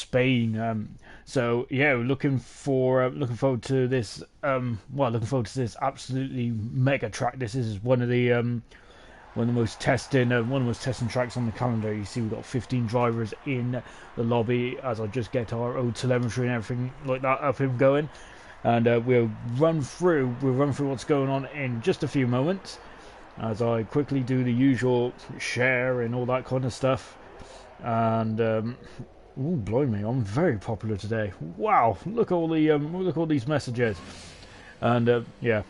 Spain. So yeah, looking forward to this. Looking forward to this absolutely mega track. This is one of the most testing tracks on the calendar. You see, we've got 15 drivers in the lobby as I just get our old telemetry and everything like that up and going, and we'll run through what's going on in just a few moments as I quickly do the usual share and all that kind of stuff. And ooh, blimey, I'm very popular today. Wow, look all these messages. And yeah,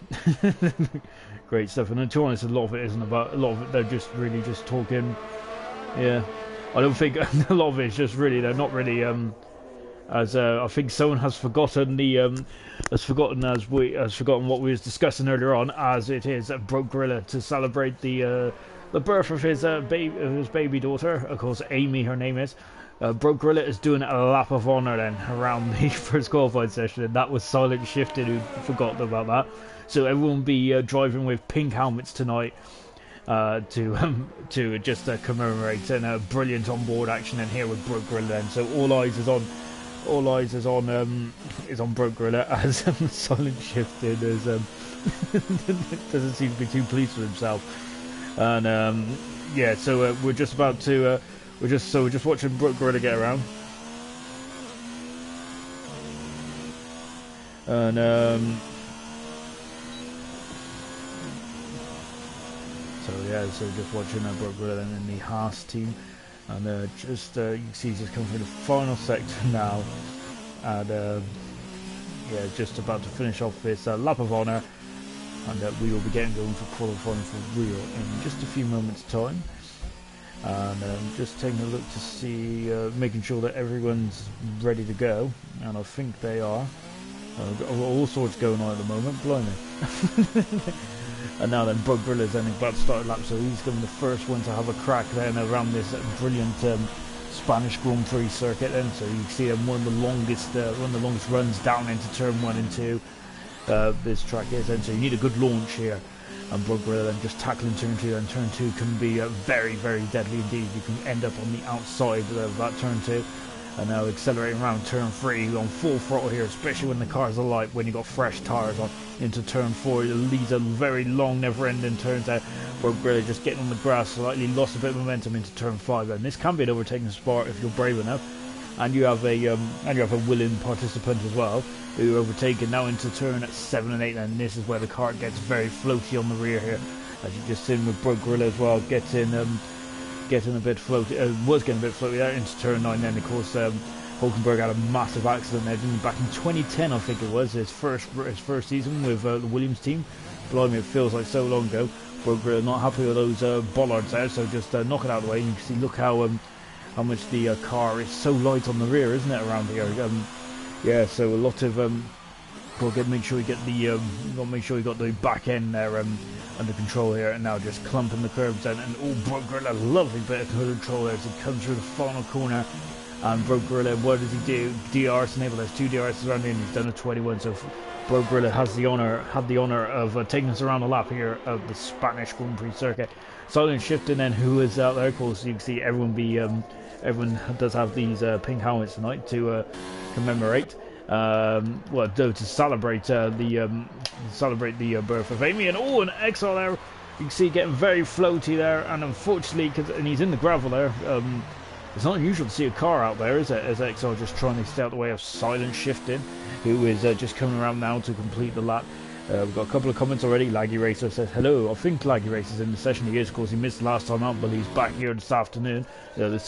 great stuff. And to be honest, a lot of it isn't about, a lot of it they're just really just talking. Yeah, I don't think a lot of it's just really, they're not really as I think someone has forgotten what we was discussing earlier on, as it is Broke Gorilla to celebrate the birth of his baby daughter. Of course, Amy, her name is. Broke Gorilla is doing a lap of honour then around the first qualified session, and that was Silent Shifted who forgot about that. So everyone will be driving with pink helmets tonight to just commemorate, and a brilliant onboard action in here with Broke Gorilla then. So all eyes is on Broke Gorilla as Silent Shifted is doesn't seem to be too pleased with himself. And yeah, so we're just about to. We're just watching Broke Gorilla get around, and so yeah, so just watching Broke Gorilla in the Haas team, and you can see he's just coming through the final sector now, and yeah, just about to finish off this lap of honour, and we will be getting going for qualifying for real in just a few moments' time. And just taking a look to see, making sure that everyone's ready to go, and I think they are. Got all sorts going on at the moment, blimey. And now then, Broke Gorilla's then about to start a lap, so he's going to be the first one to have a crack then around this brilliant Spanish Grand Prix circuit. Then, so you can see one of the longest runs down into turn 1 and 2. This track is, and so you need a good launch here. And Broke Gorilla then just tackling turn 2, and turn 2 can be very, very deadly indeed. You can end up on the outside of that turn 2, and now accelerating around turn 3 on full throttle here, especially when the cars are light, when you've got fresh tyres on, into turn 4. These are very long, never-ending turns out. Broke Gorilla just getting on the grass, slightly lost a bit of momentum into turn 5, and this can be an overtaking spot if you're brave enough. And you have a willing participant as well, who are overtaken now into turn 7 and 8, and this is where the car gets very floaty on the rear here, as you just seen with Broke Gorilla as well, getting a bit floaty, was getting a bit floaty there into turn 9. Then of course Hulkenberg had a massive accident there, didn't he? Back in 2010, I think it was, his first season with the Williams team. Blimey, it feels like so long ago. Broke Gorilla not happy with those bollards there, so just knock it out of the way. And you can see, look how much the car is so light on the rear, isn't it, around here? Yeah, so a lot of make sure you get the back end there under control here, and now just clumping the curbs down, and Broke Gorilla, lovely bit of control there as he comes through the final corner. And Broke Gorilla, what does he do? DRS enable. There's 2 DRS around him. He's done a 21. So Broke Gorilla had the honor of taking us around the lap here of the Spanish Grand Prix circuit. Silent Shifting then, who is out there? Of course, you can see everyone does have these pink helmets tonight to commemorate. To celebrate the birth of Amy, and an ALR. You can see getting very floaty there, and unfortunately, and he's in the gravel there. It's not unusual to see a car out there, is it? As XR just trying to stay out the way of Silent Shifting, who is just coming around now to complete the lap. We've got a couple of comments already. Laggy Racer says hello. I think Laggy Racer's in the session. He is, of course. He missed last time out, but he's back here this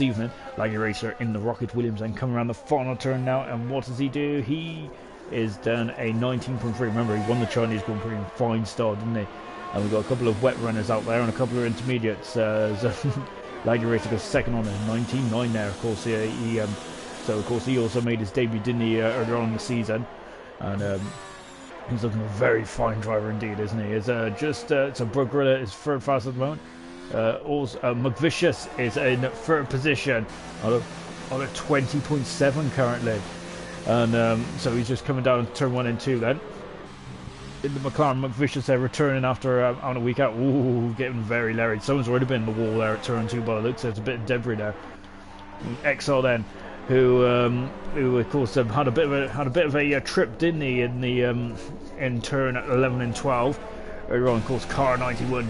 evening. Laggy Racer in the Rocket Williams and coming around the final turn now. And what does he do? He is done a 19.3. Remember, he won the Chinese Grand Prix in fine style, didn't he? And we've got a couple of wet runners out there and a couple of intermediates. Laggy Racer goes second on a 19.9 there. Of course, he also made his debut, didn't he, earlier on in the season, and he's looking a very fine driver indeed, isn't he? So Broke Gorilla is third fast at the moment. Also, McVicious is in third position on a 20.7 currently, and so he's just coming down turn 1 and 2 then. In the McLaren, McVicious there returning after on a week out. Ooh, getting very leery. Someone's already been in the wall there at turn 2 by the looks. There's a bit of debris there. XL then who of course had a bit of a trip, didn't he, in the in turn at 11 and 12. Earlier on, of course, car 91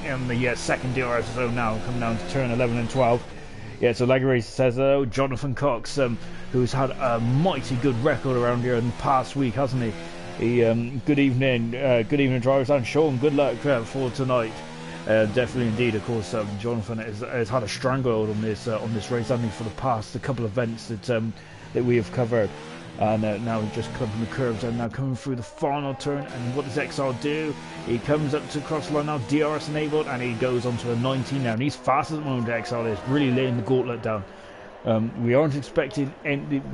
in the second DRS zone now, coming down to turn 11 and 12. Yeah, so Lagarace says, Jonathan Cox, who's had a mighty good record around here in the past week, hasn't he? Good evening, drivers, and Sean, good luck for tonight. Definitely, indeed. Of course, Jonathan has had a stranglehold on this race, hasn't he, for the past couple of events that we have covered. And now he's just clipping the curves and now coming through the final turn. And what does XR do? He comes up to cross the line now, DRS enabled, and he goes onto a 19 now. And he's fast at the moment, XR is really laying the gauntlet down. We aren't expecting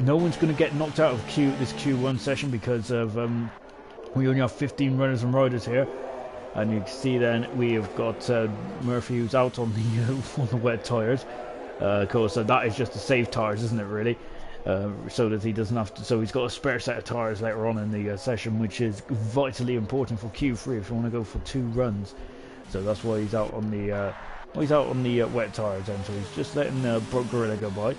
no one's going to get knocked out of this Q1 session because of we only have 15 runners and riders here. And you can see then we have got Murphy, who's out on the wet tyres. Of course, that is just to save tyres, isn't it, really? So that he doesn't have to. So he's got a spare set of tyres later on in the session, which is vitally important for Q3 if you want to go for 2 runs. So that's why he's out on the wet tyres, and so he's just letting Broke Gorilla go by.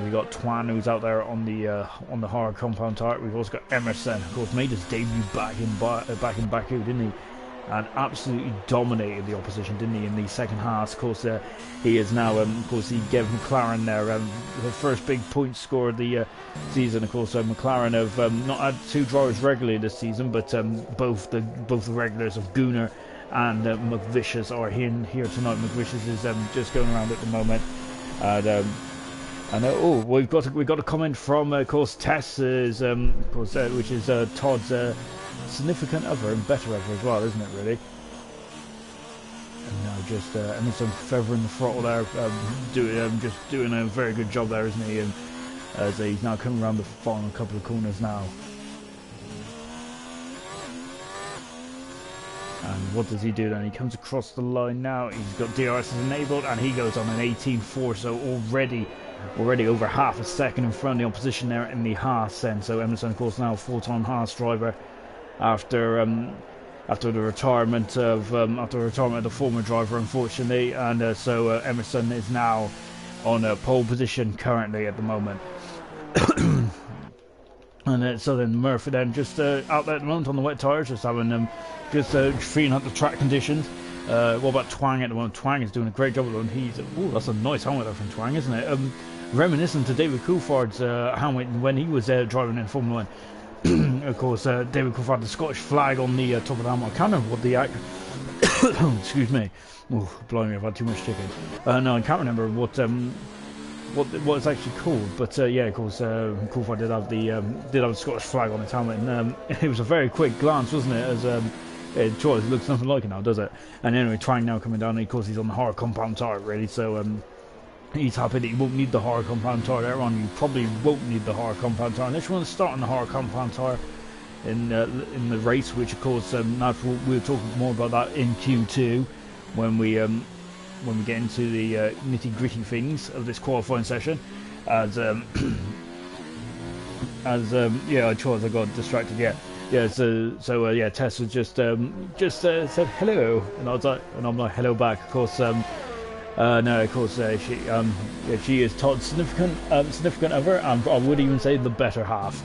We got Twan, who's out there on the hard compound tyre. We've also got Emerson, of course, made his debut back in Baku, didn't he? And absolutely dominated the opposition, didn't he, in the second half. Of course, he is now, of course, he gave McLaren the first big point score of the season. Of course, McLaren have not had 2 drivers regularly this season, but both the regulars of Gunnar and McVicious are here tonight. McVicious is just going around at the moment, and we've got a comment from, of course, Tess, which is Todd's significant other and better other as well, isn't it, really? And now just Emerson feathering the throttle there, doing a very good job there, isn't he? And as he's now coming around the final couple of corners now. And what does he do then? He comes across the line now. He's got DRS enabled, and he goes on an 18.4, so already over half a second in front of the opposition there in the Haas. And so Emerson, of course, now a full-time Haas driver after the retirement of the former driver, unfortunately. And so Emerson is now on a pole position currently at the moment. And so then Murphy then just out there at the moment on the wet tyres, just having feeling out the track conditions. What about Twang at the moment? Twang is doing a great job at the moment. That's a nice helmet there from Twang, isn't it? Reminiscent to David Coulthard's helmet when he was driving in Formula 1. Of course, David Coulthard had the Scottish flag on the top of the helmet. I can't remember what the excuse me. Oh, blimey, I've had too much chicken. No, I can't remember what it's actually called. But yeah, of course, Coulthard did have the Scottish flag on his helmet, and it was a very quick glance, wasn't it? As it looks nothing like it now, does it? And anyway, Twang now coming down, and of course he's on the hard compound tyre, really. So he's happy that he won't need the hard compound tyre later on. You probably won't need the hard compound tyre unless you want to start on the hard compound tyre in the race, which of course we'll talk more about that in Q2 when we get into the nitty gritty things of this qualifying session. I got distracted. Yeah, Tess was just said hello, and I'm like hello back. Of course, no, of course, she is Todd's significant other, and I would even say the better half.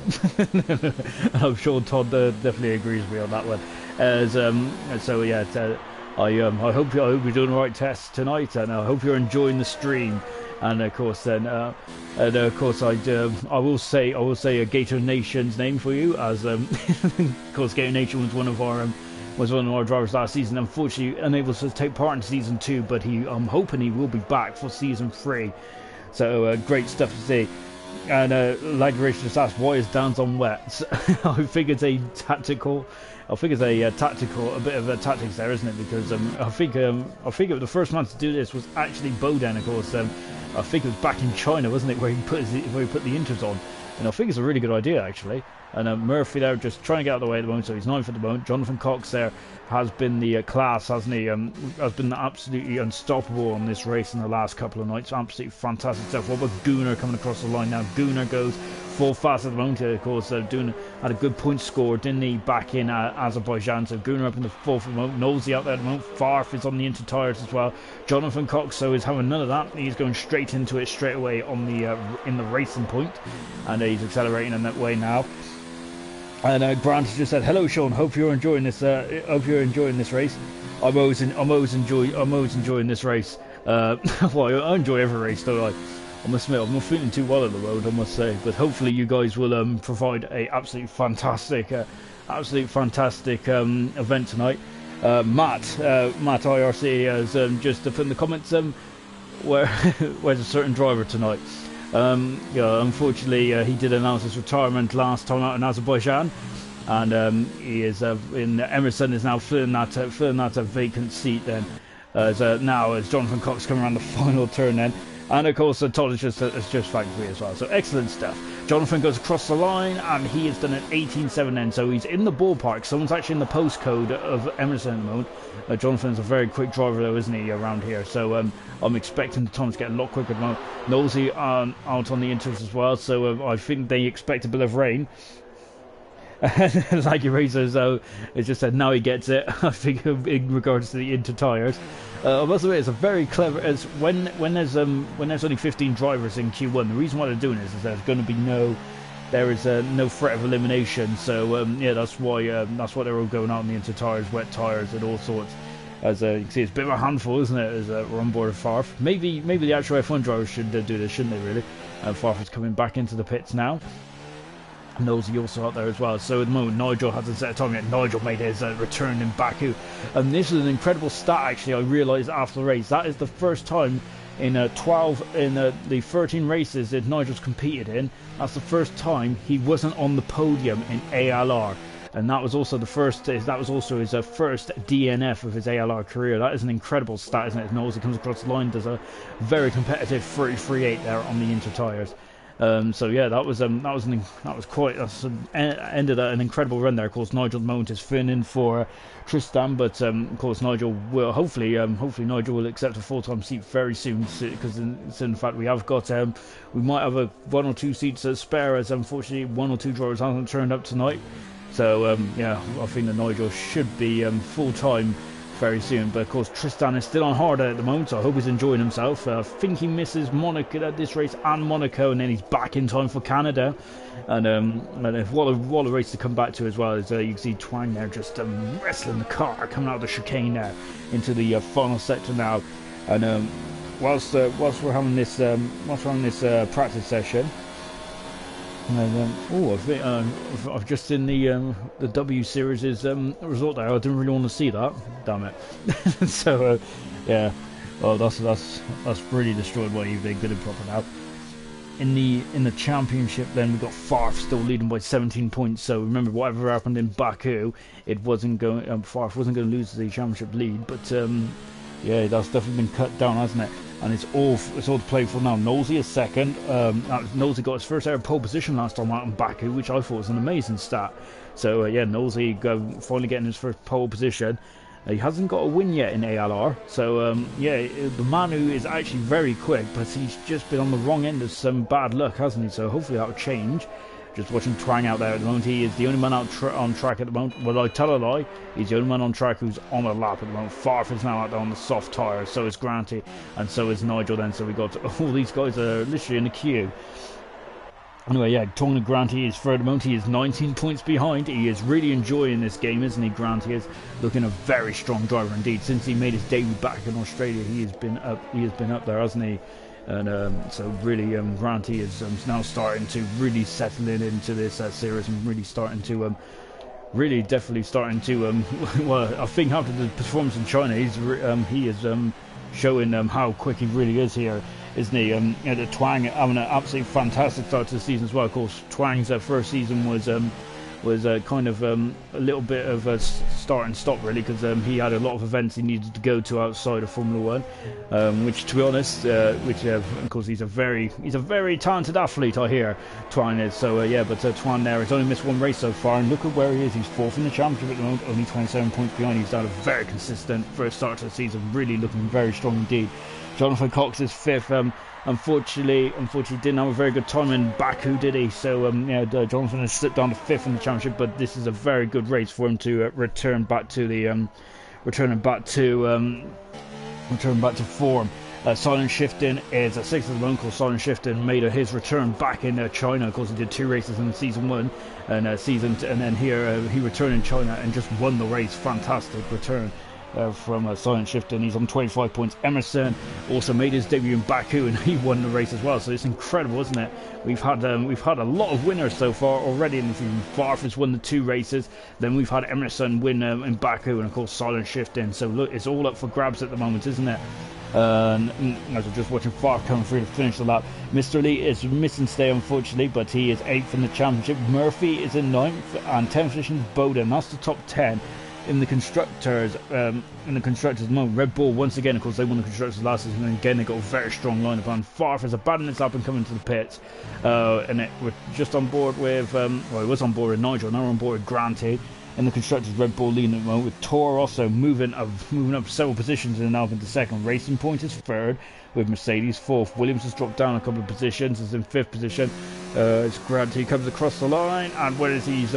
I'm sure Todd definitely agrees with me on that one. I hope you're doing the right test tonight, and I hope you're enjoying the stream. And of course, then, I will say a Gator Nation's name for you, as of course, Gator Nation was one of our drivers last season. Unfortunately, unable to take part in season 2, but I'm hoping he will be back for season 3. So great stuff to see. And Lagarish just asked, why is Dan's on wet? So, I think it's a tactical. I think it's a bit of a tactics there, isn't it? Because I think the first man to do this was actually Bodan, of course. I think it was back in China, wasn't it, where he put the inters on, and I think it's a really good idea actually. And Murphy there just trying to get out of the way at the moment, so he's 9th at the moment. Jonathan Cox there has been the class, hasn't he? Has been absolutely unstoppable on this race in the last couple of nights. Absolutely fantastic stuff. What about Gunnar coming across the line now? Gunnar goes fourth fast at the moment. Of course, had a good point score, didn't he, back in Azerbaijan. So Gunnar up in the fourth at the moment. Nosey out there at the moment. Farf is on the inter tyres as well. Jonathan Cox, so is having none of that. He's going straight into it straight away on the in the racing point, and he's accelerating in that way now. And Grant has just said, "Hello, Sean. Hope you're enjoying this. Hope you're enjoying this race. I'm always enjoying this race. Well, I enjoy every race, don't I? I must admit, I'm not feeling too well at the moment, I must say. But hopefully, you guys will provide a absolutely fantastic event tonight." Matt IRC has just put in the comments where's a certain driver tonight. Yeah, unfortunately, he did announce his retirement last time out in Azerbaijan, and he is in Emerson is now filling that vacant seat. Then, as Jonathan Cox coming around the final turn, then, and of course Todd is just factory as well. So excellent stuff. Jonathan goes across the line, and he has done an 18.7 then, so he's in the ballpark. Someone's actually in the postcode of Emerson at the moment. Jonathan's a very quick driver though, isn't he, around here? So I'm expecting the time to get a lot quicker at the moment. Nosey out on the inters as well, so I think they expect a bit of rain. Like Eraser, so it's just said now he gets it. I think in regards to the inter tyres. I must admit, it's a very clever. As when there's only 15 drivers in Q1, the reason why they're doing this is there's going to be no threat of elimination. So yeah, that's why they're all going out on the inter tyres, wet tyres, and all sorts. As you can see, it's a bit of a handful, isn't it? As we're on board with Farf. Maybe the actual F1 drivers should do this, shouldn't they? Really? Farf is coming back into the pits now. Nosey also out there as well. So at the moment, Nigel hasn't set a time yet. Nigel made his return in Baku, and this is an incredible stat. Actually, I realised after the race that is the first time in the 13 races that Nigel's competed in. That's the first time he wasn't on the podium in ALR, and that was also his first DNF of his ALR career. That is an incredible stat, isn't it? Nosey comes across the line, does a very competitive 33.8 there on the inter tyres. So yeah, that ended an incredible run there. Of course, Nigel at the moment is filling in for Tristan, but of course Nigel will hopefully Nigel will accept a full-time seat very soon, because in fact we have got we might have one or two seats spare, as unfortunately one or two drivers haven't turned up tonight. So yeah, I think that Nigel should be full-time very soon. But of course Tristan is still on hard at the moment, so I hope he's enjoying himself. I think he misses Monaco at this race and Monaco, and then he's back in time for Canada. And what a race to come back to as well. As you can see Twang there just wrestling the car coming out of the chicane there into the final sector now. And whilst we're having this practice session, and I think I've just seen the W Series' result there. I didn't really want to see that. Damn it! So yeah, well that's really destroyed my evening. Good and proper now. In the championship, then we've got Farf still leading by 17 points. So remember, whatever happened in Baku, it wasn't going. Farf wasn't going to lose the championship lead, but yeah, that's definitely been cut down, hasn't it? And it's all to play for now. Nosey is second. Nosey got his first ever pole position last time out in Baku, which I thought was an amazing stat. So yeah, Nosey finally getting his first pole position. He hasn't got a win yet in ALR. So yeah, the man who is actually very quick, but he's just been on the wrong end of some bad luck, hasn't he? So hopefully that will change. Just watching Twang out there at the moment. He is the only man out on track at the moment. Well, I tell a lie. He's the only man on track who's on a lap at the moment. Farf is now out there on the soft tyre. So is Granty, and so is Nigel. Then, so we got all these guys are literally in the queue. Anyway, yeah, Tonga Granty is third at the moment. He is 19 points behind. He is really enjoying this game, isn't he? Granty is looking a very strong driver indeed. Since he made his debut back in Australia, he has been up there, hasn't he? And so really Granty is now starting to really settle into this series, and really starting to definitely starting to well, I think after the performance in China, he is showing how quick he really is here, isn't he? The Twang having an absolutely fantastic start to the season as well. Of course, Twang's first season was kind of a little bit of a start and stop, really, because he had a lot of events he needed to go to outside of Formula 1, which, to be honest, of course he's a very talented athlete, I hear, Twine is. So yeah, but Twine there has only missed one race so far, and look at where he is. He's fourth in the championship at the moment, only 27 points behind. He's had a very consistent first start to the season, really looking very strong indeed. Jonathan Cox is 5th. Unfortunately didn't have a very good time in Baku, did he? So Jonathan has slipped down to 5th in the championship, but this is a very good race for him to return back to form. Silent Shifting is at 6th at the moment. Called Silent Shifting made his return back in China. Of course, he did 2 races in season 1 and then here he returned in China and just won the race. Fantastic return from Silent Shifting. He's on 25 points. Emerson also made his debut in Baku and he won the race as well. So it's incredible, isn't it? We've had a lot of winners so far already in the season. Farf has won the 2 races. Then we've had Emerson win in Baku and of course Silent Shifting. So look, it's all up for grabs at the moment, isn't it? As we're just watching Farf coming through to finish the lap. Mr. Lee is missing today, unfortunately, but he is 8th in the championship. Murphy is in 9th, and 10th position Bowden. That's the top 10 in the constructors. In the constructors, no, Red Bull once again. Of course, they won the constructors last season, and again they got a very strong lineup. And Farf has abandoned its lap and coming to the pits, we're just on board with. He was on board with Nigel. Now we're on board with Granted. In the constructors, Red Bull leading at the moment, with Tor also moving up several positions and now into 2nd. Racing Point is 3rd, with Mercedes 4th. Williams has dropped down a couple of positions, is in 5th position. It's Grant, he comes across the line, and where is he? He's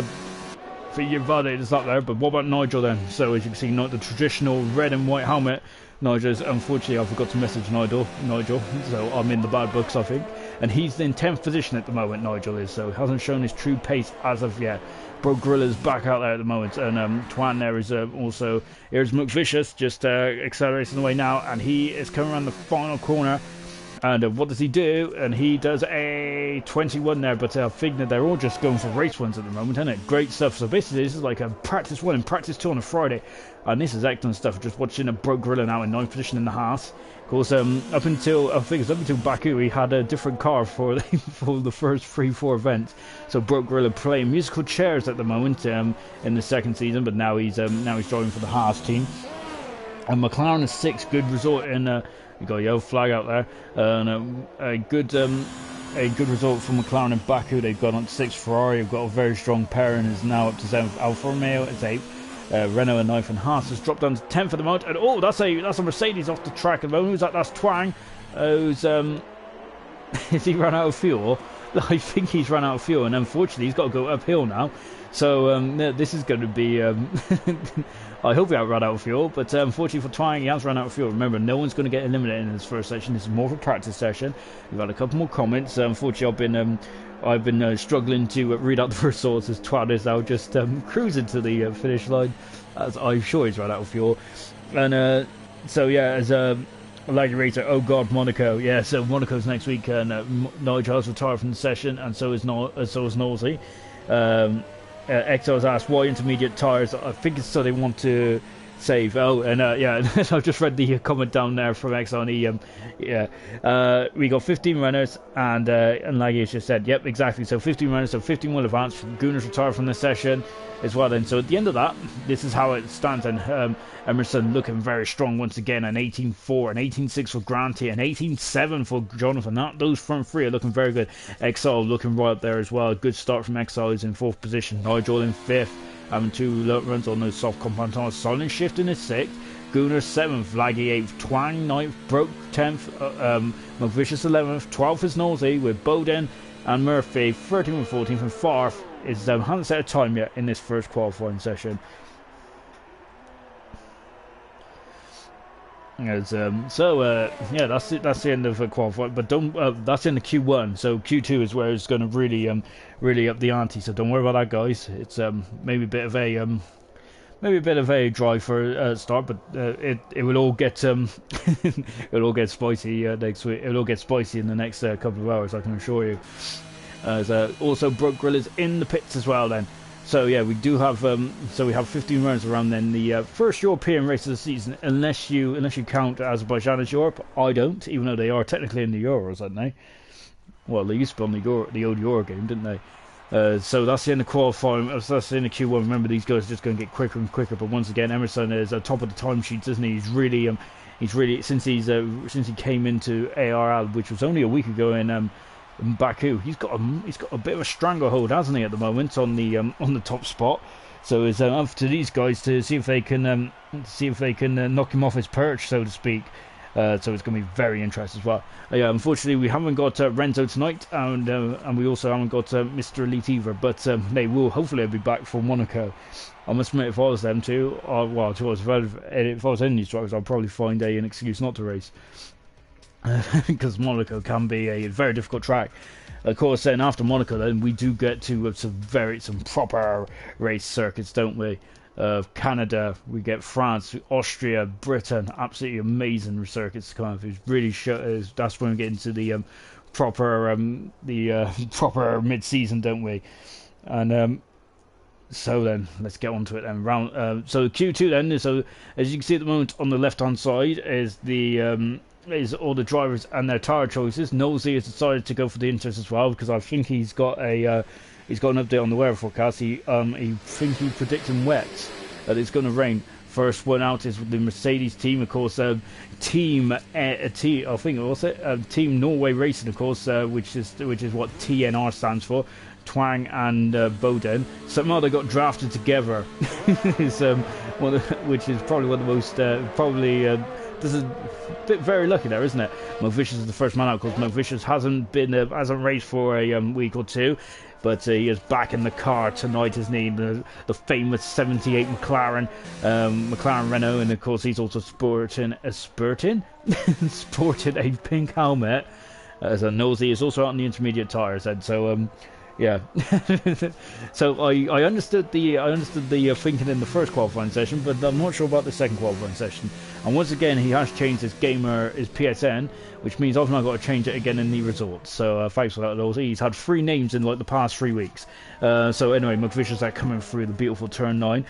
Vade is up there, but what about Nigel then? So as you can see, not the traditional red and white helmet. Nigel's, unfortunately, I forgot to message Nigel, so I'm in the bad books, I think. And he's in 10th position at the moment, Nigel is, so he hasn't shown his true pace as of yet. Bro Gorilla's back out there at the moment, and Twan there is also, here's McVicious just accelerating away now, and he is coming around the final corner. And what does he do? And he does a 21 there, but I think that they're all just going for race ones at the moment, isn't it? Great stuff. So basically, this is like a practice 1 and practice 2 on a Friday, and this is excellent stuff. Just watching a Bro Gorilla now in 9th position in the Haas. Of course, up until Baku, he had a different car for the first 3-4 events. So Bro Gorilla playing musical chairs at the moment in the 2nd season, but now he's driving for the Haas team. And McLaren is 6th, good result in. You got a yellow flag out there, and a good result from McLaren in Baku. They've gone on to 6th. Ferrari have got a very strong pair and is now up to 7th. Alfa Romeo is 8th. Renault and 9th, and Haas has dropped down to 10th at the moment. And oh, that's a Mercedes off the track at the moment. Who's that? That's Twang. Who's has he run out of fuel? I think he's run out of fuel, and unfortunately he's got to go uphill now. So this is going to be. I hope he hasn't run out of fuel, but unfortunately for Twang, he has run out of fuel. Remember, no one's going to get eliminated in this first session. This is more of a practice session. We've had a couple more comments. Unfortunately, I've been struggling to read out the results as Twang is now just cruising to the finish line, as I'm sure he's run out of fuel. And so yeah, as Laggy Racer, oh god, Monaco. Yeah, so Monaco's next week, and Nigel has retired from the session, and so is Nosey. Exo's asked why intermediate tyres. I think it's so they want to save. Oh, and yeah, I've just read the comment down there from Exo, and he, we got 15 runners, and Laggy has just said, yep, exactly. So 15 runners, so 15 will advance. Gunnar's retired from the session as well. Then, so at the end of that, this is how it stands. And Emerson looking very strong once again, an 18.4, an 18.6 for Granty, an 18.7 for Jonathan. Those front three are looking very good. Exile looking right up there as well. Good start from Exile. He's in 4th position. Nigel in 5th, having 2 runs on those soft compound tires. Silent Shifting is 6th. Gunnar 7th, Laggy 8th, Twang 9th, Broke 10th, McVicious 11th, 12th is Nosey with Bowden and Murphy 13th and 14th, and Farf is hasn't set a time yet in this first qualifying session. As, yeah, that's it. That's the end of qualifying. But don't. That's in the Q1. So Q2 is where it's going to really up the ante. So don't worry about that, guys. It's maybe a bit of a dry for start, but it will all get it'll all get spicy next week. It'll all get spicy in the next couple of hours, I can assure you. As also Broke Gorilla's in the pits as well. Then, so yeah, we do have so we have 15 rounds around then the first European race of the season, unless you count Azerbaijan as Europe. I don't, even though they are technically in the Euros, aren't they? Well, they used to be on the old Euro game, didn't they? So that's the end of qualifying. That's the end of Q1. Remember, these guys are just going to get quicker and quicker. But once again, Emerson is at top of the timesheets, isn't he? He's really since he came into ALR, which was only a week ago in Baku. He's got a bit of a stranglehold, hasn't he, at the moment on the top spot. So it's up to these guys to see if they can knock him off his perch, so to speak. So it's going to be very interesting as well. Yeah, unfortunately, we haven't got Renzo tonight, and we also haven't got Mr. Elite either. But they will hopefully be back for Monaco. I must admit, if I was them two, well, if I was any drivers, I'd probably find an excuse not to race. Because Monaco can be a very difficult track. Of course, then after Monaco, then we do get to some proper race circuits, don't we? Canada, we get France, Austria, Britain, absolutely amazing circuits to come. It really that's when we get into the proper proper mid-season, don't we? And so then let's get on to it then. So Q2 then. So as you can see at the moment on the left-hand side is the is all the drivers and their tyre choices. Nosey has decided to go for the inters as well because I think he's got an update on the weather forecast. He predicting wet, that it's going to rain. First one out is the Mercedes team, of course. Team Team Norway Racing, of course, which is what TNR stands for. Twang and Bowden. Somehow they got drafted together. It's, which is probably one of the most this is a bit very lucky there, isn't it? Movicious is the first man out because Movicious hasn't raced for a week or two, but he is back in the car tonight, isn't he? The famous '78 McLaren Renault, and of course he's also sporting a pink helmet. As a Nosey is also out on the intermediate tyres, and so yeah. So I understood the thinking in the first qualifying session, but I'm not sure about the second qualifying session. And once again, he has changed his PSN, which means I've now got to change it again in the results. So thanks for that, Nosey. He's had 3 names in like the past 3 weeks. So anyway, McVicious are coming through the beautiful turn 9.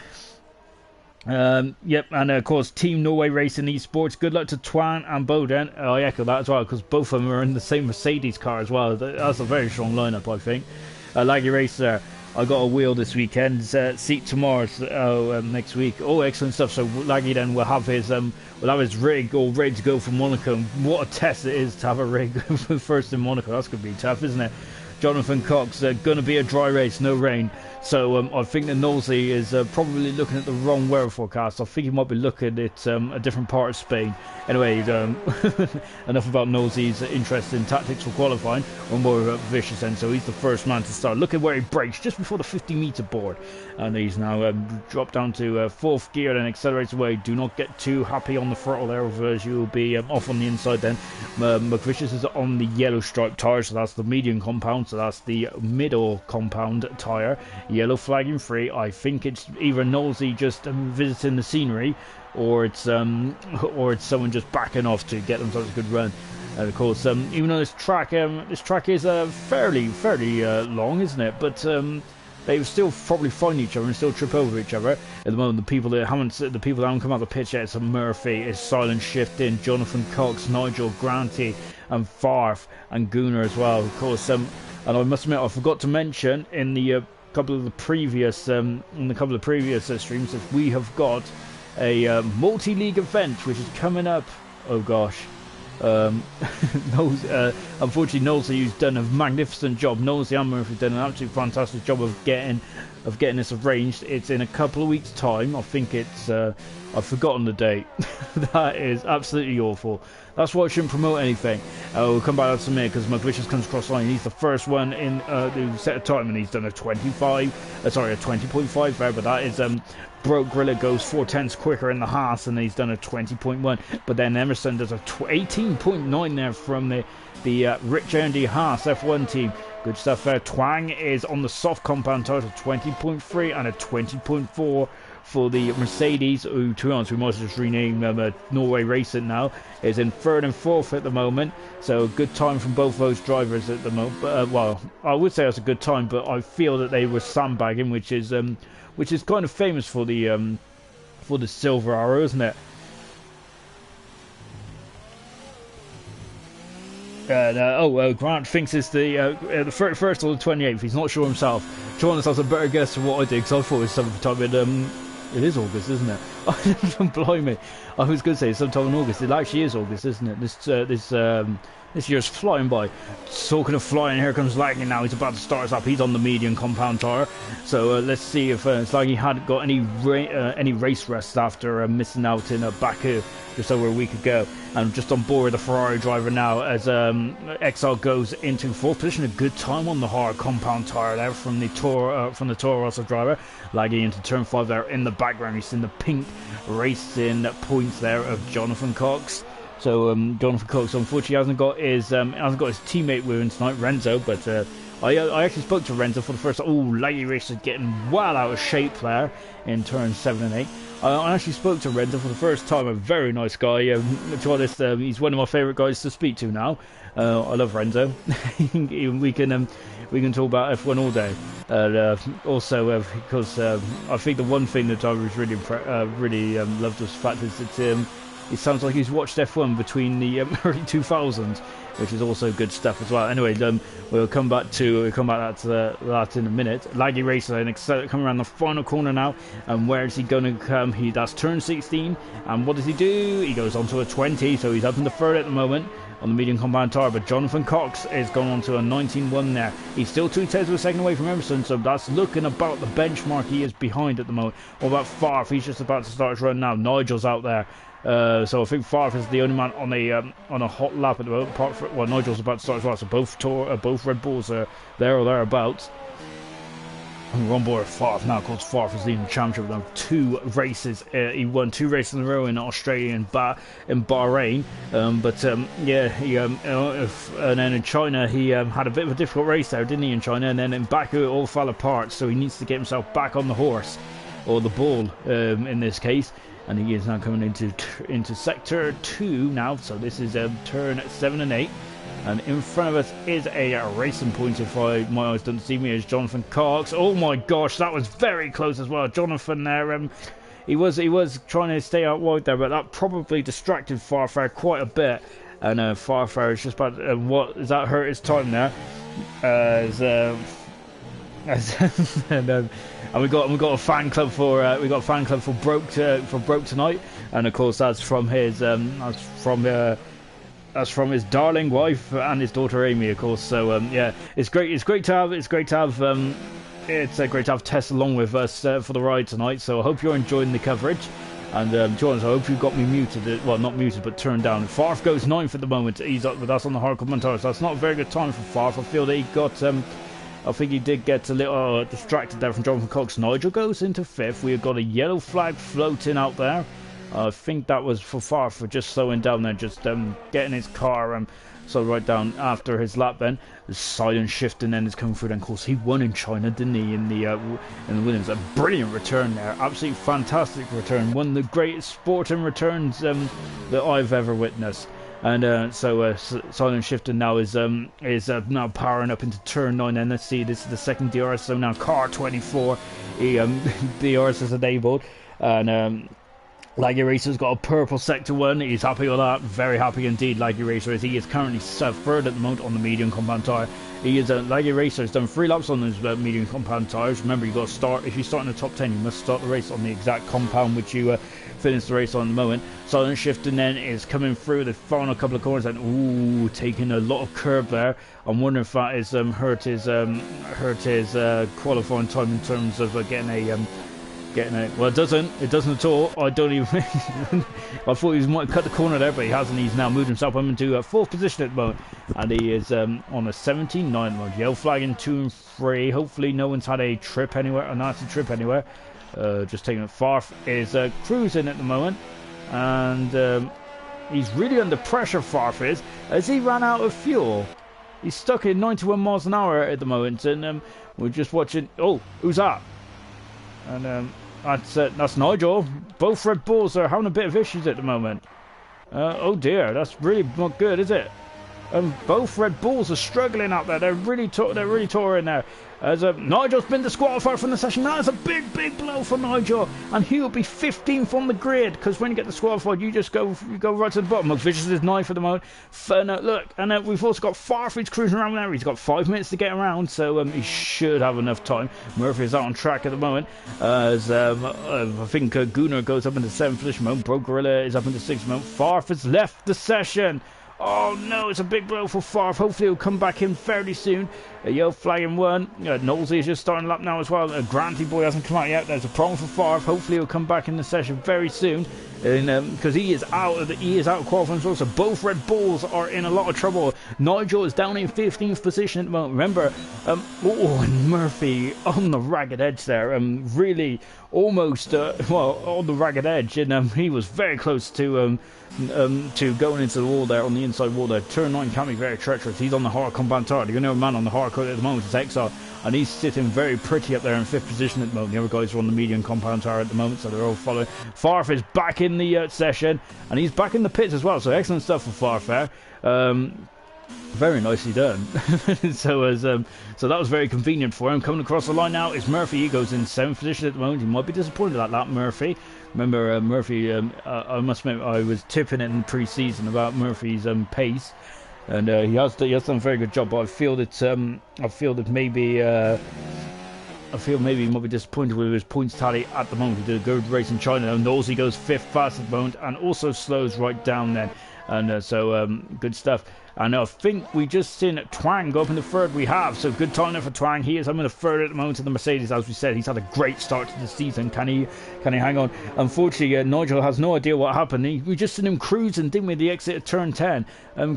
Yep, and of course Team Norway Racing Esports, good luck to Twan and Bowden. I echo that as well because both of them are in the same Mercedes car as well. That's a very strong lineup, I think. Laggy Racer, I got a wheel this weekend, seat tomorrow, next week. Oh, excellent stuff. So Laggy then will have his rig all ready to go for Monaco. What a test it is to have a rig first in Monaco. That's going to be tough, isn't it? Jonathan Cox, going to be a dry race, no rain. So I think that Nosey is probably looking at the wrong weather forecast. I think he might be looking at a different part of Spain. Anyway, enough about Nosey's interest in tactics for qualifying. One more about Vicious then. So he's the first man to start. Look at where he brakes just before the 50-meter board. And he's now dropped down to 4th gear and accelerates away. Do not get too happy on the throttle there, otherwise you'll be off on the inside then. McVicious is on the yellow stripe tyre, so that's the medium compound. So that's the middle compound tyre. Yellow flagging free. I think it's either Nosey just visiting the scenery, or it's someone just backing off to get themselves a good run. And of course, even though this track is fairly long, isn't it? But they still probably find each other and still trip over each other. At the moment, the people that haven't come out of the pitch yet, it's Murphy, it's Silent Shifting, Jonathan Cox, Nigel Granty, and Farf and Gunnar as well. Of course, and I must admit, I forgot to mention in the couple of the previous streams that we have got a multi-league event which is coming up. Oh gosh. Unfortunately, Nosey, who's done a magnificent job. Nosey and Murphy have done an absolutely fantastic job of getting this arranged. It's in a couple of weeks' time. I think it's I've forgotten the date. That is absolutely awful. That's why I shouldn't promote anything. We'll come back to me because McVicious comes across the line. He's the first one in to set a time, and he's done a 20.5 there, but that is Broke Grilla goes 4/10 quicker in the Haas, and he's done a 20.1. But then Emerson does a 18.9 there from the Rich Andy Haas F1 team. Good stuff there. Twang is on the soft compound title, 20.3 and a 20.4 for the Mercedes, who, to be honest, we might just rename them Norway Racing now, is in 3rd and 4th at the moment. So good time from both those drivers at the moment. Well, I would say it's a good time, but I feel that they were sandbagging, which is kind of famous for the Silver Arrow, isn't it? Grant thinks it's the 1st or the 28th. He's not sure himself. Jonas has a better guess than what I did, because I thought it was sometime it is August, isn't it? Blimey. I was going to say sometime in August. It actually is August, isn't it? This This year's flying by. Talking of flying, here comes Laggy now. He's about to start us up. He's on the medium compound tire. So let's see if Laggy had got any race rest after missing out in Baku just over a week ago. And just on board the Ferrari driver now as XR goes into fourth position. A good time on the hard compound tire there from the Toro Rosso driver. Laggy into turn 5 there in the background. You've seen the pink racing points there of Jonathan Cox. So Jonathan Cox unfortunately hasn't got his teammate with him tonight, Renzo. But I actually spoke to Renzo for the first time. Oh, Laggy Racer getting well out of shape there in turns 7 and 8. I actually spoke to Renzo for the first time. A very nice guy. To be honest, he's one of my favourite guys to speak to now. I love Renzo. we can talk about F1 all day. Also, because I think the one thing that I was really loved was the fact is that it sounds like he's watched F1 between the early 2000s, which is also good stuff as well. Anyway, we'll come back to that in a minute. Laggy Racer coming around the final corner now, and where is he going to come? That's turn 16, and what does he do? He goes on to a 20, so he's up in the third at the moment on the medium compound tire, but Jonathan Cox is gone on to a 19.1 there. He's still 2/10 of a second away from Emerson, so that's looking about the benchmark he is behind at the moment. What about Farf? He's just about to start his run now. Nigel's out there. So I think Farf is the only man on a hot lap at the moment. Apart from, well, Nigel's about to start as well. So both Red Bulls are there or thereabouts. And we're on board with Farf now. Of course, Farf is leading the championship with 2 races. He won 2 races in a row in Australia and in Bahrain. And then in China he had a bit of a difficult race there, didn't he? In China, and then in Baku it all fell apart. So he needs to get himself back on the horse, or the bull in this case. And he is now coming into sector 2 now. So this is turn 7 and 8. And in front of us is a racing point, if my eyes don't deceive me, is Jonathan Cox. Oh my gosh, that was very close as well. Jonathan there, he was trying to stay out wide there, but that probably distracted Farfar quite a bit. And Farfar is just about that hurt his time there. And we got a fan club for Broke tonight, and of course that's from his darling wife and his daughter Amy, of course. So yeah, it's great to have Tess along with us for the ride tonight. So I hope you're enjoying the coverage. And John, I hope you got me muted. Well, not muted, but turned down. Farf goes 9th at the moment. He's up with us on the hard commentary, so that's not a very good time for Farf. I feel that he got I think he did get a little distracted there from Jonathan Cox. Nigel goes into 5th. We've got a yellow flag floating out there. I think that was for Farf for just slowing down there, just getting his car so right down after his lap. Then the silent shift and then is coming through. Then of course he won in China, didn't he? In the Williams, a brilliant return there, absolutely fantastic return. One of the greatest sporting returns that I've ever witnessed. And so silent shifter now is now powering up into turn 9. And let's see, this is the second DRS. So now car 24, DRS is enabled, and Laggy Racer's got a purple sector 1. He's happy with that, very happy indeed. Laggy Racer is. He is currently third at the moment on the medium compound tyre. Laggy Racer has done 3 laps on his medium compound tyres. Remember, you got to start, if you start in the top 10, you must start the race on the exact compound which you finish the race on the moment. Silent shifting then is coming through the final couple of corners and taking a lot of curb there. I'm wondering if that is hurt his qualifying time in terms of getting a well, it doesn't at all. I don't even I thought he might cut the corner there, but he hasn't. He's now moved himself up into 4th position at the moment, and he is on a 17.9 mode. Yellow flag in 2 and 3. Hopefully no one's had a trip anywhere, a nasty trip anywhere. Just taking it. Farf is cruising at the moment, and he's really under pressure. Farf is, as he ran out of fuel. He's stuck in 91 miles an hour at the moment, and we're just watching. Oh, who's that? And that's Nigel. Both Red Bulls are having a bit of issues at the moment. Oh dear, that's really not good, is it? Both Red Bulls are struggling out there. They're really touring there. As Nigel's been disqualified from the session. That is a big blow for Nigel, and he'll be 15th on the grid. Because when you get disqualified, you go right to the bottom. McVicious is 9th at the moment. Look, and we've also got Farfridge cruising around there. He's got 5 minutes to get around, so he should have enough time. Murphy is out on track at the moment. As I think Gunnar goes up into 7th position. Bro Gorilla is up into 6th moment. Farf has left the session. Oh no, it's a big blow for Favre. Hopefully he'll come back in fairly soon. Yellow flag in one. Knowlesy is just starting lap now as well. Granty boy hasn't come out yet. There's a problem for Favre. Hopefully he'll come back in the session very soon, because he is out of qualifying as well. So both Red Bulls are in a lot of trouble. Nigel is down in 15th position at the moment. Remember, and Murphy on the ragged edge there. Really almost on the ragged edge, and he was very close to going into the wall there, on the inside wall there. Turn 9 can be very treacherous. He's on the hard compound tire. The only man on the hard coat at the moment is Exar, and he's sitting very pretty up there in 5th position at the moment. The other guys are on the medium compound tire at the moment, so they're all following. Favre is back in the session, and he's back in the pits as well, so excellent stuff for Favre there. Very nicely done. So that was very convenient for him. Coming across the line now is Murphy. He goes in 7th position at the moment. He might be disappointed at that, Murphy. Remember, Murphy, I must admit, I was tipping it in pre-season about Murphy's pace, and he has done a very good job. But I feel that maybe he might be disappointed with his points tally at the moment. He did a good race in China. Knowlesy goes 5th fast at the moment, and also slows right down then. And so good stuff. And I think we just seen Twang go up in the 3rd. We have, so good time there for Twang. He is up in the 3rd at the moment in the Mercedes. As we said, he's had a great start to the season. Can he hang on? Unfortunately, Nigel has no idea what happened. We just seen him cruising, didn't we, the exit of turn 10,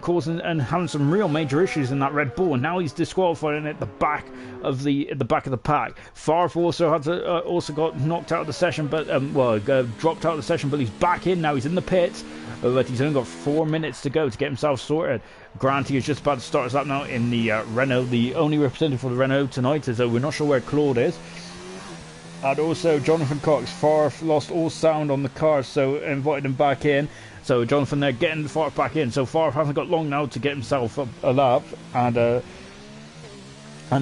causing and having some real major issues in that Red Bull. And now he's disqualifying at the back of the pack. Favre also got knocked out of the session, but dropped out of the session. But he's back in now. He's in the pits, but he's only got 4 minutes to go to get himself sorted. Granty is just about to start his lap now in the Renault, the only representative for the Renault tonight, as we're not sure where Claude is. And also Jonathan Cox. Favre lost all sound on the car, so invited him back in. So Jonathan there getting Favre back in. So Favre hasn't got long now to get himself a lap, and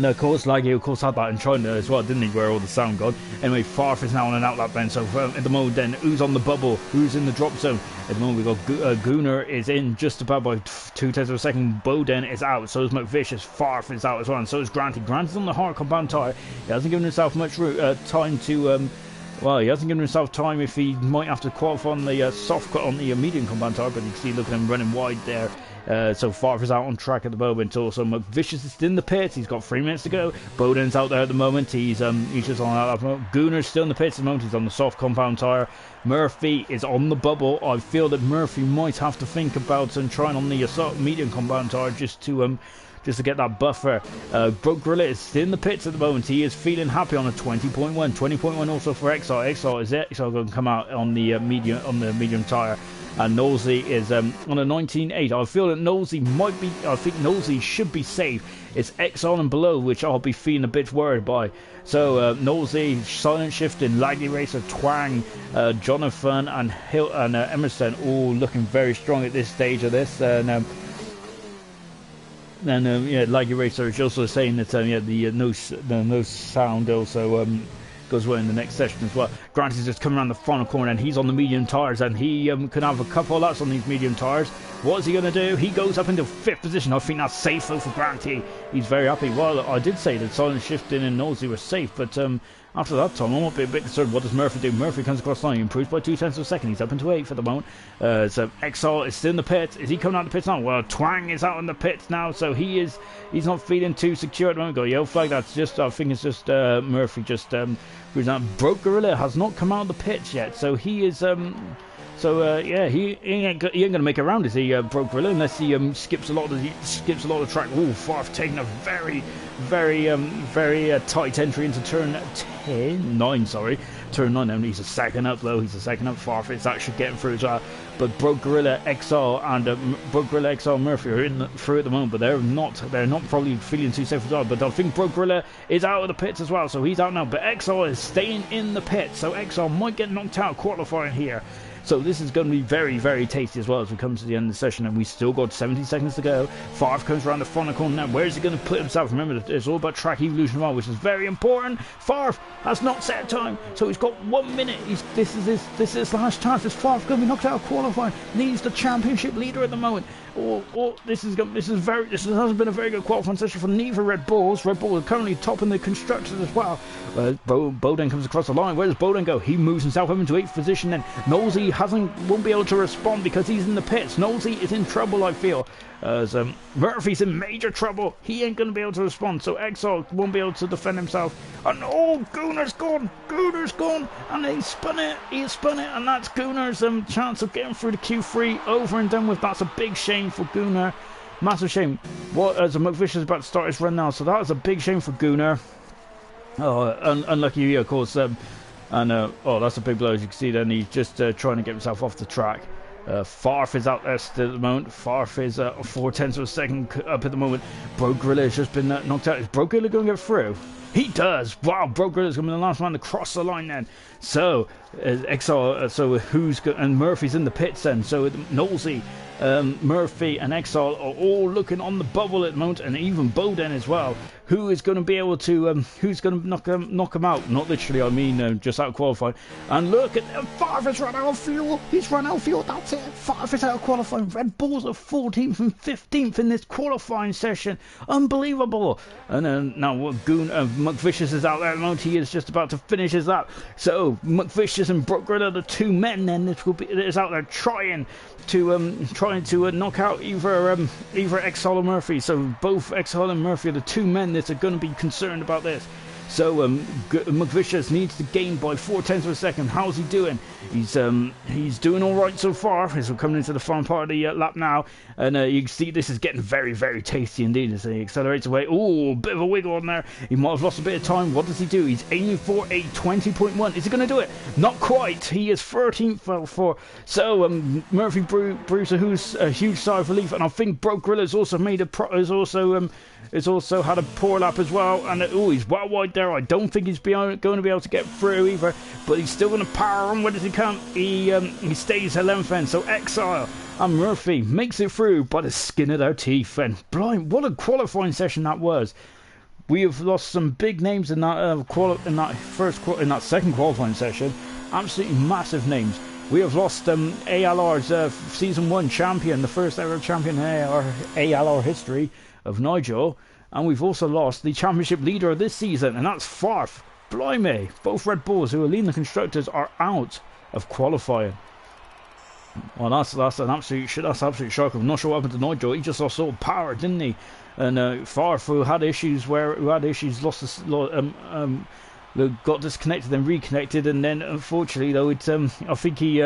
of course, Laggy, of course, had that in China as well, didn't he, where all the sound gone. Anyway, Favre is now on an outlap then, so at the moment then, who's on the bubble? Who's in the drop zone? At the moment, we've got Gunnar is in just about by 2/10 of a second. Bowden is out, so is McVicious. Favre is out as well, and so is Granty. Granty's on the hard compound tyre. He hasn't given himself much time to... he hasn't given himself time if he might have to qualify on the soft on the medium compound tyre, but you can see, look at him running wide there. So Favre is out on track at the moment. Also, McVicious is in the pits. He's got 3 minutes to go. Bowden's out there at the moment. He's just on that at the moment. Gunnar's still in the pits at the moment. He's on the soft compound tyre. Murphy is on the bubble. I feel that Murphy might have to think about trying on the medium compound tyre just to get that buffer. Broke Gorilla is still in the pits at the moment. He is feeling happy on a 20.1. 20.1 also for XR. XR going to come out on the medium tyre. And Knowlesy is on a 19.8. I feel that I think Knowlesy should be safe. It's X on and below, which I'll be feeling a bit worried by. So Knowlesy, Silent Shifting, Laggy Racer, Twang, Jonathan and Emerson all looking very strong at this stage of this. Laggy Racer is also saying that the no sound also goes well in the next session as well. Grant is just coming around the final corner, and he's on the medium tyres, and he can have a couple of laps on these medium tyres. What is he going to do? He goes up into 5th position. I think that's safe though for Granty. He's very happy. Well, I did say that Silent Shifting and Knowlesy were safe, but after that time, I might be a bit concerned. What does Murphy do? Murphy comes across the line, he improves by 0.2 of a second. He's up into 8th at the moment. So XR is still in the pits. Is he coming out of the pits now? Well, Twang is out in the pits now, so he's not feeling too secure at the moment. Got a yellow flag. That's just, I think it's just Murphy just who's now. Broke Gorilla has not come out of the pits yet, so he is he ain't gonna make it around, is he, Broke Gorilla, unless he skips a lot of the track. Ooh, Favre taking a very tight entry into turn 9. Turn 9. And he's a second up though. Favre is actually getting through as well. But Broke Gorilla XR and Broke Gorilla XR Murphy are through at the moment, but they're not probably feeling too safe as well. But I think Broke Gorilla is out of the pits as well, so he's out now. But XR is staying in the pits, so XR might get knocked out qualifying here. So this is going to be very, very tasty as well as we come to the end of the session, and we still got 70 seconds to go. Favre comes around the final corner now. Where is he going to put himself? Remember, it's all about track evolution as well, which is very important. Favre has not set a time, so he's got 1 minute. This is his last chance. Is Favre going to be knocked out of qualifying? He's the championship leader at the moment. This hasn't been a very good qualifying session for neither Red Bulls. Red Bull are currently topping the constructors as well. Bowden comes across the line. Where does Bowden go? He moves himself up into 8th position. Then Nosey won't be able to respond because he's in the pits. Nosey is in trouble, I feel. As Murphy's in major trouble. He ain't going to be able to respond. So Exile won't be able to defend himself. And Gunar's gone. Gunar's gone. And he spun it. And that's Gunar's chance of getting through the Q3 over and done with. That's a big shame for Gunnar. Massive shame. As McVish is about to start his run now. So that is a big shame for Gunnar. Unlucky, of course. That's a big blow, as you can see. Then he's just trying to get himself off the track. Farf is out there still at the moment. Farf is 0.4 of a second up at the moment. Bro Gorilla has just been knocked out. Is Bro Gorilla going to get through? He does. Wow, Bro Gorilla's going to be the last man to cross the line then. So XR, and Murphy's in the pits then. So Nosey, Murphy and Exile are all looking on the bubble at the moment, and even Bowden as well. Who is going to be able to, who's going to knock him out? Not literally, I mean, just out of qualifying. And look at Favre has run out of fuel. He's run out of fuel. That's it. Favre is out of qualifying. Red Bulls are 14th and 15th in this qualifying session. Unbelievable. And then now McVicious is out there at the moment. He is just about to finish his lap. So McVicious and Brooker are the two men. Then it is out there trying to knock out either Exile or Murphy. So both Exile and Murphy are the two men that are going to be concerned about this. So McVicious needs to gain by 0.4 of a second. How's he doing? He's doing all right so far. As we're coming into the fun part of the lap now, and you can see this is getting very, very tasty indeed as he accelerates away. Oh, bit of a wiggle on there. He might have lost a bit of time. What does he do? He's aiming for a 20.1. Is he going to do it? Not quite. He is 13th for. So Murphy Bruiser, who's a huge sigh of relief, and I think Bro Gorilla's also has also had a poor lap as well, and he's well wide there. I don't think he's going to be able to get through either, but he's still going to power on when he can. He stays 11th end, so Exile and Murphy makes it through by the skin of their teeth. And blind, what a qualifying session that was. We have lost some big names in that second qualifying session. Absolutely massive names. We have lost ALR's Season 1 champion, the first ever champion in ALR history of Nigel, and we've also lost the championship leader of this season, and that's Farf. Blimey, both Red Bulls, who are leading the constructors, are out of qualifying. Well, that's an absolute shock. I'm not sure what happened to Nigel. He just lost all power, didn't he? And Farf, who had issues, got disconnected, then reconnected, and then unfortunately, though, I think he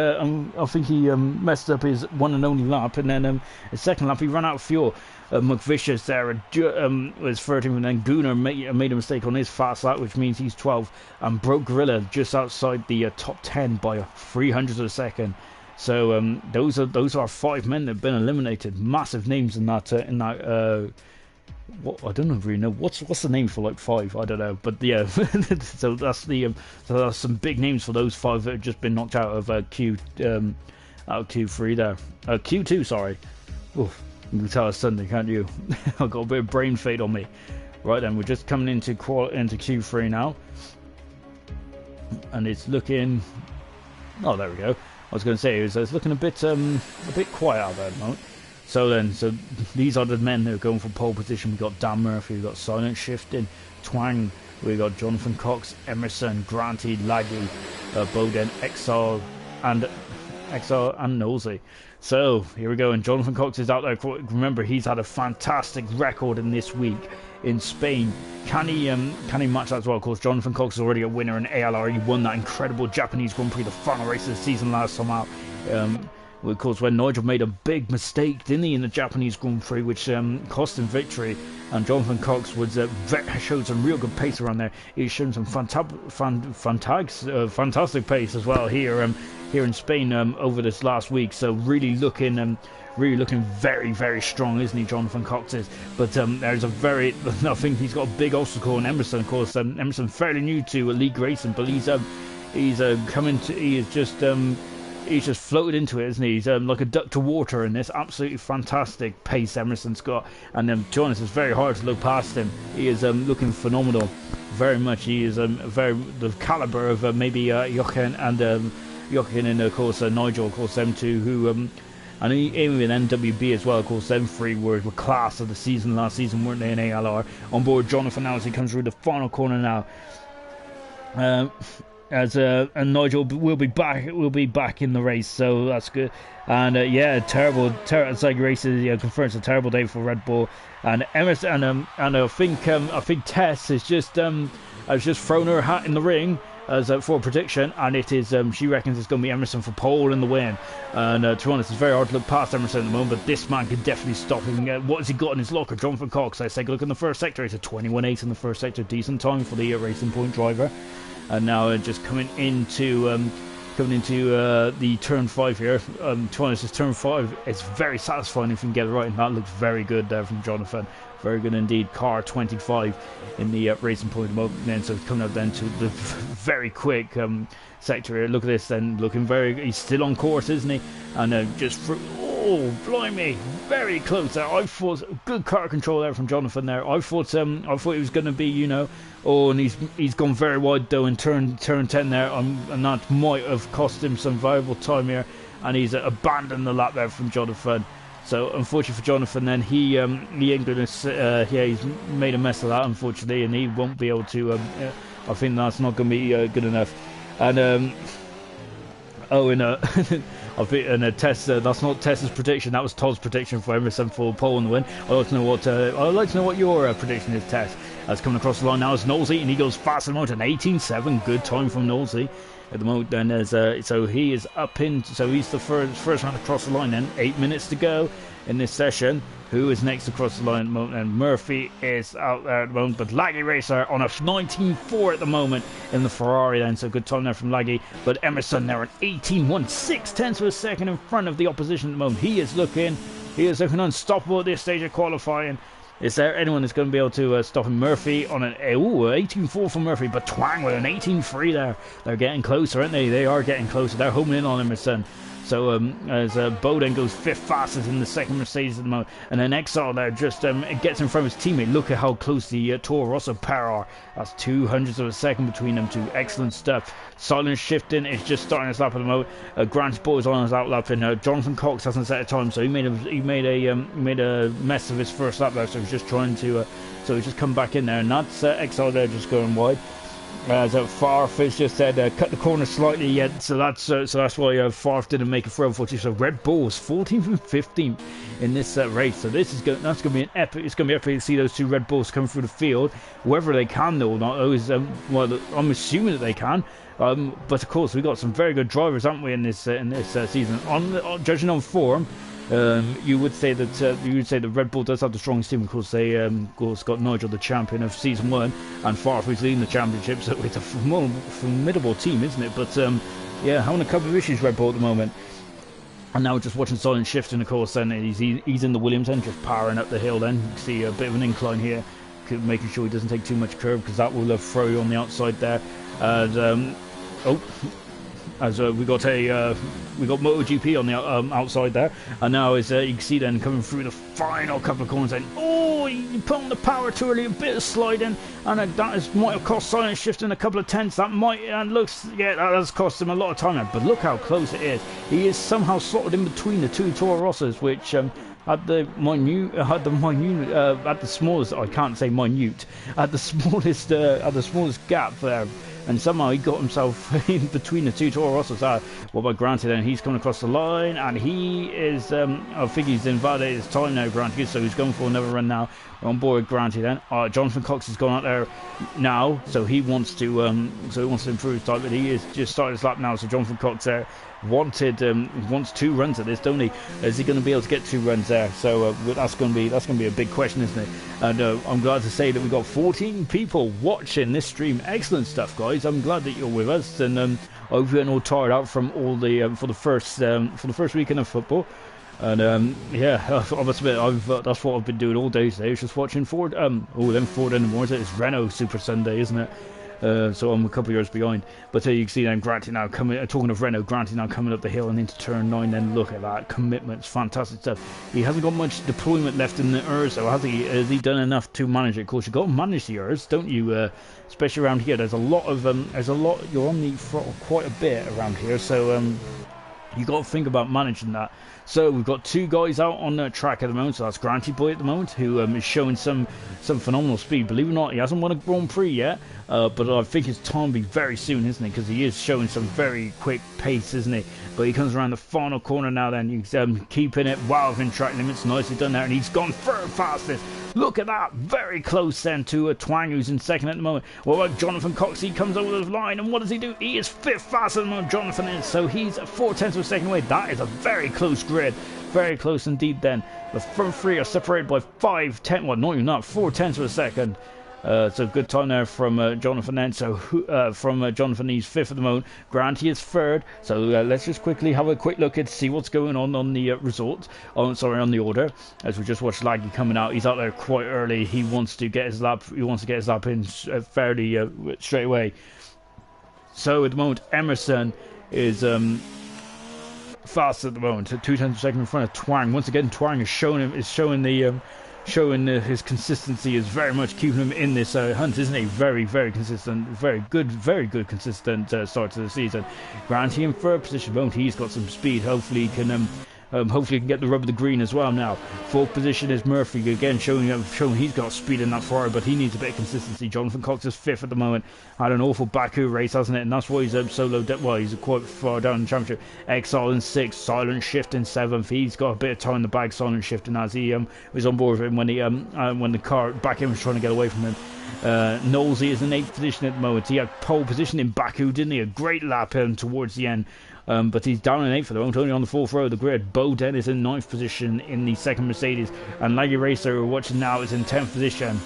messed up his one and only lap, and then his second lap he ran out of fuel. McVicious there was 13th, and then Gunnar made a mistake on his fast lap, which means he's 12th, and Broke Gorilla just outside the top 10 by 0.03 of a second. So those are 5 men that have been eliminated. Massive names in that. What I don't really know what's the name for like 5. I don't know, but yeah. so that's some big names for those 5 that have just been knocked out of Q3 there. Q2, sorry. Oof. You can tell it's Sunday, can't you? I've got a bit of brain fade on me. Right then, we're just coming into Q3 now, and it's looking. Oh, there we go. I was going to say it's looking a bit quiet out there at the moment. So these are the men who are going for pole position. We've got Dan Murphy, we've got Silent Shifting, Twang, we've got Jonathan Cox, Emerson, Granty, Laggy, Bowden, Exile and Nosey. So here we go, and Jonathan Cox is out there. Remember, he's had a fantastic record in this week in Spain. Can he match that as well? Of course, Jonathan Cox is already a winner in ALR. He won that incredible Japanese Grand Prix, the final race of the season last summer. Of course, when Nigel made a big mistake, didn't he, in the Japanese Grand Prix, which cost him victory, and Jonathan Cox showed some real good pace around there. He's shown some fantastic pace as well here in Spain over this last week. So really looking very, very strong, isn't he, Jonathan Cox is? But I think he's got a big obstacle in Emerson. Of course, Emerson fairly new to league racing, but he's just floated into it, isn't he? He's like a duck to water in this. Absolutely fantastic pace Emerson's got. And to be honest, it's very hard to look past him. He is looking phenomenal. Very much. He is the calibre of maybe Jochen and of course Nigel, of course, them two And even in NWB as well, of course, them three were class of the season last season, weren't they, in ALR? On board Jonathan now as he comes through the final corner now. And Nigel will be back in the race, so that's good. And yeah, terrible Zag races confirms a terrible day for Red Bull. And Emerson and I think Tess has just thrown her hat in the ring as for a prediction, and it is she reckons it's going to be Emerson for pole in the win. And to be honest, it's very hard to look past Emerson at the moment, but this man can definitely stop him. What has he got in his locker? Jonathan Cox. Let's take a look in the first sector. It's a 21.8 in the first sector, decent time for the Racing Point driver. And now just coming into the turn 5 here. To be honest, this turn 5 is very satisfying if you can get it right, and that looks very good there from Jonathan. Very good indeed. Car 25 in the Racing Point mode. Then so coming up then to the very quick sector here. Look at this then, looking very. He's still on course, isn't he? And oh, blimey, very close there. I thought good car control there from Jonathan there. I thought it was going to be, oh, and he's gone very wide though in turn 10 there, and that might have cost him some valuable time here, and he's abandoned the lap there from Jonathan. So unfortunately for Jonathan, then he ain't gonna. He's made a mess of that, unfortunately, and he won't be able to. I think that's not gonna be good enough. And I think Tess, that's not Tess's prediction. That was Todd's prediction for Emerson for pole in the win. I'd like to know what your prediction is, Tess. That's coming across the line now is Knowlesy, and he goes fast at the moment, an 18.7. Good time from Knowlesy at the moment. Then there's so he is up in. So he's the first round across the line. Then 8 minutes to go in this session. Who is next across the line at the moment? And Murphy is out there at the moment, but Laggy Racer on a 19.4 at the moment in the Ferrari then, so good time there from Laggy. But Emerson there at 18.1, 6/10 of a second in front of the opposition at the moment. He is looking unstoppable at this stage of qualifying. Is there anyone that's going to be able to stop him? Murphy on an 18.4 for Murphy, but Twang with an 18.3 there. They're getting closer, aren't they? They are getting closer. They're homing in on Emerson. So as Bowden goes 5th fastest in the second Mercedes at the moment, and then Exile there just gets in front of his teammate. Look at how close the Toro Rosso pair are. That's 0.02 of a second between them two. Excellent stuff. Silent shifting is just starting his lap at the moment. Grant's Bull is on his outlap, and Jonathan Cox hasn't set a time, so he made a mess of his first lap there. So he's just trying to he's just come back in there, and that's Exile there just going wide. So Farf has just said cut the corner slightly yet, so that's why Farf didn't make it through, unfortunately. So Red Bull's 14th and 15th in this race. So that's going to be an epic. It's going to be epic to see those two Red Bulls come through the field, whether they can though or not. Well, I'm assuming that they can. But of course, we've got some very good drivers, haven't we, in this season? Judging on form. You would say that Red Bull does have the strongest team. Of course, they got Nigel, the champion of season 1, and Farf, who's leading the championship. So it's a formidable team, isn't it? But yeah, having a couple of issues, Red Bull at the moment. And now we're just watching Silent shifting, of course. Then he's in the Williams, and just powering up the hill. Then you see a bit of an incline here, making sure he doesn't take too much curve, because that will throw you on the outside there. And as we got MotoGP on the outside there, and now as you can see then coming through the final couple of corners, then he put on the power too early, a bit of sliding, and that might have cost Silent shifting a couple of tenths. That has cost him a lot of time now, but look how close it is. He is somehow slotted in between the two Toro Rossos, which at the smallest, I can't say minute, at the smallest gap there. And somehow he got himself in between the two Toro Rossos. What about Granted then? He's coming across the line, and he is, I think he's invalidated his time now, Granted, so he's going for another run now. We're on board Granted then. Jonathan Cox has gone out there now, so he wants to improve his time, but he is just started his lap now, so Jonathan Cox there wants 2 runs at this, don't he? Is he going to be able to get 2 runs there? So that's going to be a big question, isn't it? And I'm glad to say that we've got 14 people watching this stream. Excellent stuff, guys. I'm glad that you're with us, and I hope you're not all tired out from all the for the first weekend of football. And yeah, I must admit, that's what I've been doing all day today. It's just watching Ford. Then Ford in the morning. It's Renault Super Sunday, isn't it? So I'm a couple of years behind. But you can see then Granty now coming, talking of Renault, Granty now coming up the hill and into turn 9. Then look at that commitment, it's fantastic stuff. He hasn't got much deployment left in the Urso, has he? Has he done enough to manage it? Of course, you've got to manage the Urs, don't you? Especially around here, there's a lot. You're on the throttle quite a bit around here. So You got to think about managing that. So we've got two guys out on the track at the moment. So that's Granty Boy at the moment, who is showing some phenomenal speed. Believe it or not, he hasn't won a Grand Prix yet, but I think his time will be very soon, isn't he? Because he is showing some very quick pace, isn't he? But he comes around the final corner now. Then he's keeping it well within track limits. Nicely done there, and he's gone third fastest. Look at that, very close then to Twang, who's in second at the moment. What about Jonathan Cox? He comes over the line, and what does he do? He is fifth faster than Jonathan is, so he's 4/10 of a second away. That is a very close grid, very close indeed then. The front three are separated by 5/10, well, not even that, 4/10 of a second. So good time there from Jonathan then. So from Jonathan, he's fifth at the moment. Granty is third. So let's just quickly have a quick look and see what's going on the result. Oh, sorry, on the order. As we just watched Laggy coming out, he's out there quite early. He wants to get his lap. He wants to get his lap in fairly straight away. So at the moment, Emerson is fast at the moment, 2/10 of a second in front of Twang. Once again, Twang is showing his consistency, is very much keeping him in this hunt, isn't he? Very, very consistent, very good consistent start to the season. Granty in third position, moment he's got some speed. Hopefully he can get the rub of the green as well now. Fourth position is Murphy, again showing he's got speed in that Ferrari, but he needs a bit of consistency. Jonathan Cox is fifth at the moment. Had an awful Baku race, hasn't it? And that's why he's so low. Well, he's quite far down in the championship. Exile in sixth, Silent Shift in seventh. He's got a bit of time in the bag, Silent Shifting, as he was on board with him when the car back end was trying to get away from him. Knowlesy is in eighth position at the moment. He had pole position in Baku, didn't he? A great lap towards the end. But he's down in 8th for the moment, only on the 4th row of the grid. Bo Dennis in 9th position in the second Mercedes. And Laggy Racer, we're watching now, is in 10th position.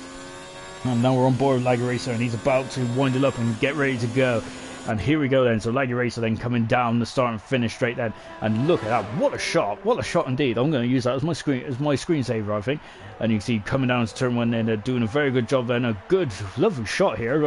And now we're on board with Laggy Racer, and he's about to wind it up and get ready to go. And here we go then. So Laggy Racer then coming down the start and finish straight then. And look at that. What a shot. What a shot indeed. I'm going to use that as my screensaver, I think. And you can see coming down to turn 1 then, doing a very good job then. A good, lovely shot here.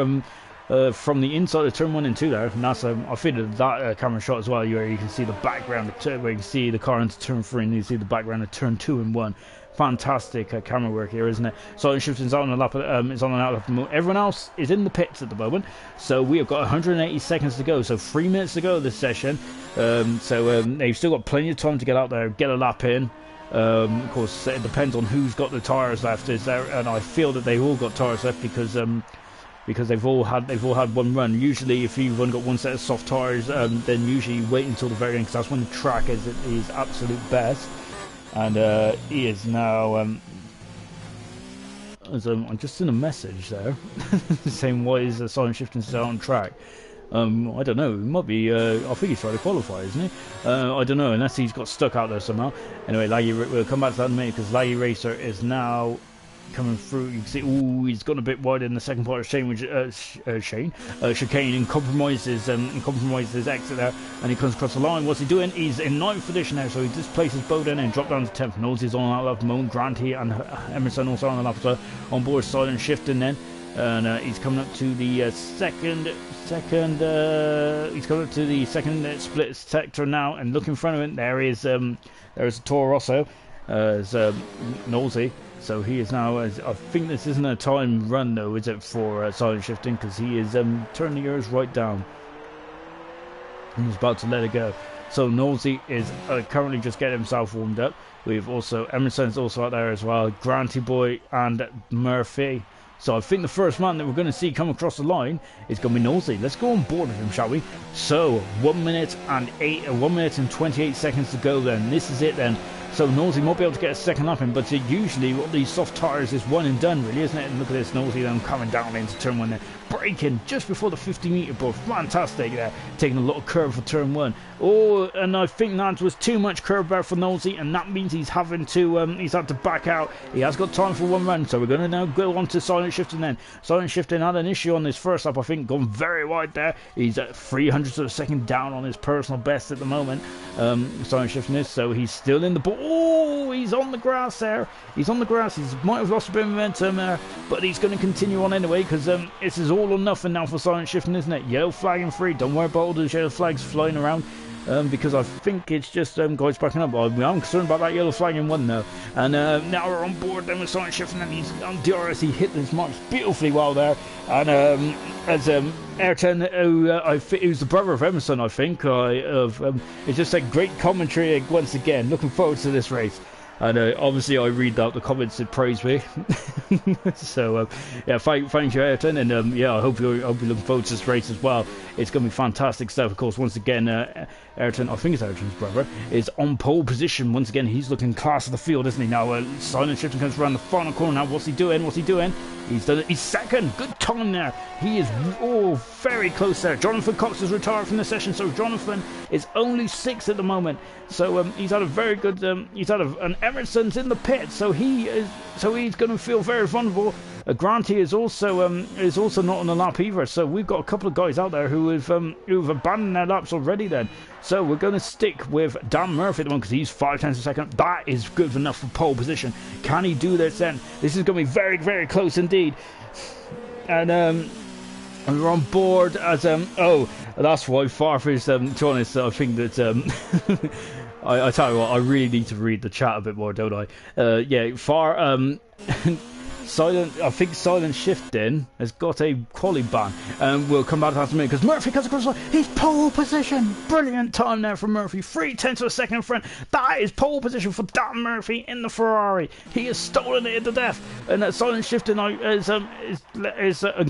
From the inside of turn 1 and 2 there, and that's I fitted that camera shot as well, where you can see the background where you can see the car into turn 3 and you see the background of turn 2 and 1. Fantastic camera work here, isn't it? Silent Shifting's on the lap, is on an out at the moment. Everyone else is in the pits at the moment, so we have got 180 seconds to go, so 3 minutes to go this session. They've still got plenty of time to get out there, get a lap in. Of course, it depends on who's got the tyres left, and I feel that they've all got tyres left because they've all had one run. Usually if you've only got one set of soft tyres, then usually wait until the very end, because that's when the track is at his absolute best. And he is now I'm just in a message there saying why is Silent Shifting still on track. I don't know, he might be I think he's trying to qualify, isn't he? I don't know, unless he's got stuck out there somehow. Anyway, we'll come back to that in a minute, because Laggy Racer is now coming through. You can see, he's gone a bit wide in the second part of chicane, and compromises his exit there, and he comes across the line. What's he doing? He's in 9th position now, so he displaces Bowden and dropped down to 10th. Knowles on that lap, Moan, Granty and Emerson also on the lap, so on board Silent Shifting then, and he's coming up to the second split sector now, and look in front of him, there is Toro Rosso, Knowlesy. So he is now, I think this isn't a time run though, is it, for Silent Shifting, because he is turning the ears right down. He's about to let it go. So Knowlesy is currently just getting himself warmed up. We've also, Emerson's also out there as well, Granty Boy and Murphy. So I think the first man that we're going to see come across the line is going to be Knowlesy. Let's go on board with him, shall we? So 1 minute and 28 seconds to go then. This is it then. So Knowlesy might be able to get a second lap in, but usually what these soft tyres is one and done, really, isn't it? And look at this, Knowlesy then coming down into turn 1 there, braking just before the 50-metre bump. Fantastic there, taking a lot of curve for turn 1. Oh, and I think that was too much curve there for Knowlesy, and that means he's had to back out. He has got time for one run, so we're going to now go on to Silent Shifting then. Silent Shifting had an issue on this first lap, I think, gone very wide there. He's at 300ths of a second down on his personal best at the moment. Silent Shifting is, so he's still in the ball. Oh, he's on the grass there. He's on the grass. He might have lost a bit of momentum there, but he's going to continue on anyway, because this is all or nothing now for Silent Shifting, isn't it? Yellow flag in 3. Don't worry about all those yellow flags flying around. because I think it's just guys backing up. I'm concerned about that yellow flag in one though. And now we're on board. Then we're starting shifting, and he's on DRS. He hit his marks beautifully well there. And as Ayrton, who's the brother of Emerson, I think, it's just a great commentary once again. Looking forward to this race. And obviously I read out the comments that praise me. So yeah, thank you, Ayrton, and yeah, I hope you're looking forward to this race as well. It's going to be fantastic stuff. Of course, once again, Ayrton, I think it's Ayrton's brother, is on pole position. Once again, he's looking class of the field, isn't he? Now Silent Shifting comes around the final corner. Now what's he doing? He's done it. He's second. Good time there. He is very close there. Jonathan Cox is retired from the session, so Jonathan is only 6th at the moment. So he's had a very good. He's had an Emerson's in the pit, so he's going to feel very vulnerable. Granty is also not on the lap either. So we've got a couple of guys out there who've abandoned their laps already. Then, so we're going to stick with Dan Murphy at the moment because he's 5/10 a second. That is good enough for pole position. Can he do this then? This is going to be very, very close indeed. And we're on board as that's why Farf is joining us. I think that I tell you what, I really need to read the chat a bit more, don't I? Yeah, Far Silent Shifting has got a quali ban, and we'll come back to that in a minute because Murphy comes across the line. He's pole position. Brilliant time there from Murphy. 3/10 of a second in front. That is pole position for Dan Murphy in the Ferrari. He has stolen it to death. And Silent Shifting is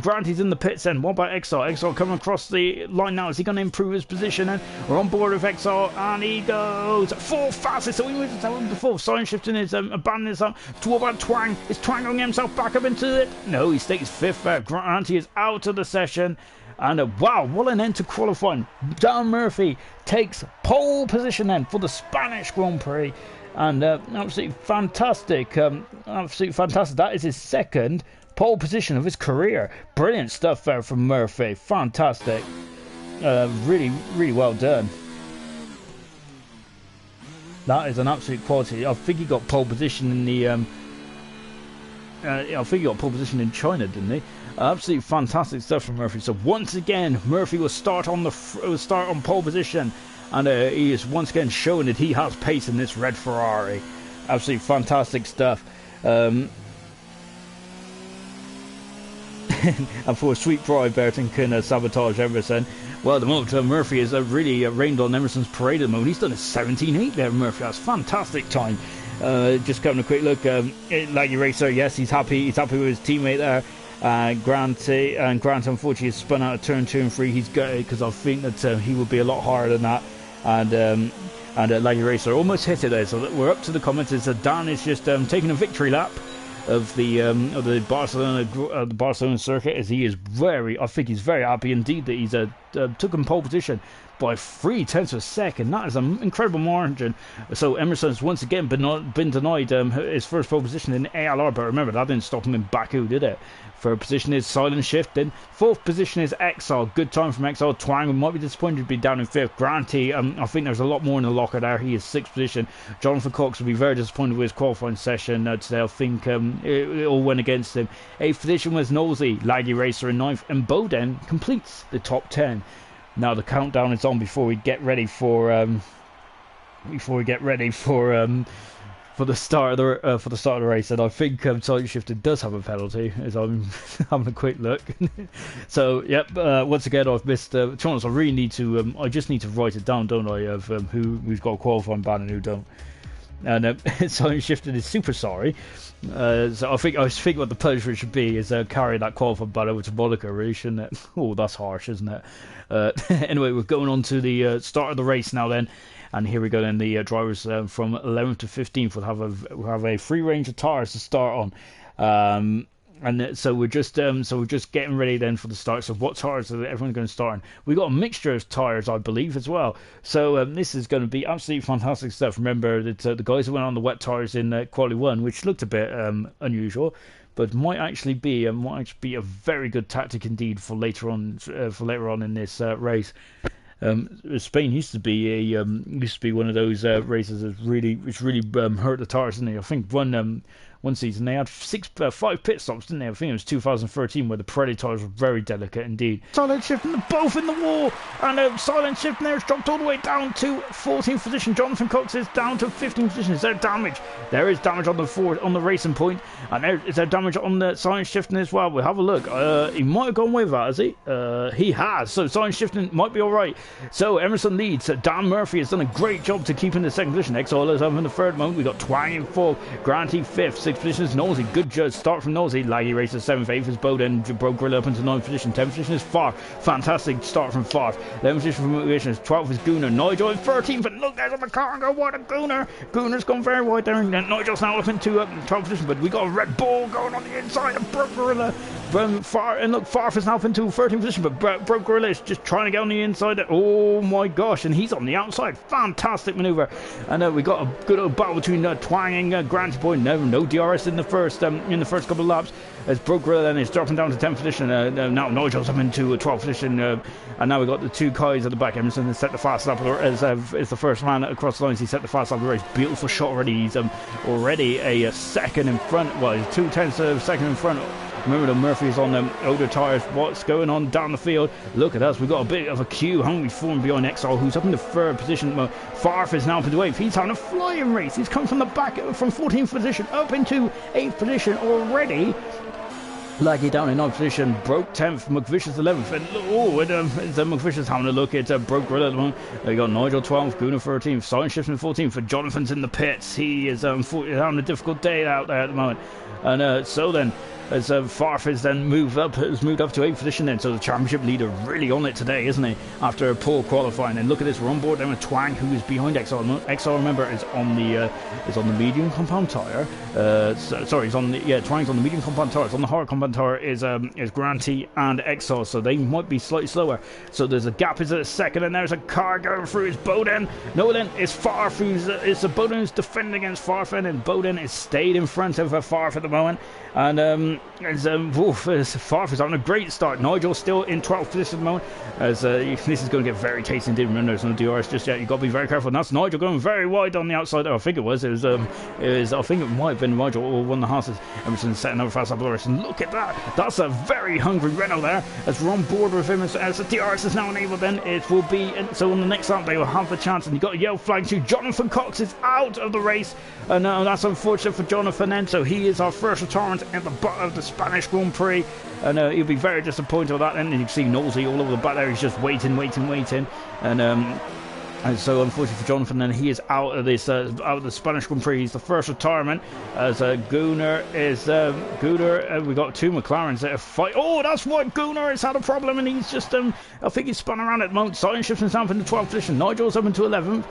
Granty's in the pits. Then what about Exile? Exile coming across the line now. Is he going to improve his position? And we're on board with Exile, and he goes 4th fastest. So he moves to 4th. Silent Shifting is abandoning this up. What about Twang? Is Twang going himself back up into it? No, he stays 5th. Granty is out of the session. And wow, what an end to qualifying. Dan Murphy takes pole position then for the Spanish Grand Prix. And absolutely fantastic. Absolutely fantastic. That is his 2nd pole position of his career. Brilliant stuff there from Murphy. Fantastic. Really, really well done. That is an absolute quality. I think he got pole position in the I think he got pole position in China, didn't he? Absolutely fantastic stuff from Murphy. So once again, Murphy will start on pole position, and he is once again showing that he has pace in this red Ferrari. Absolutely fantastic stuff. And for a sweet bribe, Burton can sabotage Emerson. Well, at the moment, Murphy has really rained on Emerson's parade at the moment. He's done a 17.8 there, Murphy. That's fantastic time. Just having a quick look. Laggy Racer, yes, he's happy. He's happy with his teammate there. Grant unfortunately has spun out of turn 2 and 3. He's gutted because I think that he would be a lot higher than that. And Laggy Racer almost hit it there. So we're up to the comments. Dan is just taking a victory lap of the Barcelona circuit, as he is I think he's very happy indeed that he's took him pole position by 3/10 of a second. That is an incredible margin. So Emerson's once again been denied his first pole position in ALR, but remember that didn't stop him in Baku, did it? 3rd position is Silent Shifting. 4th position is Exile. Good time from Exile. Twang might be disappointed to be down in 5th. Granty, I think there's a lot more in the locker there. He is 6th position. Jonathan Cox will be very disappointed with his qualifying session today. I think it all went against him. 8th position was Nosey. Laggy Racer in 9th. And Bowden completes the top 10. Now the countdown is on before we get ready for the start of the race, and I think Silent Shifted does have a penalty, as I'm having a quick look. So yep, once again I've missed chance. I really need to I just need to write it down, don't I, of who's got a qualifying ban and who don't. And Silent Shifted is super sorry. So I think what the punishment should be is carry that qualifying ban over to Monaco, really, shouldn't it? Oh, that's harsh, isn't it? Anyway, we're going on to the start of the race now then. And here we go then, the drivers from 11th to 15th will have a free range of tyres to start on. So we're just getting ready then for the start. So what tyres are everyone going to start on? We've got a mixture of tyres, I believe, as well. So this is going to be absolutely fantastic stuff. Remember that the guys who went on the wet tyres in Quali 1, which looked a bit unusual, but might actually be a very good tactic indeed for later on in this race. Spain used to be one of those races that really hurt the tyres, didn't it? I think one one season. They had 5 pit stops, didn't they? I think it was 2013 where the Predators were very delicate indeed. Silent shifting, both in the wall, and silent shifting there has dropped all the way down to 14th position. Jonathan Cox is down to 15th position. Is there damage? There is damage on the racing point, and there is there damage on the silent shifting as well. We'll have a look. He might have gone with that, has he? He has. So silent shifting might be all right. So Emerson leads. Dan Murphy has done a great job to keep in the second position. Exile is up in the third moment. We got Twang in fourth, Granty fifth, sixth position is Nosey. Good judge start from Nosey. Laggy races 7th, 8th is Bowden. Broke Gorilla up into 9th position. 10th position is Far. Fantastic start from Far. 11th position from Motivation is 12th is Gooner. Nigel in 13th, and look, there's a McCargo. What a Gooner! Gooner's gone very wide there, and Nigel's now up into 12th position. But we got a Red Bull going on the inside of Broke Gorilla. Far, and look, Farf is now up into 13th position, but Broke Gorilla is just trying to get on the inside. Oh my gosh, and he's on the outside. Fantastic maneuver. And we got a good old battle between Twang and Granty Boy. No DRS in the first couple of laps. As Broke Gorilla then is dropping down to 10th position. Now Nigel's up into 12th position, and now we got the two Kais at the back. Emerson has set the fast lap as the first man across the lines. He set the fast lap of the race. Beautiful shot already. He's already a second in front. Well, he's 2/10 of a second in front. Remember that Murphy's on older tyres. What's going on down the field? Look at us. We've got a bit of a queue. Hungry form behind Exile, who's up in the third position. Farf is now up into 8th. He's having a flying race. He's come from the back, from 14th position up into 8th position already. Laggy down in 9th position, Broke 10th, McVicious 11th, and McVicious having a look at Broke Gorilla at the moment. We got Nigel 12th, Gooner 13th, Silent Shifting 14th, for Jonathan's in the pits. He is having a difficult day out there at the moment. And so then, as Farf has then moved up to 8th position then, so the championship leader really on it today, isn't he? After a poor qualifying, and look at this, we're on board then with Twang, who is behind Exile. Exile, remember, is on the medium compound tyre. Twang's on the medium compound tyre. On the hard compound tyre is Granty and Exile, so they might be slightly slower. So there's a gap is at a second, and there's a car going through. It's Bowden. No, then it's Farf it's Bowden who's defending against Farf, and Bowden is stayed in front of Farf at the moment. And Farf is having a great start. Nigel still in 12th position at the moment. As this is going to get very tasty indeed. Remember, there's no DRS just yet. You've got to be very careful. And that's Nigel going very wide on the outside. I think it was. I think it might have been Nigel or one of the horses. Emerson setting up fast up the race. And look at that. That's a very hungry Renault there. As we're on board with him, as the DRS is now enabled, then it will be. So on the next lap, they will have the chance. And you've got a yellow flag to Jonathan Cox is out of the race. And that's unfortunate for Jonathan then. So he is our first retirement at the bottom of the Spanish Grand Prix, and he'll be very disappointed with that. And you can see Nosey all over the back there. He's just waiting, and so unfortunately for Jonathan, then he is out of this out of the Spanish Grand Prix. He's the first retirement. As Gooner is we got two McLarens that are fight. Oh, that's why Gooner has had a problem, and he's just I think he's spun around at the moment. Silent shifts himself into 12th position. Nigel's up into 11th.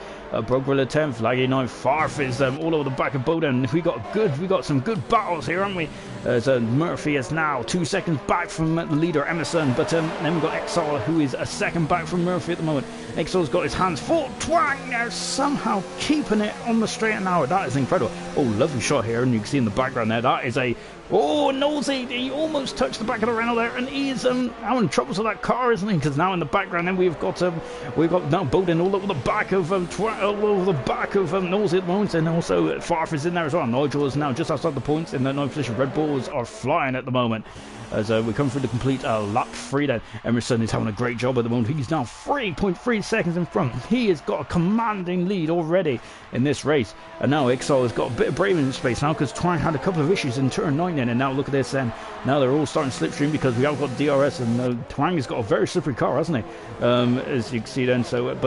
Broke Gorilla 10th. Laggy 9th. Farf is all over the back of Bowden. We got some good battles here, haven't we? As Murphy is now 2 seconds back from the leader Emerson, but then we've got Exile, who is a second back from Murphy at the moment. Exile's got his hands full. Twang now somehow keeping it on the straight and narrow. That is incredible. Oh, lovely shot here, and you can see in the background there, that is a Nosey, he almost touched the back of the Renault there, and he is having troubles with that car, isn't he? Because now in the background then we've got now Bowden all over the back of Nosey at the moment, and also Farf is in there as well. Nigel is now just outside the points in the 9th position. Red Bulls are flying at the moment. As we come through the complete lap 3 then. Emerson is having a great job at the moment. He's now 3.3 seconds in front. He has got a commanding lead already in this race. And now Exile has got a bit of braking space now, because Twang had a couple of issues in turn 9 then. And now look at this then. Now they're all starting slipstream because we have got DRS, and Twang has got a very slippery car, hasn't he? As you can see then. So, and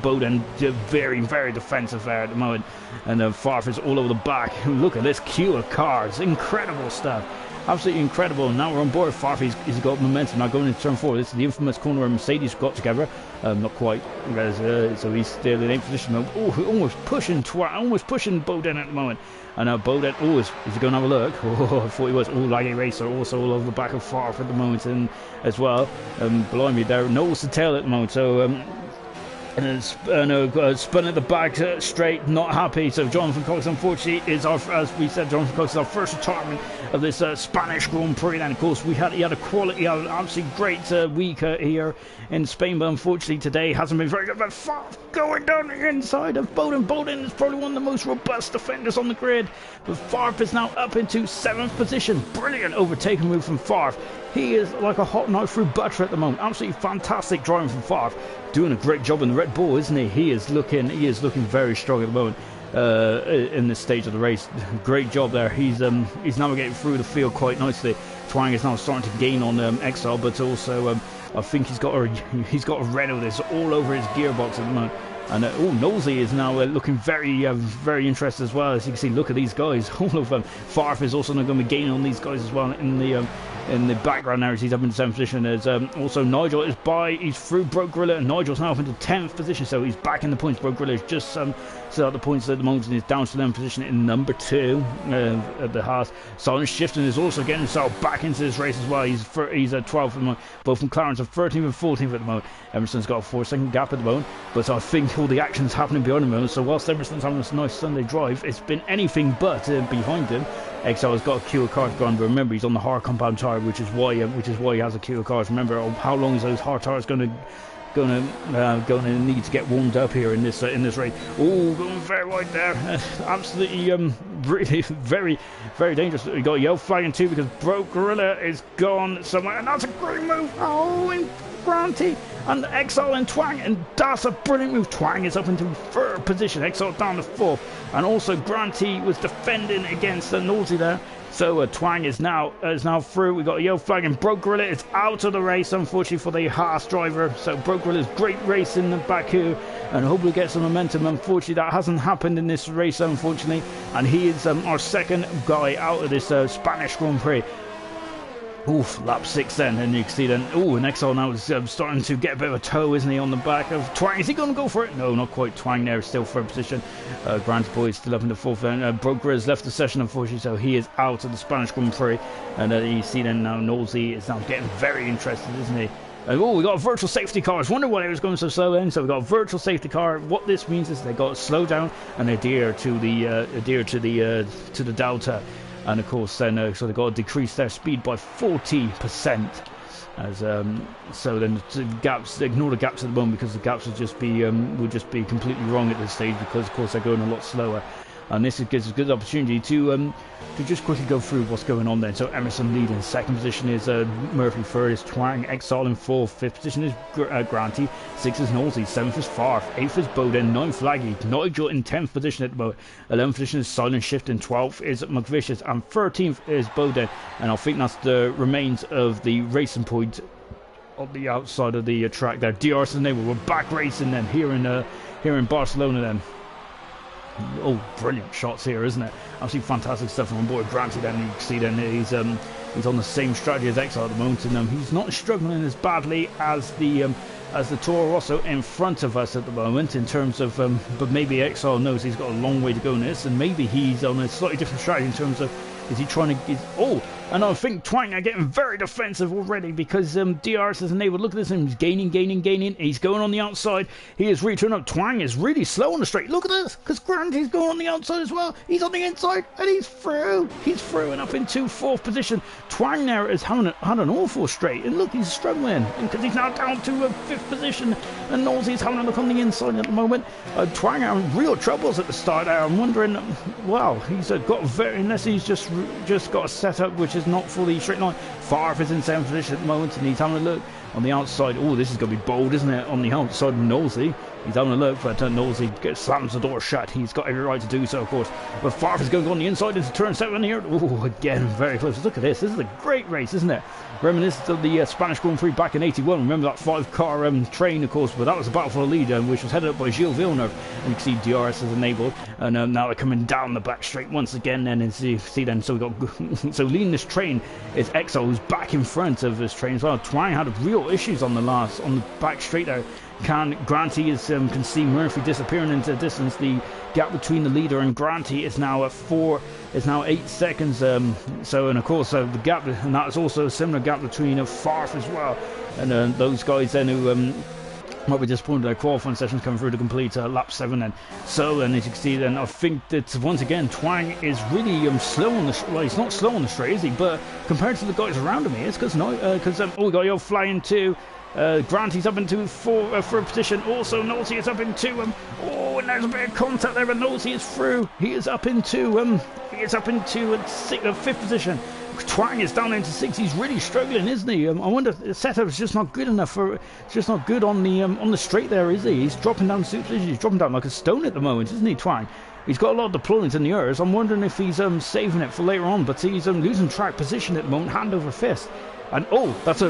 Bowden very, very defensive there at the moment. And Farf is all over the back. Look at this queue of cars. Incredible stuff. Absolutely incredible. Now we're on board. Farf, he's got momentum now going into turn 4. This is the infamous corner where Mercedes got together. Not quite. So he's still in 8th position. Oh, almost pushing Bowden at the moment. And now Bowden, is he going to have a look? Oh, I thought he was. Laggy Racer also all over the back of Farf at the moment, and as well. Blimey, there nose to tail at the moment. So And then spun at the back straight, not happy. So Jonathan Cox, unfortunately, is our, as we said, Jonathan Cox is our first retirement of this Spanish Grand Prix. And of course, he had an absolutely great week here in Spain, but unfortunately today hasn't been very good. But Favre going down the inside of Bowden. Bowden is probably one of the most robust defenders on the grid. But Favre is now up into 7th position. Brilliant overtaking move from Favre. He is like a hot knife through butter at the moment. Absolutely fantastic driving from Favre. Doing a great job in the Red Bull, isn't he? He is looking very strong at the moment in this stage of the race. Great job there. He's navigating through the field quite nicely. Twang is now starting to gain on Exile, but also I think he's got a Renault that's all over his gearbox at the moment. And Nosey is now looking very interested as well. As you can see, look at these guys. All of them. Favre is also going to be gaining on these guys as well in the background there as he's up in 7th position. There's also Nigel is by. He's through Broke Gorilla, and Nigel's now up into 10th position, so he's back in the points. Broke Gorilla is just still at the points at the moment, and he's down to 11th position in number 2 at the Haas. Silent Shifton is also getting himself back into this race as well. He's at 12th at the moment. Both McLarens are 13th and 14th at the moment. Emerson's got a 4-second gap at the moment, but I think all the action's happening behind him. So whilst Emerson's having a nice Sunday drive, it's been anything but behind him. Exile has got a queue of cars gone, but remember he's on the hard compound tyre, which is why he has a queue of cars. Remember, how long is those hard tyres going to need to get warmed up here in this race? Oh, going very wide there. Absolutely really very dangerous. We got a yellow flag in 2 because Broke Gorilla is gone somewhere, and that's a great move. Oh, and Granty and Exile and Twang, and that's a brilliant move. Twang is up into 3rd position, Exile down to 4th, and also Granty was defending against the Nausea there. So Twang is now through. We got a yellow flag, and Broke Gorilla is out of the race, unfortunately for the Haas driver. So Broke Gorilla's great race in the Baku, and hopefully get some momentum. Unfortunately, that hasn't happened in this race, unfortunately, and he is our second guy out of this Spanish Grand Prix. Oof, lap 6 then, and you can see then, and Exile now is starting to get a bit of a toe, isn't he, on the back of Twang. Is he going to go for it? No, not quite. Twang there is still 3rd position. Grant's boy is still up in the 4th, and Broke Gorilla's left the session, unfortunately, so he is out of the Spanish Grand Prix. And you see then now Nosey is now getting very interested, isn't he? We got a virtual safety car. I was wondering why it was going so slow then. So we got a virtual safety car. What this means is they got to slow down and adhere to the delta. And of course, then so they've got to decrease their speed by 40%. As so then the gaps, ignore the gaps at the moment, because the gaps would just be completely wrong at this stage, because of course they're going a lot slower. And this gives us a good opportunity to just quickly go through what's going on then. So Emerson leading, 2nd position is Murphy, 3rd is Twang, Exile in 4th, 5th position is Granty, 6th is Nosey, 7th is Favre, 8th is Bowden, 9th Laggy, Nigel in 10th position at the moment, 11th position is Silent Shift, and 12th is McVicious, and 13th is Bowden. And I think that's the remains of the racing point on the outside of the track there. DRS and we're back racing then here in Barcelona then. Oh, brilliant shots here, isn't it? Absolutely fantastic stuff from my boy Granty then. You can see then he's on the same strategy as Exile at the moment, and he's not struggling as badly as the Toro Rosso in front of us at the moment in terms of but maybe Exile knows he's got a long way to go in this, and maybe he's on a slightly different strategy in terms of, is he trying to and I think Twang are getting very defensive already, because DRS is enabled. Look at this, he's gaining. He's going on the outside. He is returning up. Twang is really slow on the straight. Look at this, because Granty's going on the outside as well. He's on the inside, and he's through. He's through and up into 4th position. Twang there is had an awful straight, and look, he's struggling, because he's now down to 5th position, and Nosey's having a look on the inside at the moment. Twang are in real troubles at the start there. I'm wondering, well, he's got unless he's just got a setup which is not fully straight line. Favre is in 7th position at the moment, and he's having a look on the outside. Oh, this is going to be bold, isn't it? On the outside of Nosey. He's having a look, but Nosey slams the door shut. He's got every right to do so, of course. But Favre is going to go on the inside into turn 7 here. Oh, again, very close. Look at this. This is a great race, isn't it? Reminiscent of the Spanish Grand Prix back in 81. Remember that 5-car train, of course, but that was a battle for the lead, which was headed up by Gilles Villeneuve. And you can see DRS is enabled, and now they're coming down the back straight once again. Then, and see then, so we got so leading this train is Exile, who's back in front of this train as well. Twang had real issues on the back straight there. Granty can see Murphy disappearing into the distance. The gap between the leader and Granty is now 8 seconds. And of course the gap, and that is also a similar gap between Favre as well. And those guys then who might be disappointed that qualifying sessions coming through to complete lap 7 then. So, and as you can see then, I think that once again Twang is really slow on the well, he's not slow on the straight, is he? But compared to the guys around him, it's because we got Yo flying too. Granty's up into third position. Also, Nosey is up into oh, and there's a bit of contact there, but Nosey is through. He is up into fifth position. Twang is down into 6th. He's really struggling, isn't he? I wonder if the setup is just not good enough for. It's just not good on the straight there, is he? He's dropping down He's dropping down like a stone at the moment, isn't he, Twang? He's got a lot of deployments in the airs. I'm wondering if he's saving it for later on, but he's losing track position at the moment, hand over fist. And oh, that's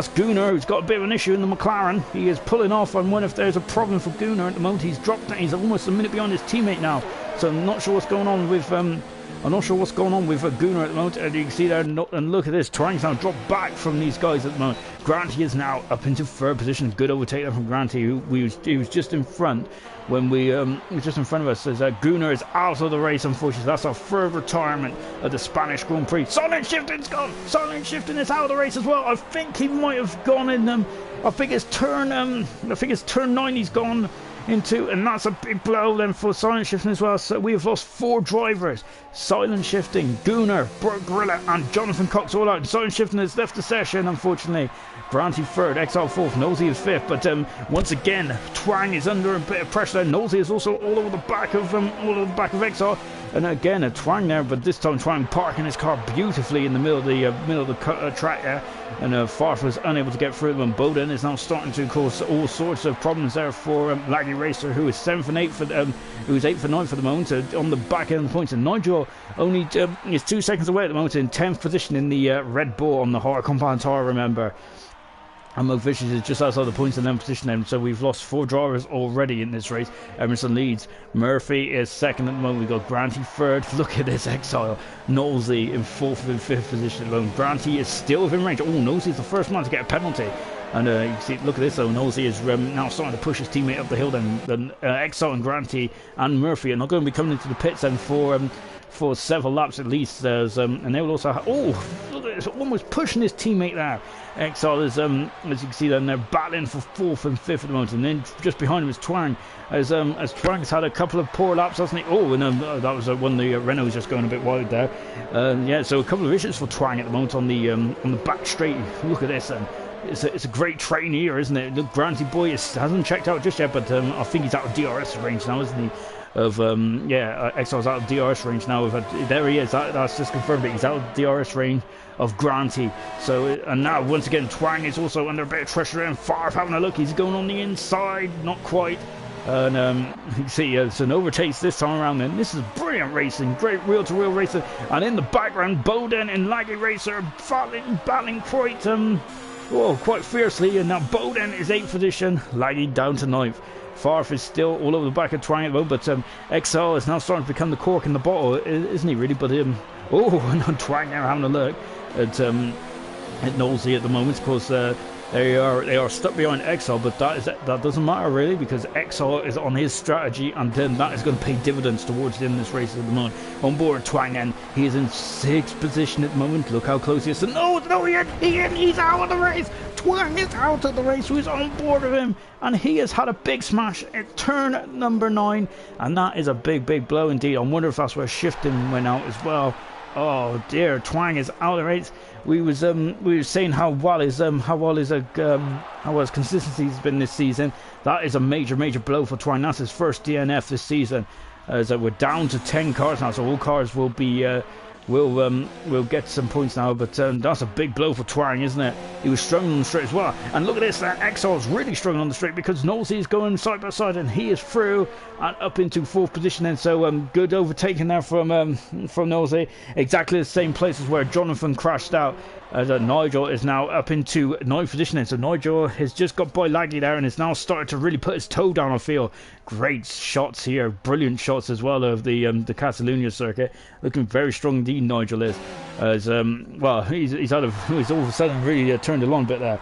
Gunnar, who's got a bit of an issue in the McLaren. He is pulling off. I wonder if there's a problem for Gunnar at the moment. He's dropped down. He's almost a minute behind his teammate now. So I'm not sure what's going on with Gunnar at the moment. And you can see there, and look at this. Twang's now dropped back from these guys at the moment. Granty is now up into third position. Good overtake there from Granty, who he was just in front when he was just in front of us. As Gunnar is out of the race, unfortunately. That's our third retirement at the Spanish Grand Prix. Silent Shifting's gone. Silent Shifting is out of the race as well. I think he might have gone in. I think it's turn 9. He's gone into, and that's a big blow then for Silent Shifting as well. So we have lost 4 drivers. Silent Shifting, Gunnar, Burt Gorilla and Jonathan Cox all out. Silent Shifting has left the session, unfortunately. Granty third, Exile fourth, Nosey is fifth, but once again Twang is under a bit of pressure. Nosey is also all over the back of Exile, and again Twang there, but this time Twang parking his car beautifully in the middle of the track there, and Farf was unable to get through them. Bowden is now starting to cause all sorts of problems there for Laggy Racer, who is 7th and 8th who is 8th and 9th for the moment, on the back end of the points, and Nigel only is 2 seconds away at the moment in 10th position in the Red Bull on the hard compound tire, remember. And Mo Vicious is just outside the points in them position then, so we've lost 4 drivers already in this race. Emerson leads. Murphy is 2nd at the moment. We've got Granty 3rd. Look at this Exile. Knowlesy in 4th and 5th position at the moment. Granty is still within range. Oh, Knowlesy is the first man to get a penalty. And you can see, look at this though, Knowlesy is now starting to push his teammate up the hill then. Exile and Granty and Murphy are not going to be coming into the pits then for several laps at least. There's and they will also look at this, almost pushing his teammate there. Exile is as you can see then, they're battling for 4th and 5th at the moment, and then just behind him is Twang, as Twang's had a couple of poor laps, hasn't he? Oh, and that was when the Renault's just going a bit wide there. Yeah, so a couple of issues for Twang at the moment on the back straight. Look at this. It's a great train here, isn't it? The Granty boy hasn't checked out just yet, but I think he's out of DRS range now, isn't he? Exile's out of DRS range now. There he is. That's just confirmed it. He's out of DRS range of Granty. So, and now once again Twang is also under a bit of pressure, and Farf having a look. He's going on the inside, not quite. And you see, Sun overtakes this time around. Then this is brilliant racing, great wheel-to-wheel racing. And in the background, Bowden and Laggy Racer battling quite fiercely. And now Bowden is 8th position, Laggy down to 9th. Farf is still all over the back of Twang at the moment, but XL is now starting to become the cork in the bottle, isn't he really? But and Twang now having a look at Knowlesy at the moment, because they are stuck behind XL, but that doesn't matter really, because XL is on his strategy, and then that is going to pay dividends towards the end of this race at the moment. On board Twang, and he is in 6th position at the moment. Look how close he is. He's out of the race. Twang is out of the race. Who's on board of him, and he has had a big smash at turn number 9, and that is a big blow indeed. I wonder if that's where Shifting went out as well. Oh dear, Twang is out of the race. We were saying how well his consistency has been this season. That is a major blow for Twang. That's his first DNF this season. As we're down to 10 cars now, so all cars will be will get some points now, but that's a big blow for Twang, isn't it? He was struggling on the straight as well, and look at this, Exile's really struggling on the straight, because Knowlesy is going side by side, and he is through and up into 4th position then. So good overtaking there from Knowlesy, exactly the same place as where Jonathan crashed out. As Nigel is now up into 9th position then. So Nigel has just got by Laggy there, and is now started to really put his toe down, I feel. Great shots here, brilliant shots as well of the Catalunya circuit. Looking very strong indeed, Nigel is. As he's all of a sudden really turned along a bit there.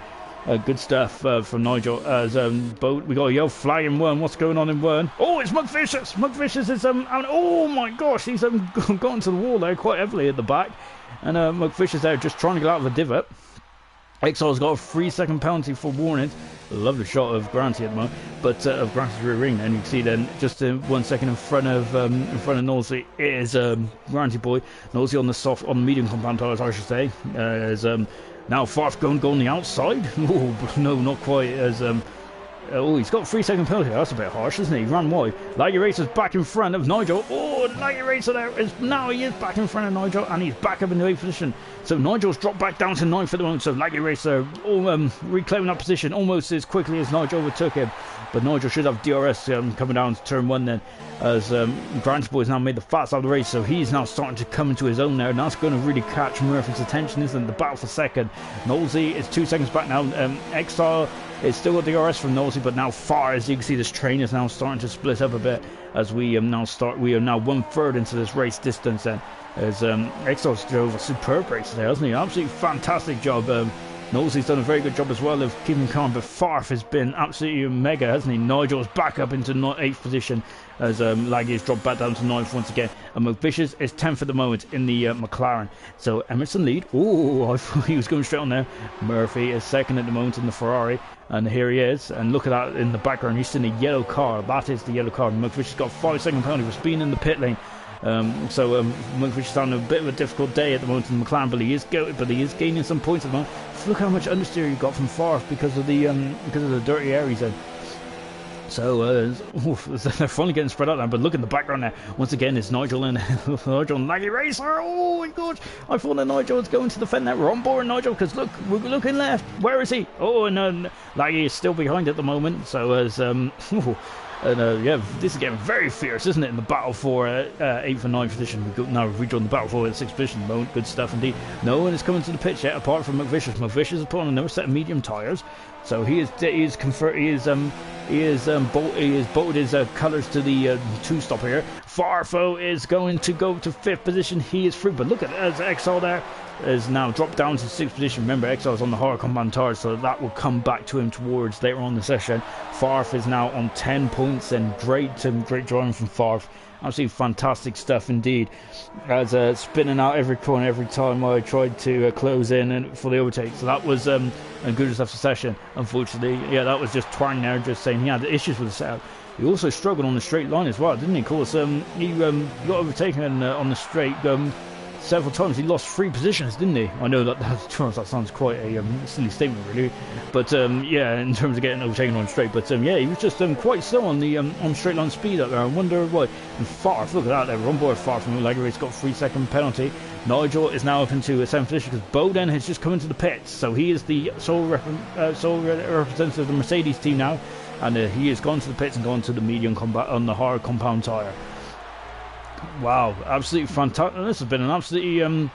Good stuff from Nigel. As we got a yellow flag in Wern. What's going on in Wern? Oh, it's Mugvicious. Mugvicious is oh my gosh, he's gone to the wall there quite heavily at the back. And Mugvicious there just trying to get out of the divot. Exile's got a 3-second penalty for warning. Lovely shot of Granty at the moment, but of Granty's rear ring, and you can see then just 1 second in front of Nosey is Granty boy. Nosey on the medium compound tires, I should say. Is now Farf going to go on the outside. Oh, no, not quite as oh, he's got a 3-second penalty. That's a bit harsh, isn't he? He ran wide. Laggy Racer's back in front of Nigel. Oh, Laggy Racer there is now. He is back in front of Nigel, and he's back up in the 8th position. So Nigel's dropped back down to 9th at the moment. So Laggy Racer reclaiming that position almost as quickly as Nigel overtook him. But Nigel should have DRS coming down to turn 1 then, as Grant's boy's now made the fast out of the race. So he's now starting to come into his own there, and that's going to really catch Murphy's attention, isn't it? The battle for second. Nosey is 2 seconds back now. Exile is still got DRS from Nosey, but now far as you can see, this train is now starting to split up a bit as we are now 1/3 into this race distance. Then as Exile's drove a superb race today, hasn't he? Absolutely fantastic job. Nosey's done a very good job as well of keeping calm, but Farf has been absolutely mega, hasn't he? Nigel's back up into 8th position as Laggy's dropped back down to 9th once again. And McVicious is 10th at the moment in the McLaren. So Emerson lead. Oh, I thought he was going straight on there. Murphy is 2nd at the moment in the Ferrari. And here he is. And look at that in the background. He's in a yellow car. That is the yellow car. McVicious got a 5-second penalty for speeding in the pit lane. So McVicious is having a bit of a difficult day at the moment in the McLaren, but he is gaining some points at the moment. Look how much understeer he got from Farf because of the dirty air he's in. So they're finally getting spread out now, but look in the background there. Once again, it's Nigel and Nigel and Laggy Racer. Oh my gosh! I thought that Nigel was going to defend that. We're on board, Nigel, because look, we're looking left. Where is he? Oh, and Laggy is still behind at the moment. So as yeah, this is getting very fierce, isn't it? In the battle for 8th and 9th position. We've now rejoined the battle for 6th position at the moment. Good stuff indeed. No one is coming to the pitch yet, apart from McVicious. McVicious is putting on another set of medium tyres, so he has bolted his colours to the 2-stop here. Farfo is going to go to 5th position. He is through, but look at as Exile there is now dropped down to 6th position. Remember, Exile's on the hard compound tires, so that will come back to him towards later on in the session. Farf is now on 10 points, and great driving from Farf. Absolutely fantastic stuff indeed. As spinning out every corner every time I tried to close in and for the overtake. So that was a good stuff session. Unfortunately, yeah, that was just Twang there, just saying he had issues with the setup. He also struggled on the straight line as well, didn't he? Of course, he got overtaken on the straight several times. He lost 3 positions, didn't he? I know that sounds quite a silly statement, really, but yeah, in terms of getting overtaken on straight. But yeah, he was just quite slow on the on straight line speed up there. I wonder why. And Farf, look at that, they're on board Farf from Laggy. He's got a 3-second penalty. Nigel is now up into 7th position because Bowden has just come into the pits, so he is the sole representative of the Mercedes team now, and he has gone to the pits and gone to the medium combat on the hard compound tyre. Wow, absolutely fantastic. This has been an absolutely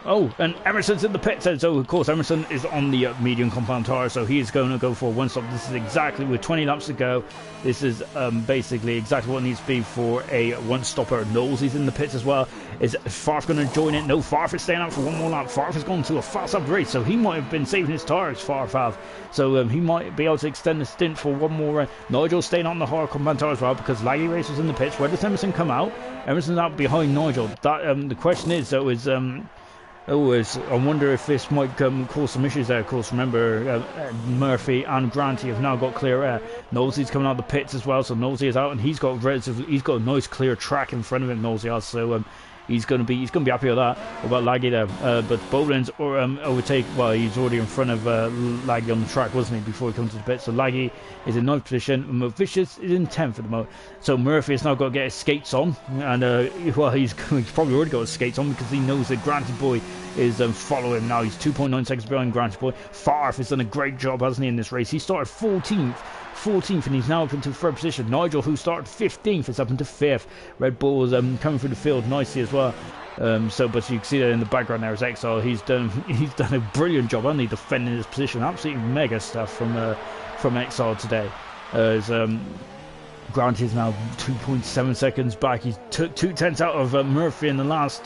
oh, and Emerson's in the pits, so of course Emerson is on the medium compound tyre, so he is going to go for 1 stop. This is exactly with 20 laps to go. This is basically exactly what needs to be for a 1-stopper. Knowles in the pits as well. Is Farf going to join it? No, Farf is staying out for 1 more lap. Farf has gone to a fast up race, so he might have been saving his tyres. Farf have, so he might be able to extend the stint for 1 more round. Nigel's staying on the hard compound tyre as well because Laggy Racer's in the pits. Where does Emerson come out? Emerson's out behind Nigel. That the question is though is I wonder if this might cause some issues there. Of course, remember Murphy and Granty have now got clear air. Nosey's coming out of the pits as well, so Nosey is out, and he's got a nice clear track in front of him. Nosey has, so he's going to be happy with that. What about Laggy there? But Bowden's overtake. Well, he's already in front of Laggy on the track, wasn't he, before he comes to the pit? So Laggy is in 9th position. Vicious is in 10th at the moment. So Murphy has now got to get his skates on, and well, he's probably already got his skates on because he knows that Granty boy is following him now. He's 2.9 seconds behind Granty boy. Farf has done a great job, hasn't he, in this race? He started 14th, and he's now up into 3rd position. Nigel, who started 15th, is up into 5th. Red Bull is coming through the field nicely as well. But you can see that in the background there is Exile. He's done a brilliant job, hasn't he, defending his position. Absolutely mega stuff from Exile today. Grant is now 2.7 seconds back. He took 2/10 out of Murphy in the last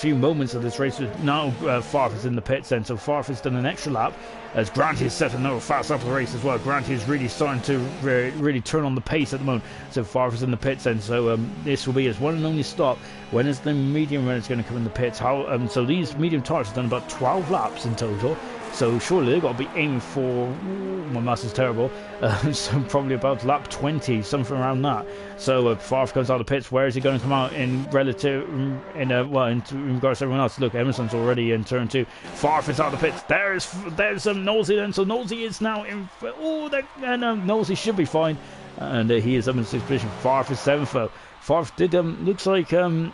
few moments of this race. Now Farf is in the pits then, so Farf has done an extra lap as Grant is set another fast up the race as well. Grant is really starting to really turn on the pace at the moment. So Farf is in the pits then, so this will be his one and only stop. When is the medium runners going to come in the pits? So these medium tyres have done about 12 laps in total. So surely they've got to be aiming for, ooh, my maths is terrible, so probably about lap 20, something around that. So Favre comes out of the pits. Where is he going to come out in relative, in regards to everyone else? Look, Emerson's already in turn 2. Favre is out of the pits. There's Nosey then. So Nosey is now in, Nosey should be fine. And he is up in 6th position. Favre is 7th though. Favre did, looks like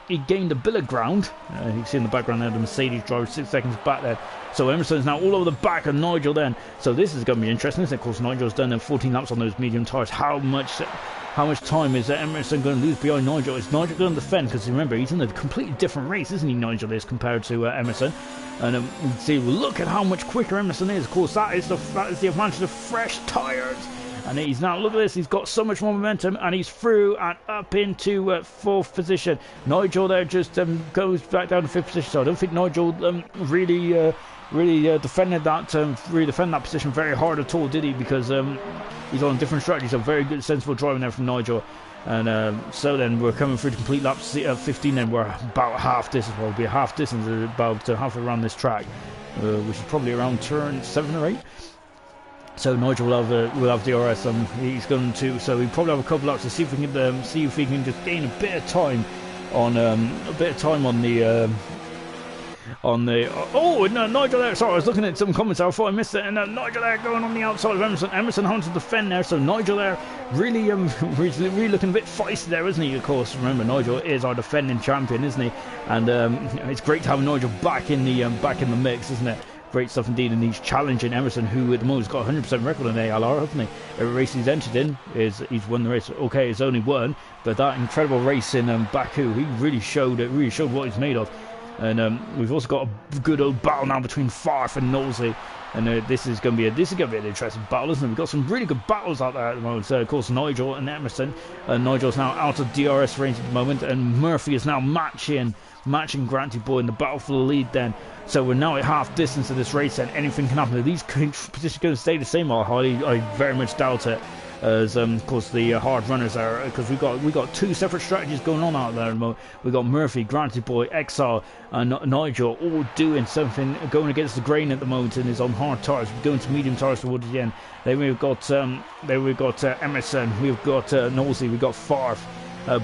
he gained a bit of ground. You can see in the background there the Mercedes driver 6 seconds back there. So Emerson's now all over the back of Nigel then. So this is going to be interesting, isn't it? Of course, Nigel's done 14 laps on those medium tyres. How much time is Emerson going to lose behind Nigel? Is Nigel going to defend? Because remember, he's in a completely different race, isn't he, Nigel is, compared to Emerson. And you can see, look at how much quicker Emerson is. Of course, that is the advantage of fresh tyres. And he's now, look at this, he's got so much more momentum, and he's through and up into 4th position. Nigel there just goes back down to 5th position, so I don't think Nigel really defended that position very hard at all, did he? Because he's on a different strategy, so very good, sensible driving there from Nigel. And so then we're coming through to complete lap 15, then we're about half distance, well, it'll be a half distance, about halfway around this track, which is probably around turn 7 or 8. So Nigel will have DRS. He's going to, so we probably have a couple laps to see if we can just gain a bit of time on the. Oh no, Nigel there. Sorry, I was looking at some comments. I thought I missed it. And Nigel there going on the outside of Emerson. Emerson having to defend there. So Nigel there really really looking a bit feisty there, isn't he? Of course, remember Nigel is our defending champion, isn't he? And it's great to have Nigel back in the mix, isn't it? Great stuff indeed, and he's challenging Emerson, who at the moment has got a 100% record in ALR, hasn't he? Every race he's entered in, he's won the race. Okay, it's only one, but that incredible race in Baku, he really showed what he's made of. And we've also got a good old battle now between Favre and Nosey, and this is going to be an interesting battle, isn't it? We've got some really good battles out there at the moment. So of course Nigel and Emerson, Nigel's now out of DRS range at the moment, and Murphy is now matching Granty Boy in the battle for the lead then. So we're now at half distance of this race, and anything can happen. Are these positions going to stay the same, or I very much doubt it. As of course the hard runners are, because we got two separate strategies going on out there. We got Murphy, Granty Boy, XR, and Nigel all doing something, going against the grain at the moment, and is on hard tyres, going to medium tyres towards the end. Then we've got Emerson, we've got Nosey, we've got Favre,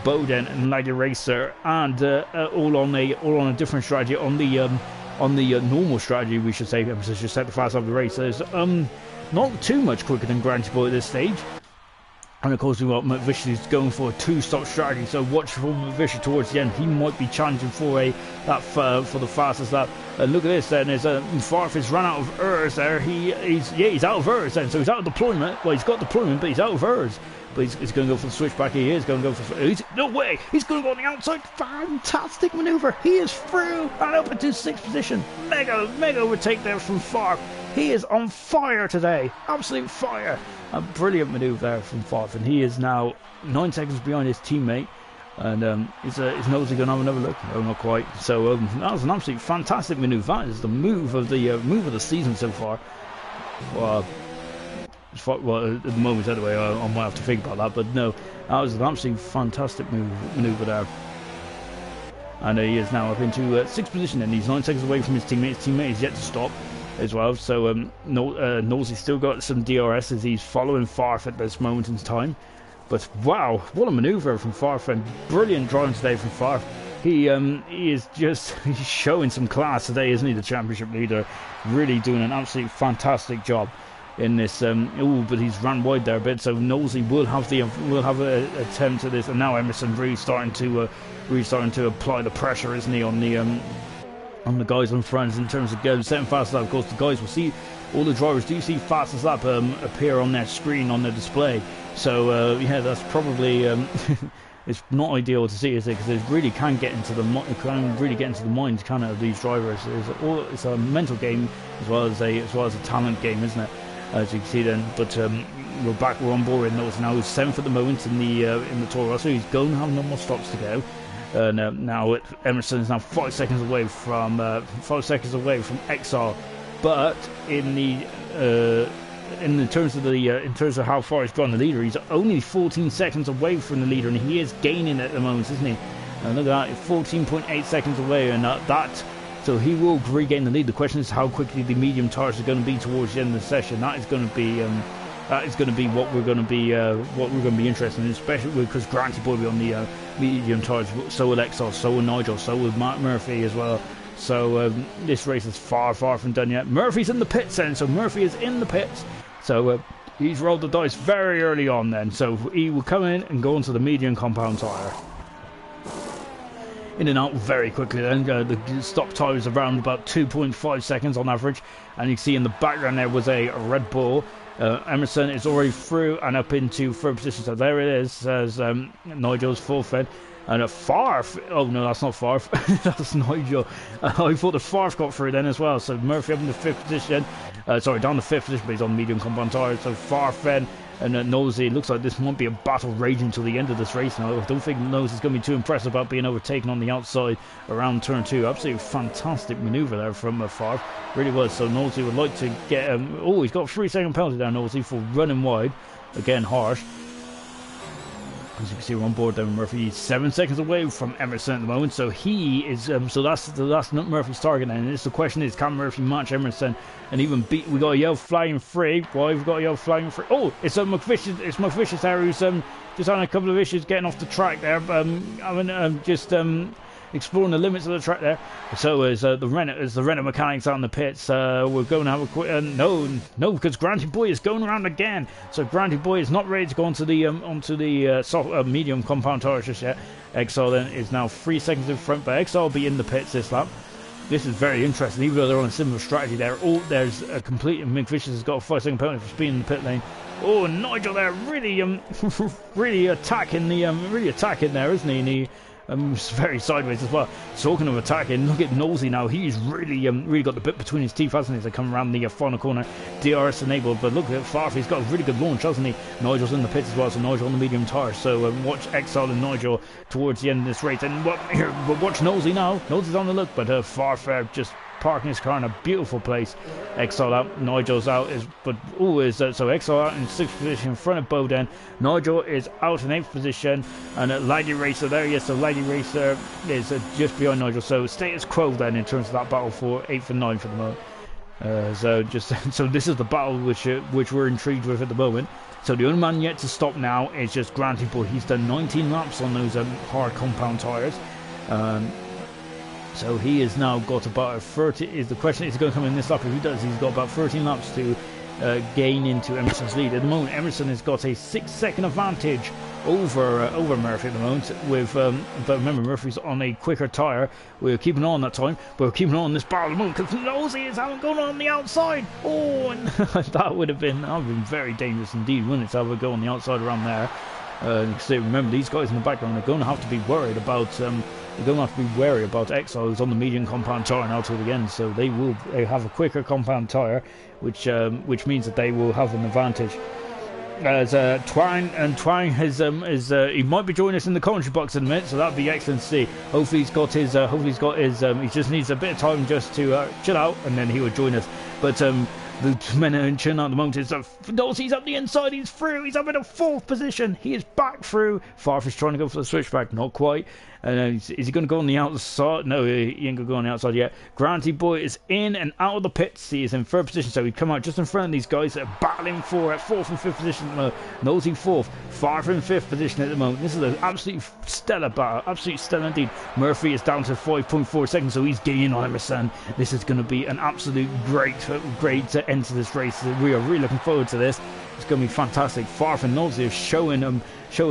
Bowden, and Lady Racer, and all on a different strategy on the normal strategy, we should say. Emerson just set the fast of the race. So there's not too much quicker than Granty Boy at this stage. And of course we've got McVish who's going for a two-stop strategy, so watch for McVish towards the end. He might be challenging for the fastest lap. Look at this then, there's Farfus run out of ERS there. He's out of ERS then, so he's out of deployment. Well, he's got deployment, but he's out of ERS. But he's going to go for the switchback. He is going to go for... no way! He's going to go on the outside. Fantastic manoeuvre. He is through and up into 6th position. Mega overtake there from Favre. He is on fire today. Absolute fire. A brilliant manoeuvre there from Favre. And he is now 9 seconds behind his teammate. And is Nosey going to have another look? Oh, not quite. So that was an absolutely fantastic manoeuvre. That is the move of the season so far. Well, at the moment anyway, I might have to think about that, but no, that was an absolutely fantastic manoeuvre there. And he is now up into 6th position, and he's 9 seconds away from his teammate. His teammate is yet to stop as well, so Nosey's still got some DRS as he's following Favre at this moment in time. But wow, what a manoeuvre from Favre, and brilliant driving today from Favre. He's showing some class today, isn't he, the championship leader? Really doing an absolutely fantastic job in this. But he's ran wide there a bit, so Nosey will have an attempt at this, and now Emerson really starting to apply the pressure, isn't he, on the guys in front in terms of going setting fastest lap. Of course, the guys will see, all the drivers do see fastest lap appear on their screen on the display. So yeah, that's probably it's not ideal to see, is it? Because it really can get into the minds kind of these drivers. It's a mental game as well as a talent game, isn't it? As you can see then. But we're on board with Nosey now. He's 7th at the moment in the Toro Rosso. He's going to have no more stops to go. Now Emerson is now 5 seconds away from XR, but in terms of how far he's gone the leader, he's only 14 seconds away from the leader, and he is gaining at the moment, isn't he? And look at that, 14.8 seconds away, and that So he will regain the lead. The question is how quickly the medium tires are going to be towards the end of the session. That is going to be what we're going to be interested in, especially because Granty Boy will be on the medium tires. So will Exile, so will Nigel, so will Matt Murphy as well. So this race is far from done yet. Murphy's in the pits then, so Murphy is in the pits. So he's rolled the dice very early on then. So he will come in and go onto the medium compound tyre. In and out very quickly then. The stop time is around about 2.5 seconds on average. And you can see in the background there was a Red Bull. Emerson is already through and up into third position. So there it is, as Nigel's full fed. And oh no, that's not Farf. That's Nigel. I thought the Farf got through then as well. So Murphy up in the 5th position. Down the 5th position, but he's on medium compound tyres. So Farf then and Nosey. It looks like this might be a battle raging until the end of this race now. I don't think Nosey's going to be too impressed about being overtaken on the outside around turn 2. Absolutely fantastic manoeuvre there from Farf. Really was. So Nosey would like to get... he's got a 3-second penalty there, Nosey, for running wide. Again, harsh. As you can see, we're on board there. Murphy is 7 seconds away from Emerson at the moment, so he is. So that's not Murphy's target. And the question is, can Murphy match Emerson and even beat? We got a yellow flying free. Why we've got a yellow flying free? Oh, it's McVicious. It's McVicious there who's just having a couple of issues getting off the track there. Exploring the limits of the track there. So as the Renault mechanics out in the pits, we're going to have a quick no, because Granty Boy is going around again. So Granty Boy is not ready to go onto the soft, medium compound tires just yet. Exile then is now 3 seconds in front, but Exile will be in the pits this lap. This is very interesting, even though they're on a similar strategy there. There's a complete... McVicious has got a 5-second penalty for speed in the pit lane. Oh, Nigel there really really attacking there, isn't he? And he very sideways as well. Talking of attacking, look at Nosey now. He's really got the bit between his teeth, hasn't he, as they come around the final corner. DRS enabled, but look at Farf. He's got a really good launch, hasn't he? Nigel's in the pits as well, so Nigel on the medium tire. So watch Exile and Nigel towards the end of this race. And watch Nosey now. Nosey's on the look, but Farf just parking his car in a beautiful place. Exile out, Nigel's out, so Exile out in 6th position in front of Bowden. Nigel is out in 8th position, and Laggy Racer there, yes, so Laggy Racer is just behind Nigel. So status quo then in terms of that battle for 8th and 9th at the moment. So this is the battle which we're intrigued with at the moment. So the only man yet to stop now is just Granty Boy. He's done 19 laps on those hard compound tyres. So he has now got about a 30. The question is he going to come in this lap? If he does, he's got about 13 laps to gain into Emerson's lead. At the moment, Emerson has got a 6-second advantage over Murphy at the moment. But remember, Murphy's on a quicker tyre. We're keeping on that time, but we're keeping on this barrel at the moment because Nosey is having going on the outside. Oh, and that would have been very dangerous indeed, wouldn't it, to have a go on the outside around there. Because remember, these guys in the background are going to have to be worried about. They're going to have to be wary about Exile, who's on the medium compound tyre now till the end. So they have a quicker compound tyre, which means that they will have an advantage. As Twang he might be joining us in the commentary box in a minute, so that'd be excellent to see. Hopefully he's got his he just needs a bit of time just to chill out, and then he will join us. But the men are in chin at the moment. He's up the inside, he's through, he's up in a 4th position, he is back through. Farf is trying to go for the switchback, not quite. Is he going to go on the outside? No, he ain't going to go on the outside yet. Granty Boy is in and out of the pits. He is in 3rd position, so he'd come out just in front of these guys that are battling for 4th and 5th position at the moment. Nosey 4th, Farf in 5th position at the moment. This is an absolutely stellar battle, absolutely stellar indeed. Murphy is down to 5.4 seconds, so he's gaining on Emerson. This is going to be an absolute great end to this race. We are really looking forward to this. It's going to be fantastic. Farf and Nosey are showing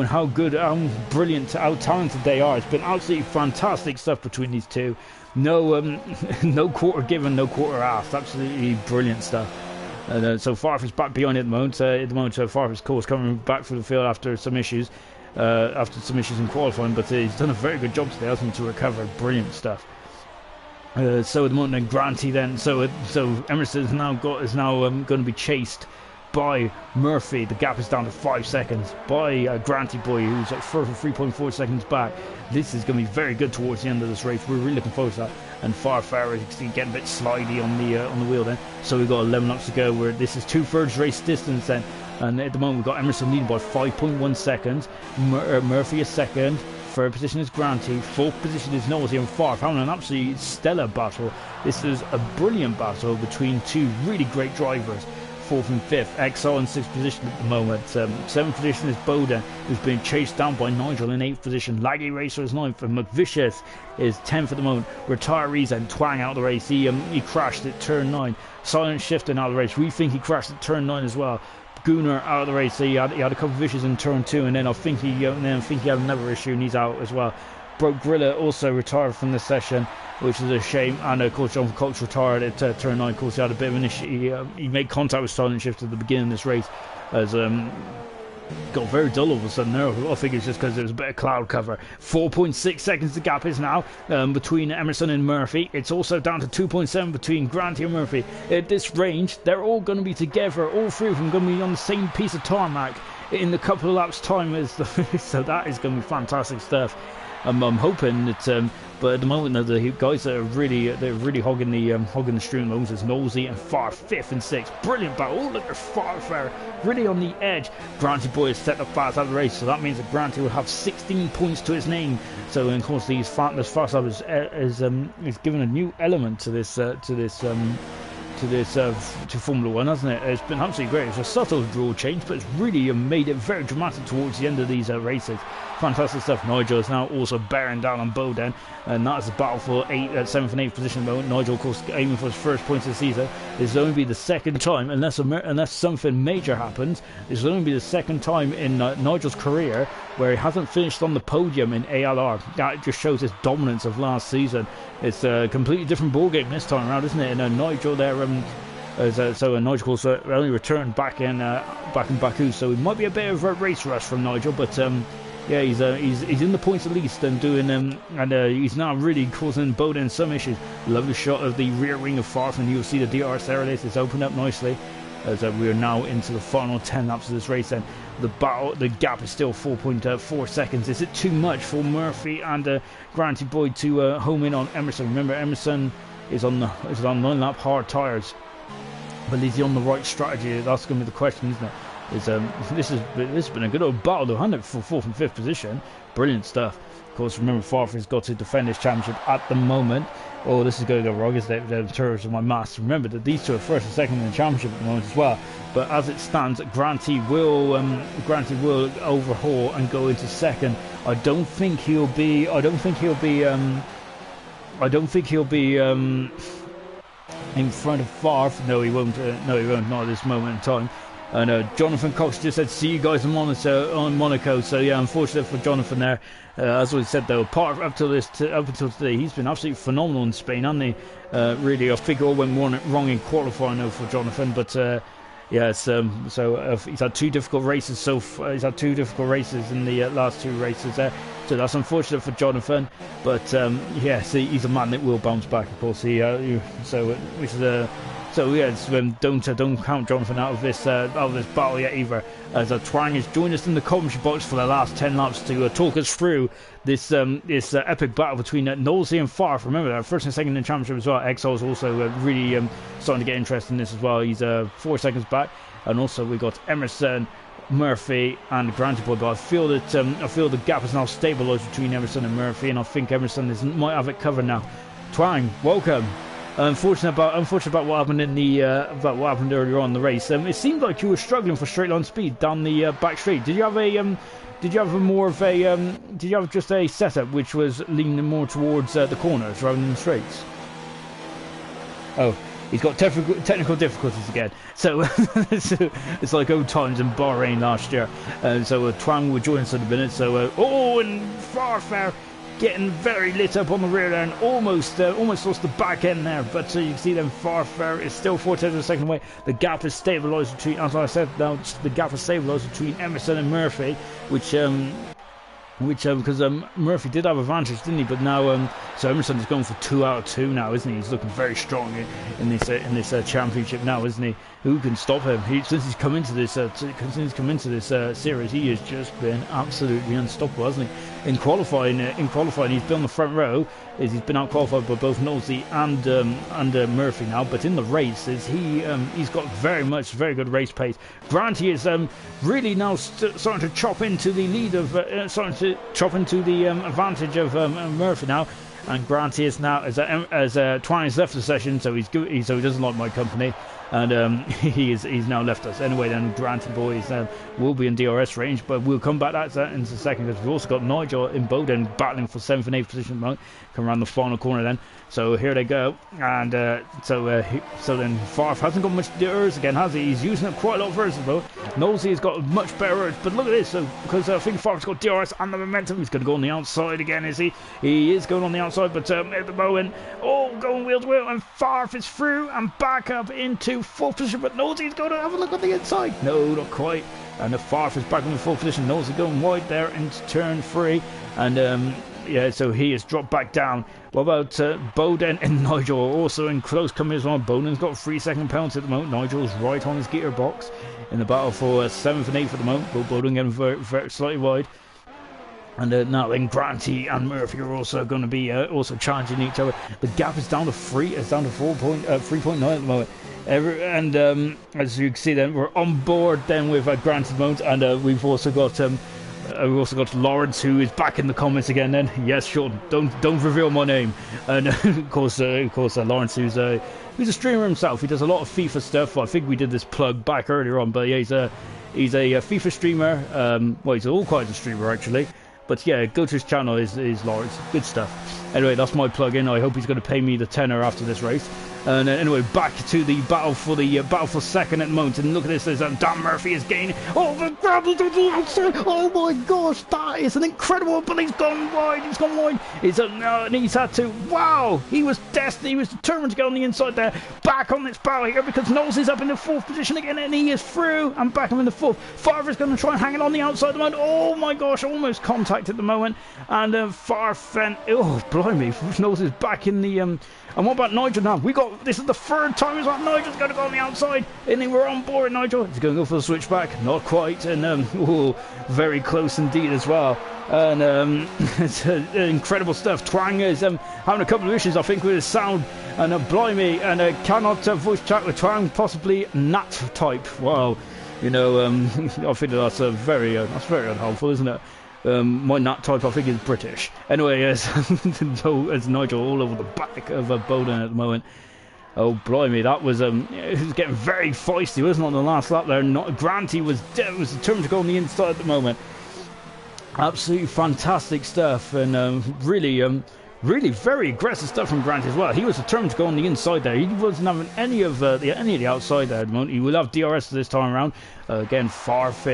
how good, how brilliant, how talented they are. It's been absolutely fantastic stuff between these two. No quarter given, no quarter asked. Absolutely brilliant stuff. So Farf is back behind at the moment. Farf is, of course, coming back through the field after some issues in qualifying, but he's done a very good job today, hasn't he, to recover. Brilliant stuff. So at the moment, then Granty, then so Emerson is now going to be chased by Murphy. The gap is down to 5 seconds by Granty Boy, who's at 3.4 seconds back. This is going to be very good towards the end of this race. We're really looking forward to that. And Farfar is getting a bit slidey on the wheel then. So we've got 11 laps to go. Where this is 2/3 race distance then. And at the moment we've got Emerson leading by 5.1 seconds. Murphy is second. Third position is Granty. Fourth position is Nosey and Farf, having an absolutely stellar battle. This is a brilliant battle between two really great drivers. Fourth and fifth, XL in sixth position at the moment. Seventh position is Bowden, who's being chased down by Nigel in eighth position. Laggy Racer is ninth, and McVicious is 10th at the moment. Retirees and Twang out of the race. He crashed at turn 9. Silent Shifting out of the race. We think he crashed at turn 9 as well. Gooner out of the race. So he had a couple of issues in turn 2, and then I think he had another issue, and he's out as well. Broke Gorilla also retired from the session, which is a shame. And of course, John Cox retired at turn 9. Of course, he had a bit of an issue. He made contact with Silent Shift at the beginning of this race, as got very dull all of a sudden there. I think it's just because there was a bit of cloud cover. 4.6 seconds the gap is now between Emerson and Murphy. It's also down to 2.7 between Granty and Murphy. At this range, they're all going to be together. All three of them going to be on the same piece of tarmac in a couple of laps' time. So that is going to be fantastic stuff. I'm hoping that, but at the moment, the guys that are really hogging the stream at the moment is Nosey and Far 5th and 6th. Brilliant battle. Oh, look at Far really on the edge. Granty boy has set the fast out of the race, so that means that Granty will have 16 points to his name. So, of course, this fast out is given a new element to Formula 1, hasn't it? It's been absolutely great. It's a subtle rule change, but it's really made it very dramatic towards the end of these races. Fantastic stuff. Nigel is now also bearing down on Bowden, and that is the battle for 7th and 8th position at the moment. Nigel, of course, aiming for his first points of the season. This will only be the second time, unless something major happens, this will only be the second time in Nigel's career where he hasn't finished on the podium in ALR. That just shows his dominance of last season. It's a completely different ballgame this time around, isn't it? And Nigel there, Nigel, of course, only returned back in Baku, so it might be a bit of a race rush from Nigel, but yeah, he's in the points at least and doing and he's now really causing Bowden some issues. Lovely shot of the rear wing of Farf, and you'll see the DRS there it is. It's opened up nicely as we are now into the final 10 laps of this race. And the gap is still 4.4 seconds. Is it too much for Murphy and Granty Boyd to home in on Emerson? Remember, Emerson is on 9-lap hard tyres, but is he on the right strategy? That's going to be the question, isn't it? This has been a good old battle, though, hasn't it, for 4th and 5th position. Brilliant stuff. Of course, remember, Farfur's got to defend his championship at the moment. Oh, this is going to go wrong, isn't it? The turrets of my maths. Remember that these two are first and second in the championship at the moment as well. But as it stands, Granty will overhaul and go into second. I don't think he'll be in front of Farf. No, he won't. Not at this moment in time. And Jonathan Cox just said, "See you guys in Monaco." So yeah, unfortunate for Jonathan there. As we said though, up until today, he's been absolutely phenomenal in Spain, hasn't he? Really, I think it all went wrong in qualifying though for Jonathan, but yeah, he's had two difficult races. He's had two difficult races in the last two races there. So that's unfortunate for Jonathan, but yeah, see, he's a man that will bounce back. Of course, So yeah, don't count Jonathan out of this battle yet either. As Twang has joined us in the commentary box for the last 10 laps to talk us through this epic battle between Nosey and Farf. Remember that first and second in the championship as well. XL is also really starting to get interested in this as well. He's 4 seconds back, and also we got Emerson, Murphy and Granty Boy, but I feel the gap is now stabilised between Emerson and Murphy, and I think Emerson might have it covered now. Twang, welcome. Unfortunate about what happened earlier on in the race. It seemed like you were struggling for straight line speed down the back straight. Did you have just a setup which was leaning more towards the corners rather than the straights? Oh, he's got technical difficulties again. So it's like old times in Bahrain last year. So Twang will join us in a minute. So and Farfar getting very lit up on the rear there, and almost lost the back end there, but you can see them Farfar is still 4 tenths of a second away. The gap is stabilised between, as I said, now the gap is stabilised between Emerson and Murphy, which because Murphy did have advantage, didn't he? But now so Emerson is going for 2 out of 2 now, isn't he? He's looking very strong in this championship now, isn't he? Who can stop him? Since he's come into this series, he has just been absolutely unstoppable, hasn't he? In qualifying, he's been on the front row. He's been out qualified by both Nosey and Murphy now. But in the race, he's got very good race pace. Granty is really now starting to chop into the lead of to the advantage of Murphy now. And Granty is now, as Twine has left the session, so so he doesn't like my company, and he's now left us. Anyway, then Granty boys will be in DRS range, but we'll come back to that in a second, because we've also got Nigel in Bowden battling for 7th and 8th position at the moment. Come around the final corner then. So here they go, and so then Farf hasn't got much DRS again, has he? He's using up quite a lot of DRS though. Nosey has got much better DRS, but look at this, so because I think Farf's got DRS and the momentum, he's going to go on the outside again, is he? He is going on the outside, but at the moment, going wheel to wheel, and Farf is through and back up into 4th position, but Nosey's going to have a look on the inside. No, not quite. And the Farf is back in the 4th position. Nosey going wide there into turn 3, and yeah, so he has dropped back down. What about Bowden and Nigel also in close company as well? Bowden's got a 3-second penalty at the moment. Nigel's right on his gearbox in the battle for 7th and 8th at the moment. But Bowden getting very slightly wide. And now then Granty and Murphy are also going to be also challenging each other. The gap is down to 3. It's down to 3.9 at the moment. And as you can see then, we're on board then with Granty at the moment. And we've also got Lawrence, who is back in the comments again then. Yes, sure, don't reveal my name. And of course Lawrence, who's a streamer himself. He does a lot of FIFA stuff. I think we did this plug back earlier on, but yeah, he's a FIFA streamer. Well, he's all kinds of streamer actually. But yeah, go to his channel, is Lawrence. Good stuff. Anyway, that's my plug-in. I hope he's going to pay me the tenner after this race. And anyway, back to the battle for second at the moment. And look at this, there's Dan Murphy is gaining. Oh, the gravel to the outside. Oh my gosh, that is an incredible. But he's gone wide. And he's had to. Wow, he was destined. He was determined to get on the inside there. Back on this battle here because Knowles is up in the 4th position again, and he is through and back up in the 4th. Farf is going to try and hang it on the outside at the moment. Oh my gosh, almost contact at the moment. And Farf and oh blimey, Knowles is back in the And what about Nigel now? This is the 3rd time as well. Nigel's going to go on the outside. And then we're on board, Nigel. He's going to go for the switchback. Not quite. And very close indeed as well. And it's incredible stuff. Twang is having a couple of issues, I think, with his sound. And blimey, and cannot voice chat with Twang, possibly Nat type. Wow. You know, I think that's very unhelpful, isn't it? My nut type, I think, is British. Anyway, as Nigel all over the back of Bowden at the moment. Oh, blimey, that was it was getting very feisty, wasn't it, on the last lap there? Granty was determined to go on the inside at the moment. Absolutely fantastic stuff, and really very aggressive stuff from Grant as well. He was determined to go on the inside there. He wasn't having any of the outside there at the moment. He will have DRS this time around. Again, Farf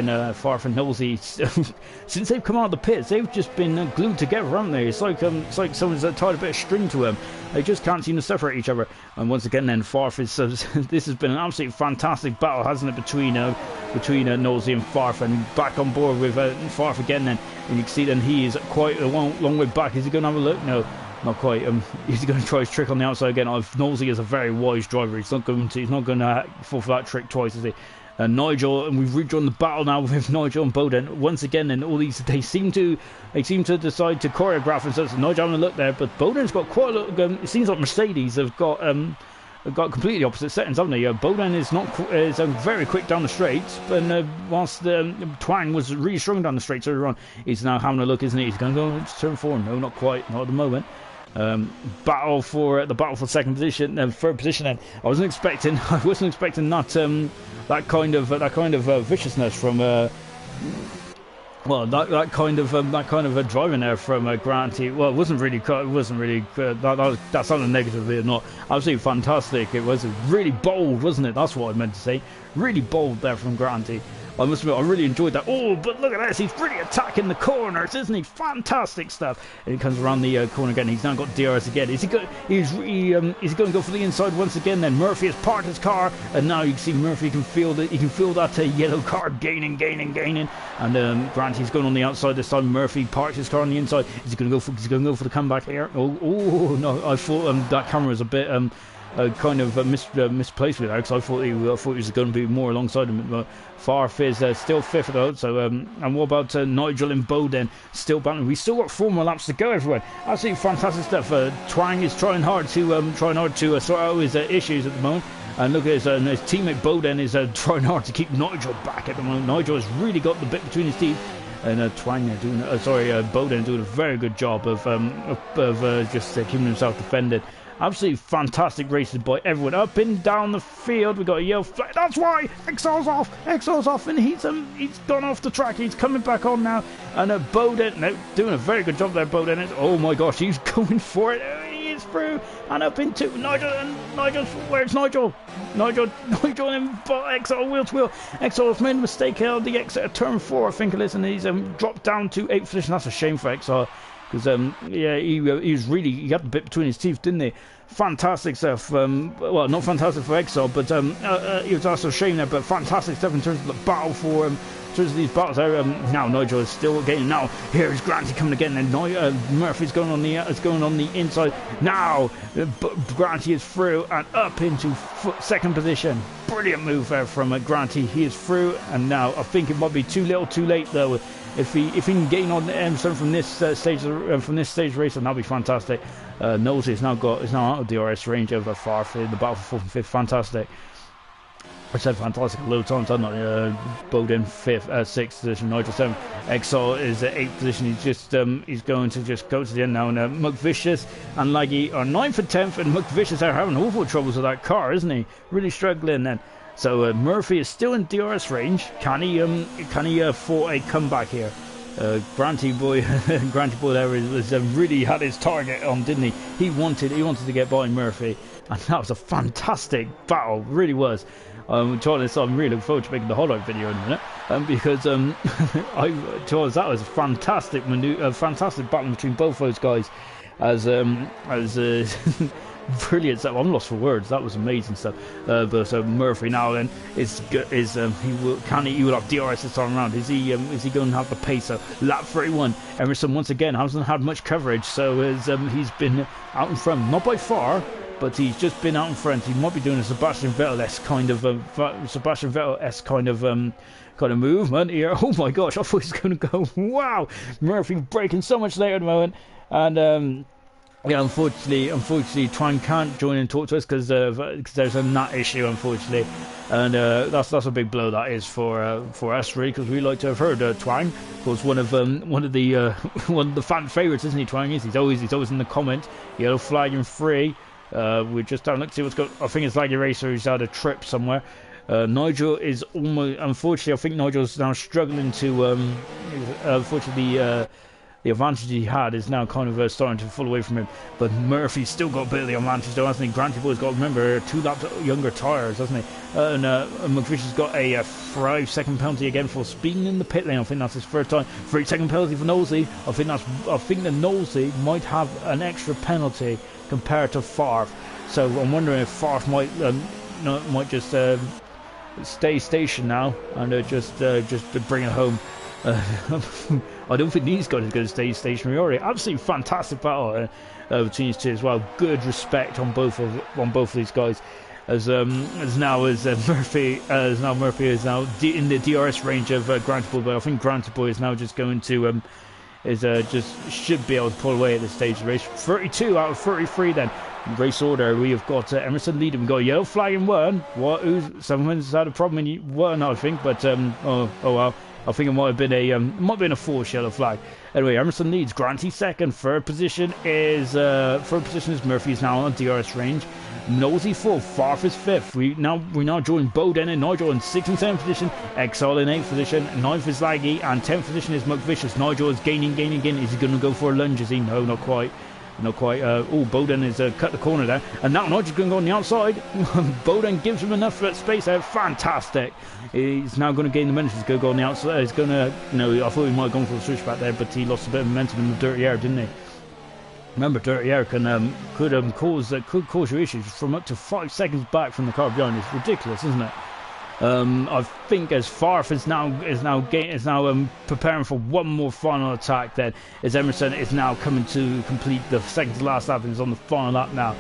and Nosey, since they've come out of the pits, they've just been glued together, haven't they? It's like someone's tied a bit of string to them. They just can't seem to separate each other. And once again, then Farf is. This has been an absolutely fantastic battle, hasn't it, between Nosey and Farf, and back on board with Farf again. Then, and you can see then he is quite a long way back. Is he going to have a look? No. Not quite. He's going to try his trick on the outside again. Nosey is a very wise driver. He's not going to fall for that trick twice, is he? Nigel, and we've rejoined the battle now with Nigel and Bowden once again. And all these, they seem to decide to choreograph and so Nigel having a look there, but Bowden's got quite a lot. It seems like Mercedes have got completely opposite settings, haven't they? Bowden is very quick down the straights, but whilst Twang was really strong down the straights earlier on, he's now having a look, isn't he? He's going to go into turn 4. No, not quite, not at the moment. Battle for second position, third position. Then I wasn't expecting that kind of viciousness from that kind of driving there from Granty. Well, it wasn't really that sounded negatively or not. Absolutely fantastic. It was really bold, wasn't it? That's what I meant to say. Really bold there from Granty. I must admit, I really enjoyed that. Oh, but look at this. He's really attacking the corners, isn't he? Fantastic stuff. And he comes around the corner again. He's now got DRS again. Is he going to go for the inside once again? Then Murphy has parked his car. And now you can see Murphy can feel that yellow card gaining. And Granty's going on the outside this time. Murphy parked his car on the inside. Is he going to go for the comeback here? Oh no. I thought that camera was a bit... misplaced with that, because I thought he was going to be more alongside him. But Farf is still 5th though. So and what about Nigel and Bowden still battling? We still got 4 more laps to go, everyone. Absolutely fantastic stuff. Twang is trying hard to sort out his issues at the moment. And look at his teammate Bowden is trying hard to keep Nigel back at the moment. Nigel has really got the bit between his teeth. and Twang doing, Bowden doing a very good job of just keeping himself defended. Absolutely fantastic races by everyone up and down the field. We got a yellow flag. That's why Excel's off, and he's gone off the track. He's coming back on now, and Bowden doing a very good job there. Bowden, oh my gosh, he's going for it. He is through and up into Nigel, and Nigel, where's Nigel? Nigel and Excel wheel to wheel. Excel's made a mistake here on the exit of turn 4, I think it is, and he's dropped down to 8th position. That's a shame for Excel. Because he had the bit between his teeth, didn't he? Fantastic stuff. Well, not fantastic for Exile, but it was also a shame there. But fantastic stuff in terms of the battle for in terms of these battles there. Now Nigel is still getting. Now here's Granty coming again, and Murphy's going on the inside. Now Granty is through and up into second position. Brilliant move there from Granty. He is through, and now I think it might be too little, too late though. If he can gain on Emerson from this stage race, then that'll be fantastic. Nosey is now out of DRS range of Farf in the battle for 4th and 5th. Fantastic. I said fantastic a load of times, haven't I? Bowden 5th, 6th position, Nigel 7th. Exile is at 8th position. He's going to just go to the end now. And McVicious and Laggy are 9th and 10th, and McVicious are having awful troubles with that car, isn't he? Really struggling then. So Murphy is still in DRS range. Can he afford a comeback here? Granty boy there was really had his target on, didn't he? He wanted to get by Murphy, and that was a fantastic battle. Really was. I'm really looking forward to making the highlight video in a minute, because that was a fantastic fantastic battle between both those guys. As brilliant stuff. I'm lost for words. That was amazing stuff. But Murphy now then he will have DRS this time around. Is he going to have the pace? So lap 31. Emerson once again hasn't had much coverage, so he's been out in front, not by far, but he's just been out in front. He might be doing a Sebastian Vettel-esque kind of movement here. Oh my gosh, I thought he was going to go. Wow, Murphy braking so much later at the moment, and yeah, unfortunately, Twang can't join and talk to us because there's a NAT issue, unfortunately, and that's a big blow that is for us, really, because we like to have heard Twang. Of course, one of the fan favourites, isn't he? Twang is. He's always in the comment. Yellow flag in 3. We're just having a look to see what's going. I think it's like a racer who's had a trip somewhere. Nigel is almost. Unfortunately, I think Nigel's now struggling to. Unfortunately, the advantage he had is now kind of starting to fall away from him. But Murphy's still got a bit of the advantage, though, hasn't he? Granty Boy's got, remember, 2 laps younger tyres, hasn't he? And McVish's got a 5-second penalty again for speeding in the pit lane. I think that's his first time. 3-second penalty for Nosey. I think that Nosey might have an extra penalty compared to Farf. So I'm wondering if Farf might just stay stationed now and just bring it home. I don't think these guys are going to stay stationary already. Absolutely fantastic battle between these two as well. Good respect on both of these guys. Murphy is now in the DRS range of Granty Boy, but I think Granty Boy is now just going to should be able to pull away at this stage of the race. 32 out of 33 then. Race order, we have got Emerson leading. We've got a yellow flag in 1. Someone's had a problem in 1, I think, but oh well. I think it might have been a false yellow flag. Anyway, Emerson leads. Granty second. Third position is Murphy is now on DRS range. Nosey 4th. Farf is 5th. We now join Bowden and Nigel in 6th and 7th position. Exile in 8th position. 9th is Laggy, and 10th position is McVicious. Nigel is gaining. Is he going to go for a lunge? Is he? No, not quite. Not quite. Bowden has cut the corner there, and now Nigel's going to go on the outside. Bowden gives him enough space there. Fantastic. He's now going to gain the minutes. He's going to go on the outside. He's going to, I thought he might have gone for the switchback there, but he lost a bit of momentum in the dirty air, didn't he? Remember, dirty air could cause you issues from up to 5 seconds back from the car behind. It's ridiculous, isn't it? I think as Farf is now preparing for one more final attack. Then as Emerson is now coming to complete the second to last lap and is on the final lap now.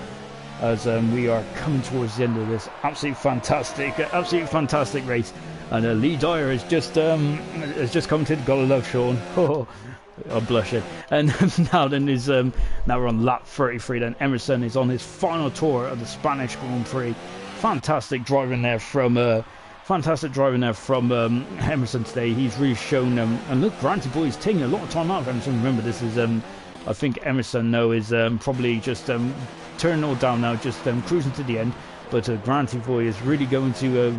As we are coming towards the end of this absolutely fantastic race, and Lee Dyer has just come to. Gotta love Sean. Oh, I'm blushing. And now we're on lap 33. Then Emerson is on his final tour of the Spanish Grand Prix. Fantastic driving there from fantastic driving there from Emerson today. He's really shown, and look, Granty boy is taking a lot of time out of Emerson. Remember, this is, I think Emerson now is probably just turning all down now, just cruising to the end. But Granty boy is really going to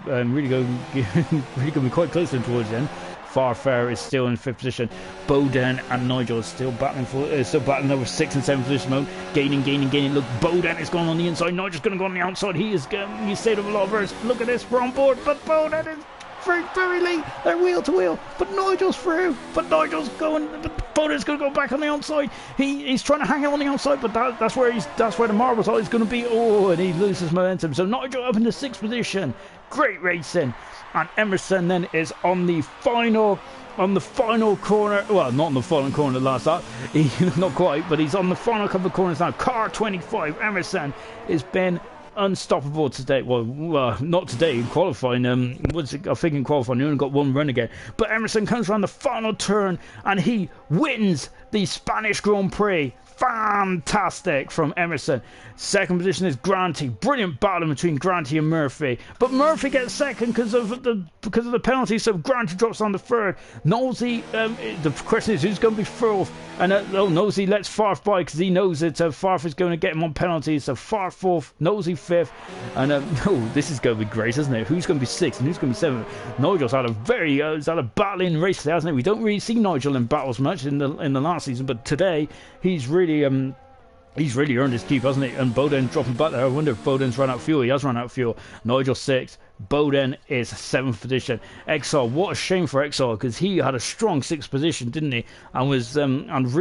really going to be quite close to him towards the end. Farfair is still in 5th position. Bowden and Nigel are still battling for over 6th and 7th position mode. Gaining. Look, Bowden is going on the inside. Nigel's going to go on the outside. He saved up a lot of verse. Look at this, we're on board, but Bowden is very late. They're wheel to wheel, but Nigel's through. But Nigel's going. But Bowden's going to go back on the outside. He's trying to hang out on the outside, but that's where the marbles are. He's going to be. Oh, and he loses momentum. So Nigel up in the 6th position. Great racing. And Emerson then is on the final corner. Well, not on the final corner last lap. Not quite, but he's on the final couple of corners now. Car 25. Emerson has been unstoppable today. Well, not today in qualifying. I think in qualifying he only got one run again. But Emerson comes around the final turn and he wins the Spanish Grand Prix. Fantastic from Emerson. 2nd position is Granty. Brilliant battle between Granty and Murphy. But Murphy gets 2nd because of the penalty, so Granty drops on the 3rd. Nosey, the question is who's going to be 4th? And Nosey lets Farf by because he knows that Farf is going to get him on penalties. So Farf 4th, Nosey 5th. And this is going to be great, isn't it? Who's going to be 6th and who's going to be 7th? Nigel's had a battling race today, hasn't it? We don't really see Nigel in battles much in the last season, but today he's really earned his keep, hasn't he? And Bowden dropping back there. I wonder if Bowden's run out of fuel. He has run out of fuel. Nigel 6th. Bowden is 7th position. Exile, what a shame for Exile because he had a strong 6th position, didn't he? And was might have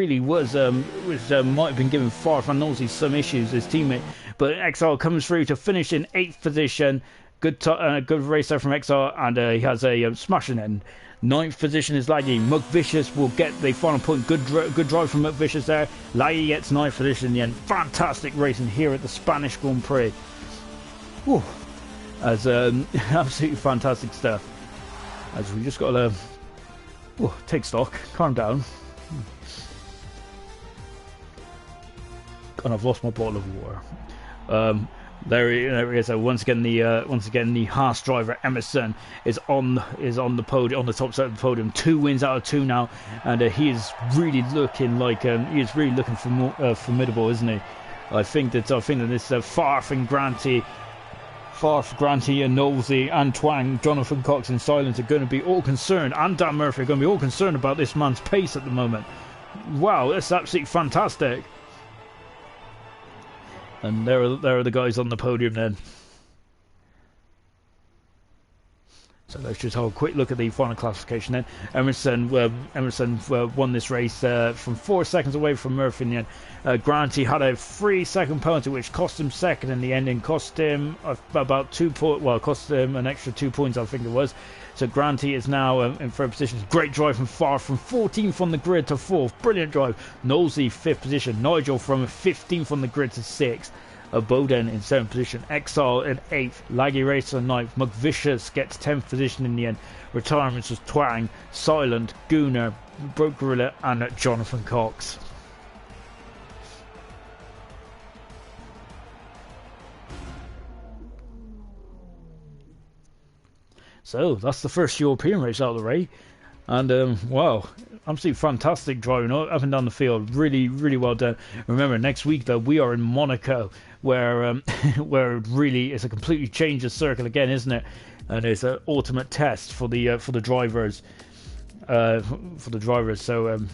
been giving Farf and Nosey some issues, his teammate. But Exile comes through to finish in 8th position. Good race there from Exile, and he has a smashing end. 9th position is Laggy. McVicious will get the final point. Good drive from McVicious there. Laggy gets 9th position in the end. Fantastic racing here at the Spanish Grand Prix. Whew. As absolutely fantastic stuff. As we just got to take stock, calm down. And I've lost my bottle of water. There he is. Once again, the Haas driver Emerson is on the podium, on the top side of the podium. 2 wins out of 2 now, and he is really looking like formidable, isn't he? I think that this Farf and Granty and Nosey and Twang, Jonathan Cox and Silence are going to be all concerned, and Dan Murphy are going to be all concerned about this man's pace at the moment. Wow, that's absolutely fantastic. And there are the guys on the podium then. So let's just have a quick look at the final classification then. Emerson won this race from 4 seconds away from Murphy in the end. Granty had a 3-second penalty which cost him 2nd in the end and cost him about 2 points. Well, cost him an extra 2 points, I think it was. So Granty is now in 3rd position. Great drive from Far from 14th on the grid to 4th. Brilliant drive. Nosey 5th position. Nigel from 15th on the grid to 6th. Bowden in 7th position. Exile in 8th. Laggy Racer 9th. McVicious gets 10th position in the end. Retirements was Twang, Silent, Gooner, Broke Gorilla and Jonathan Cox. So that's the first European race out of the way, and wow, absolutely fantastic driving up and down the field. Really, really well done. Remember, next week though we are in Monaco, where where really it's a completely changed the circle again, isn't it? And it's an ultimate test for the drivers, So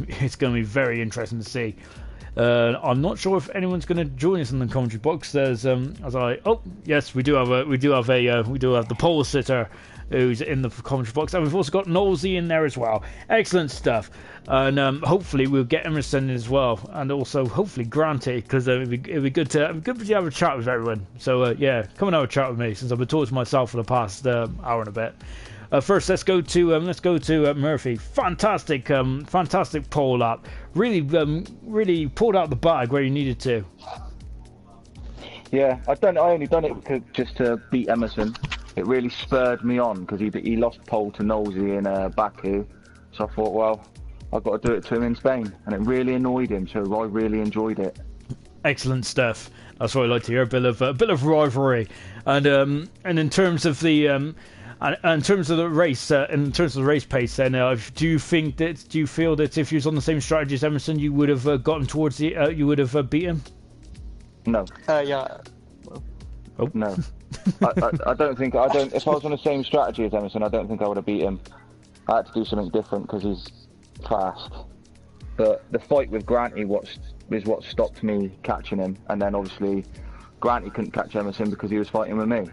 it's going to be very interesting to see. I'm not sure if anyone's going to join us in the commentary box. There's we do have the pole sitter who's in the commentary box, and we've also got Nosey in there as well. Excellent stuff, and hopefully we'll get Emerson in as well, and also hopefully Granty, because it'd be good to have a chat with everyone. So come and have a chat with me, since I've been talking to myself for the past hour and a bit. First, let's go to Murphy. Fantastic pole up. Really pulled out the bag where you needed to. Yeah, I only done it just to beat Emerson. It really spurred me on because he lost pole to Nosey in Baku. So I thought, well, I've got to do it to him in Spain, and it really annoyed him. So I really enjoyed it. Excellent stuff. That's what I like to hear. A bit of rivalry, and in terms of the And in terms of the race, pace, then do you feel that if you was on the same strategy as Emerson, you would have gotten towards you would have beat him? No. Yeah. Oh. No. I don't think. If I was on the same strategy as Emerson, I don't think I would have beat him. I had to do something different because he's fast. But the fight with Granty is what stopped me catching him, and then obviously Granty couldn't catch Emerson because he was fighting with me.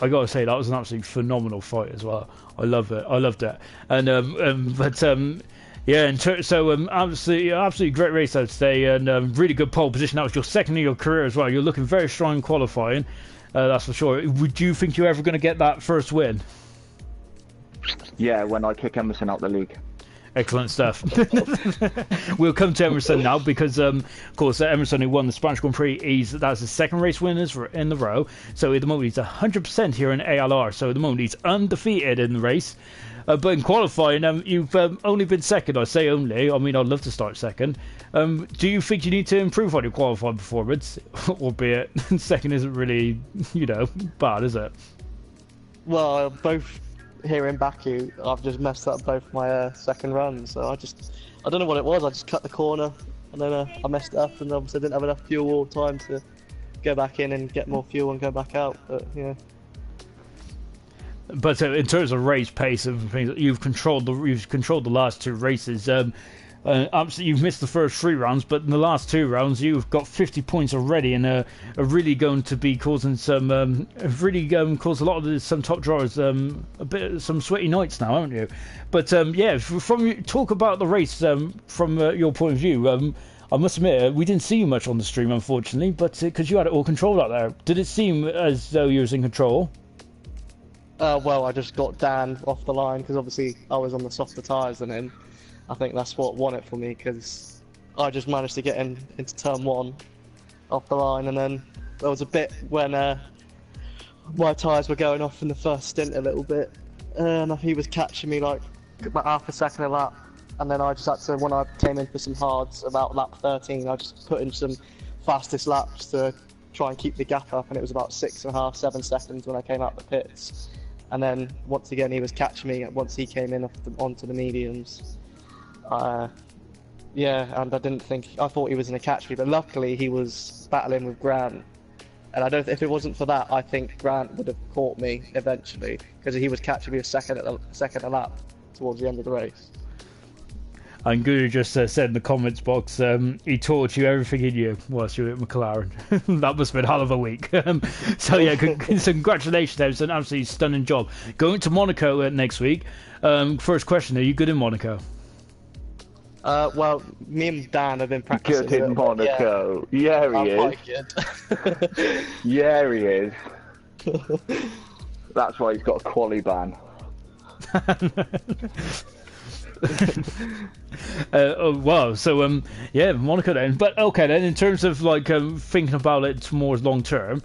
I gotta say that was an absolutely phenomenal fight as well. I loved it, and yeah. Absolutely great race out today, and really good pole position. That was your second in your career as well. You're looking very strong in qualifying, that's for sure. Would you think you're ever going to get that first win? Yeah, when I kick Emerson out the league. Excellent stuff. We'll come to Emerson now because, of course, Emerson, who won the Spanish Grand Prix, that's his second race winners in the row. So at the moment, he's 100% here in ALR. So at the moment, he's undefeated in the race. But in qualifying, you've only been second. I say only. I mean, I'd love to start second. Do you think you need to improve on your qualifying performance? Albeit, second isn't really, bad, is it? Well, both here in Baku, I've just messed up both my second runs. So I don't know what it was. I just cut the corner and then I messed it up, and obviously I didn't have enough fuel all the time to go back in and get more fuel and go back out. But yeah. But in terms of race pace and things, you've controlled the last two races. Absolutely, you've missed the first 3 rounds, but in the last 2 rounds, you've got 50 points already, and are really going to be causing some, caused a lot of some top drawers some sweaty nights now, haven't you? But yeah, talk about the race from your point of view. I must admit, we didn't see you much on the stream, unfortunately, but because you had it all controlled out there, did it seem as though you was in control? Well, I just got Dan off the line because obviously I was on the softer tyres than him. I think that's what won it for me because I just managed to get into turn 1 off the line, and then there was a bit when my tyres were going off in the first stint a little bit, and he was catching me like about half a second a lap, and then I just had to, when I came in for some hards about lap 13, I just put in some fastest laps to try and keep the gap up, and it was about 6.5, 7 seconds when I came out the pits. And then once again he was catching me once he came in onto the mediums. Yeah, and I thought he was going to catch me, but luckily he was battling with Grant. And if it wasn't for that, I think Grant would have caught me eventually, because he was catching me a second a lap towards the end of the race. And Guru just said in the comments box, he taught you everything he knew whilst you were at McLaren. That must have been a hell of a week. So yeah, congratulations, that was an absolutely stunning job. Going to Monaco next week. First question, are you good in Monaco? Well, me and Dan have been practicing. Good in Monaco. Yeah, he is. Yeah, he is. That's why he's got a quali ban. Wow. So yeah, Monaco then. But okay then, in terms of like thinking about it more long term,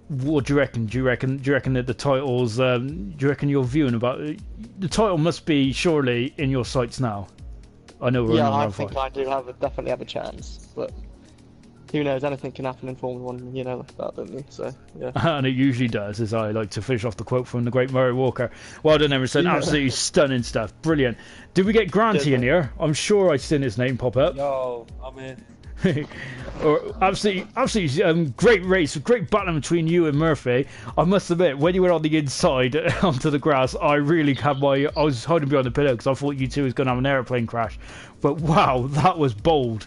what do you reckon? Do you reckon that the titles? Do you reckon you're viewing about the title must be surely in your sights now? I know we're yeah, I think I do definitely have a chance, but who knows? Anything can happen in Formula 1, you know that, don't you? So yeah. And it usually does, as I like to finish off the quote from the great Murray Walker. Well done, Emerson. Yeah. Absolutely stunning stuff. Brilliant. Did we get Granty in here? I'm sure I've seen his name pop up. Yo, I'm in. Or absolutely great race, great battle between you and Murphy. I must admit, when you were on the inside onto the grass, I really had I was hiding behind the pillow because I thought you two was going to have an airplane crash. But wow, that was bold.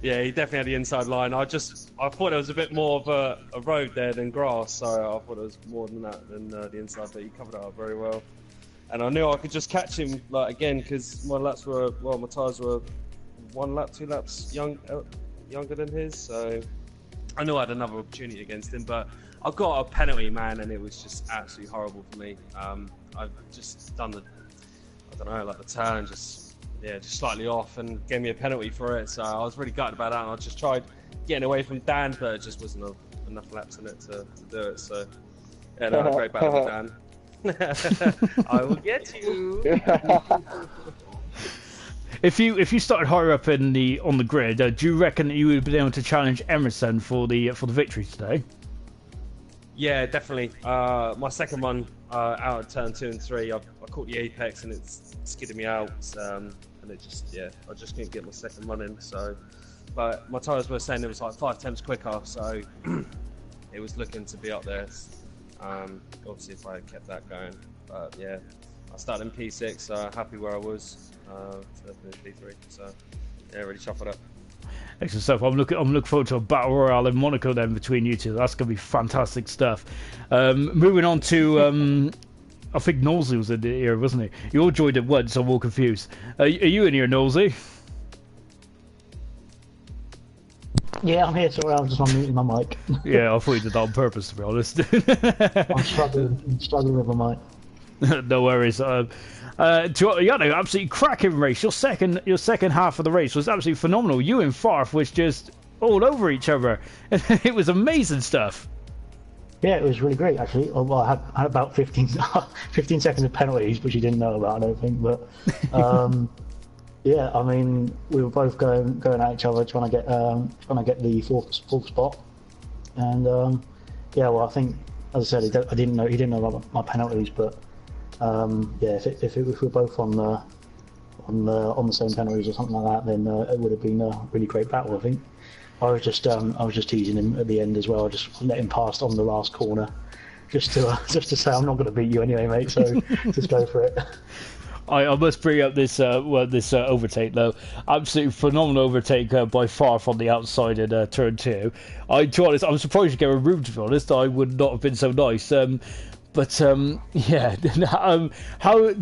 Yeah, he definitely had the inside line. I thought there was a bit more of a road there than grass, so I thought it was more than that than the inside. But he covered it up very well, and I knew I could just catch him again because my tyres were 1 lap, 2 laps younger than his, so I knew I had another opportunity against him. But I got a penalty, man, and it was just absolutely horrible for me. I've just done the turn, just slightly off, and gave me a penalty for it. So I was really gutted about that, and I just tried getting away from Dan, but it just wasn't enough laps in it to do it. So yeah, no, a great battle with Dan. I will get you. If you started higher up on the grid, do you reckon that you would have been able to challenge Emerson for the victory today? Yeah, definitely. My second one out of turn 2 and 3, I caught the apex and it's skidded me out. And it just, yeah, I just couldn't get my second run in. So, but my tyres were saying it was like 5 tenths quicker, so it was looking to be up there. Obviously, if I had kept that going, but yeah, I started in P6, so happy where I was. So P3, so yeah, really chuffed up. Excellent stuff. I'm looking forward to a battle royale in Monaco then between you two. That's going to be fantastic stuff. Moving on to, I think Knowlesy was in here, wasn't he? You all joined at once, so I'm all confused. Are you in here, Knowlesy? Yeah, I'm here, sorry, I'm just unmuting my mic. Yeah, I thought you did that on purpose, to be honest. I'm struggling with my mic. No worries. You had an absolutely cracking race. Your second half of the race was absolutely phenomenal. You and Farf was just all over each other. It was amazing stuff. Yeah, it was really great actually. Well, I had about 15 seconds of penalties, which you didn't know about, I don't think. But yeah, I mean, we were both going at each other, trying to get the fourth spot. And yeah, well, I think, as I said, he didn't know about my penalties, but yeah, if we were both on the same penalties or something like that, then it would have been a really great battle, I think. I was just teasing him at the end as well. I just let him pass on the last corner, just to say I'm not going to beat you anyway, mate. So just go for it. I must bring up this overtake though. Absolutely phenomenal overtake by far from the outside in turn 2. To be honest, I'm surprised you get removed. To be honest, I would not have been so nice. But yeah, how were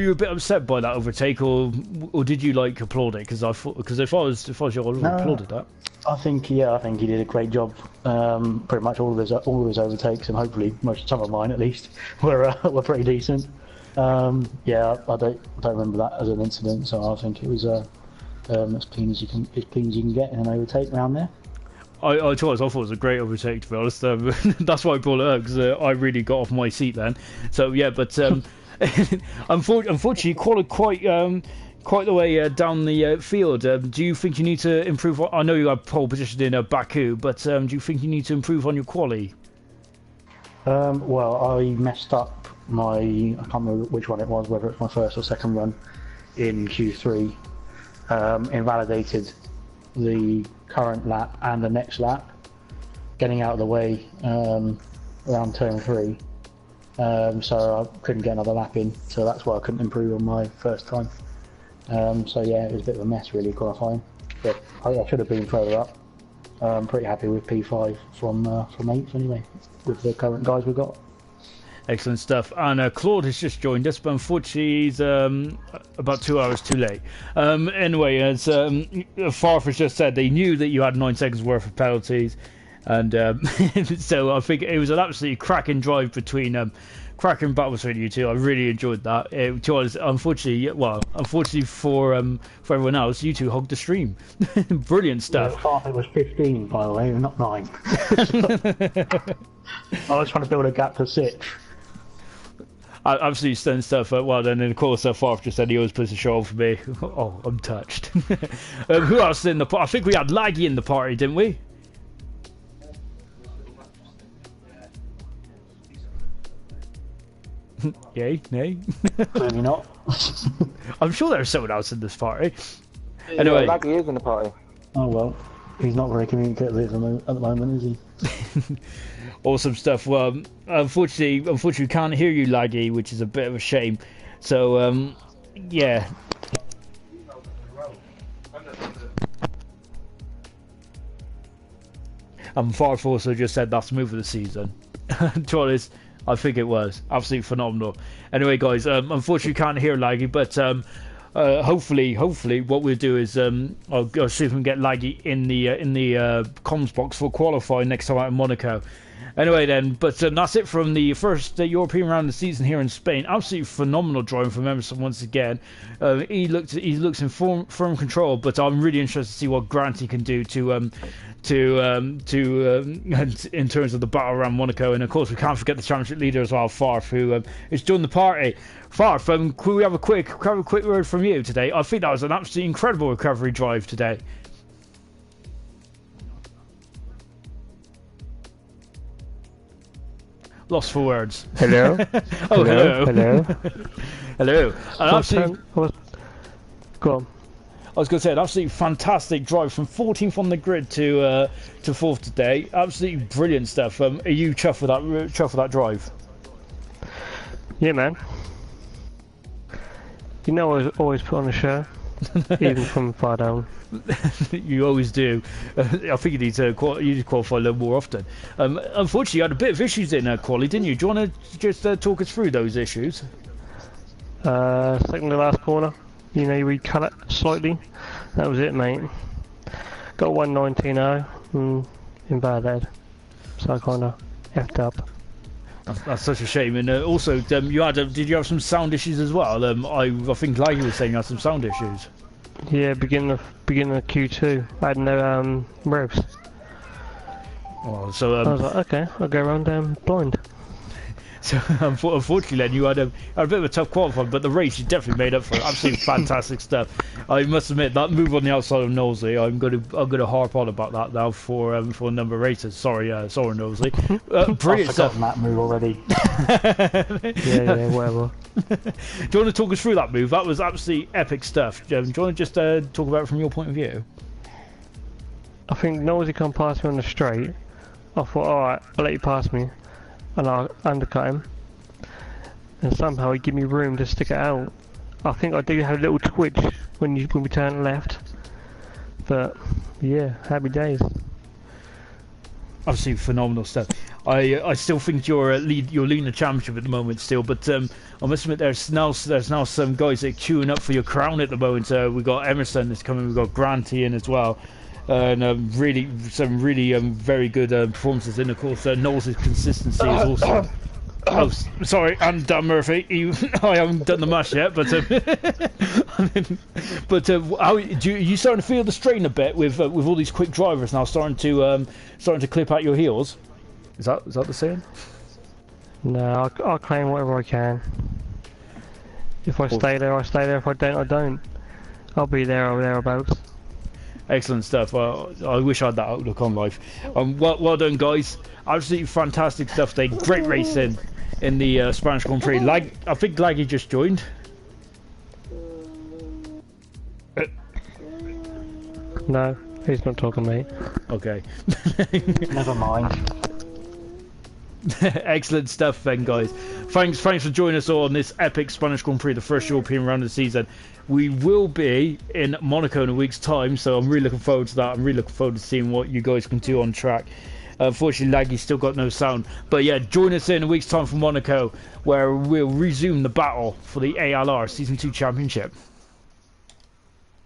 you a bit upset by that overtake, or did you like applaud it? Because if I was you, I would have applauded that. I think he did a great job. Pretty much all of his overtakes, and hopefully some of mine at least, were pretty decent. Yeah, I don't remember that as an incident, so I think it was as clean as you can get in an overtake around there. I thought it was a great overtake, to be honest. That's why I brought it up, because I really got off my seat then. So yeah, but unfortunately, quite the way down the field. Do you think you need to improve? I know you had pole position in Baku, but do you think you need to improve on your quali? Well, I messed up I can't remember which one it was, whether it's my first or second run in Q3. Invalidated the current lap and the next lap, getting out of the way around turn 3. So I couldn't get another lap in, so that's why I couldn't improve on my first time. So yeah, it was a bit of a mess really qualifying, but I should have been further up. I'm pretty happy with P5 from 8th anyway, with the current guys we've got. Excellent stuff. And Claude has just joined us, but unfortunately he's about 2 hours too late. Anyway, as Farf has just said, they knew that you had 9 seconds worth of penalties, and so I think it was an absolutely cracking drive cracking battle between you two. I really enjoyed that. Unfortunately for everyone else, you two hogged the stream. Brilliant stuff. Yeah, it was 15, by the way, not 9. I was trying to build a gap to 6. Absolutely stunning stuff. Well, then, of course, Farf just said he always puts a show on for me. Oh, I'm touched. Who else in the party? I think we had Laggy in the party, didn't we? Yay, nay? Maybe not. I'm sure there's someone else in this party. Yeah, Anyway, Laggy is in the party. Oh well, he's not very communicative at the moment, is he? Awesome stuff. Well, unfortunately, we can't hear you, Laggy, which is a bit of a shame. So, yeah. And Farf also just said that's move of the season. To be honest, I think it was absolutely phenomenal. Anyway, guys, unfortunately, you can't hear Laggy, but hopefully, what we'll do is I'll see if we can get Laggy in the comms box for qualifying next time out in Monaco. Anyway, then, but that's it from the first European round of the season here in Spain. Absolutely phenomenal driving from Emerson once again. He looks in firm control, but I'm really interested to see what Granty can do in terms of the battle around Monaco. And of course, we can't forget the championship leader as well, Farf, who is joined the party. Farf, could we have a quick word from you today? I think that was an absolutely incredible recovery drive today. lost for words. Hello. Oh, hello. Hello. Hello. An absolute, Go on. I was going to say, an absolutely fantastic drive from 14th on the grid to 4th today. Absolutely brilliant stuff. Are you chuffed with that drive? Yeah, man. You know, I always put on a show, even from far down. You always do. I think you need to qualify a little more often. Unfortunately, you had a bit of issues in quali, didn't you? Do you want to just talk us through those issues? Second to last corner, you know, you recut it slightly. That was it, mate. Got 119.0 in bad head, so I kind of effed up. That's such a shame. And also, did you have some sound issues as well? I think Laggy was saying you had some sound issues. Yeah, beginning of Q2, I had no revs. Oh, so I was like, okay, I'll go around blind. So unfortunately, then you had a bit of a tough qualifying, but the race you definitely made up for it. Absolutely fantastic stuff. I must admit that move on the outside of Knowsley, I'm gonna harp on about that now for a number of races. Sorry, Knowsley. Brilliant I've stuff. forgotten that move already. yeah, whatever. Do you want to talk us through that move? That was absolutely epic stuff. Do you want to just talk about it from your point of view? I think Knowsley come past me on the straight. I thought, alright, I'll let you pass me. And I undercut him, and somehow he gave me room to stick it out. I think I do have a little twitch when we turn left, but yeah, happy days. Absolutely phenomenal stuff. I still think you're leading the championship at the moment still, but I must admit there's now some guys that are queuing up for your crown at the moment. We've got Emerson that's coming, we've got Granty in as well. And some really very good performances in. Of course, Knowles' consistency is also. Oh, sorry, and Dan Murphy. I haven't done the mash yet, but how you starting to feel the strain a bit with all these quick drivers now starting to clip out your heels? Is that the saying? No, I'll claim whatever I can. If I stay there, I stay there. If I don't, I don't. I'll be there or thereabouts. Excellent stuff. I wish I had that outlook on life. Well done, guys. Absolutely fantastic stuff today. Great racing in the Spanish Grand Prix. I think Laggy just joined. No, he's not talking, mate. Okay. Never mind. Excellent stuff then, guys. Thanks for joining us all on this epic Spanish Grand Prix, the first European round of the season. We will be in Monaco in a week's time, so I'm really looking forward to that. I'm really looking forward to seeing what you guys can do on track. Unfortunately, Laggy's still got no sound. But yeah, join us in a week's time for Monaco, where we'll resume the battle for the ALR Season 2 Championship.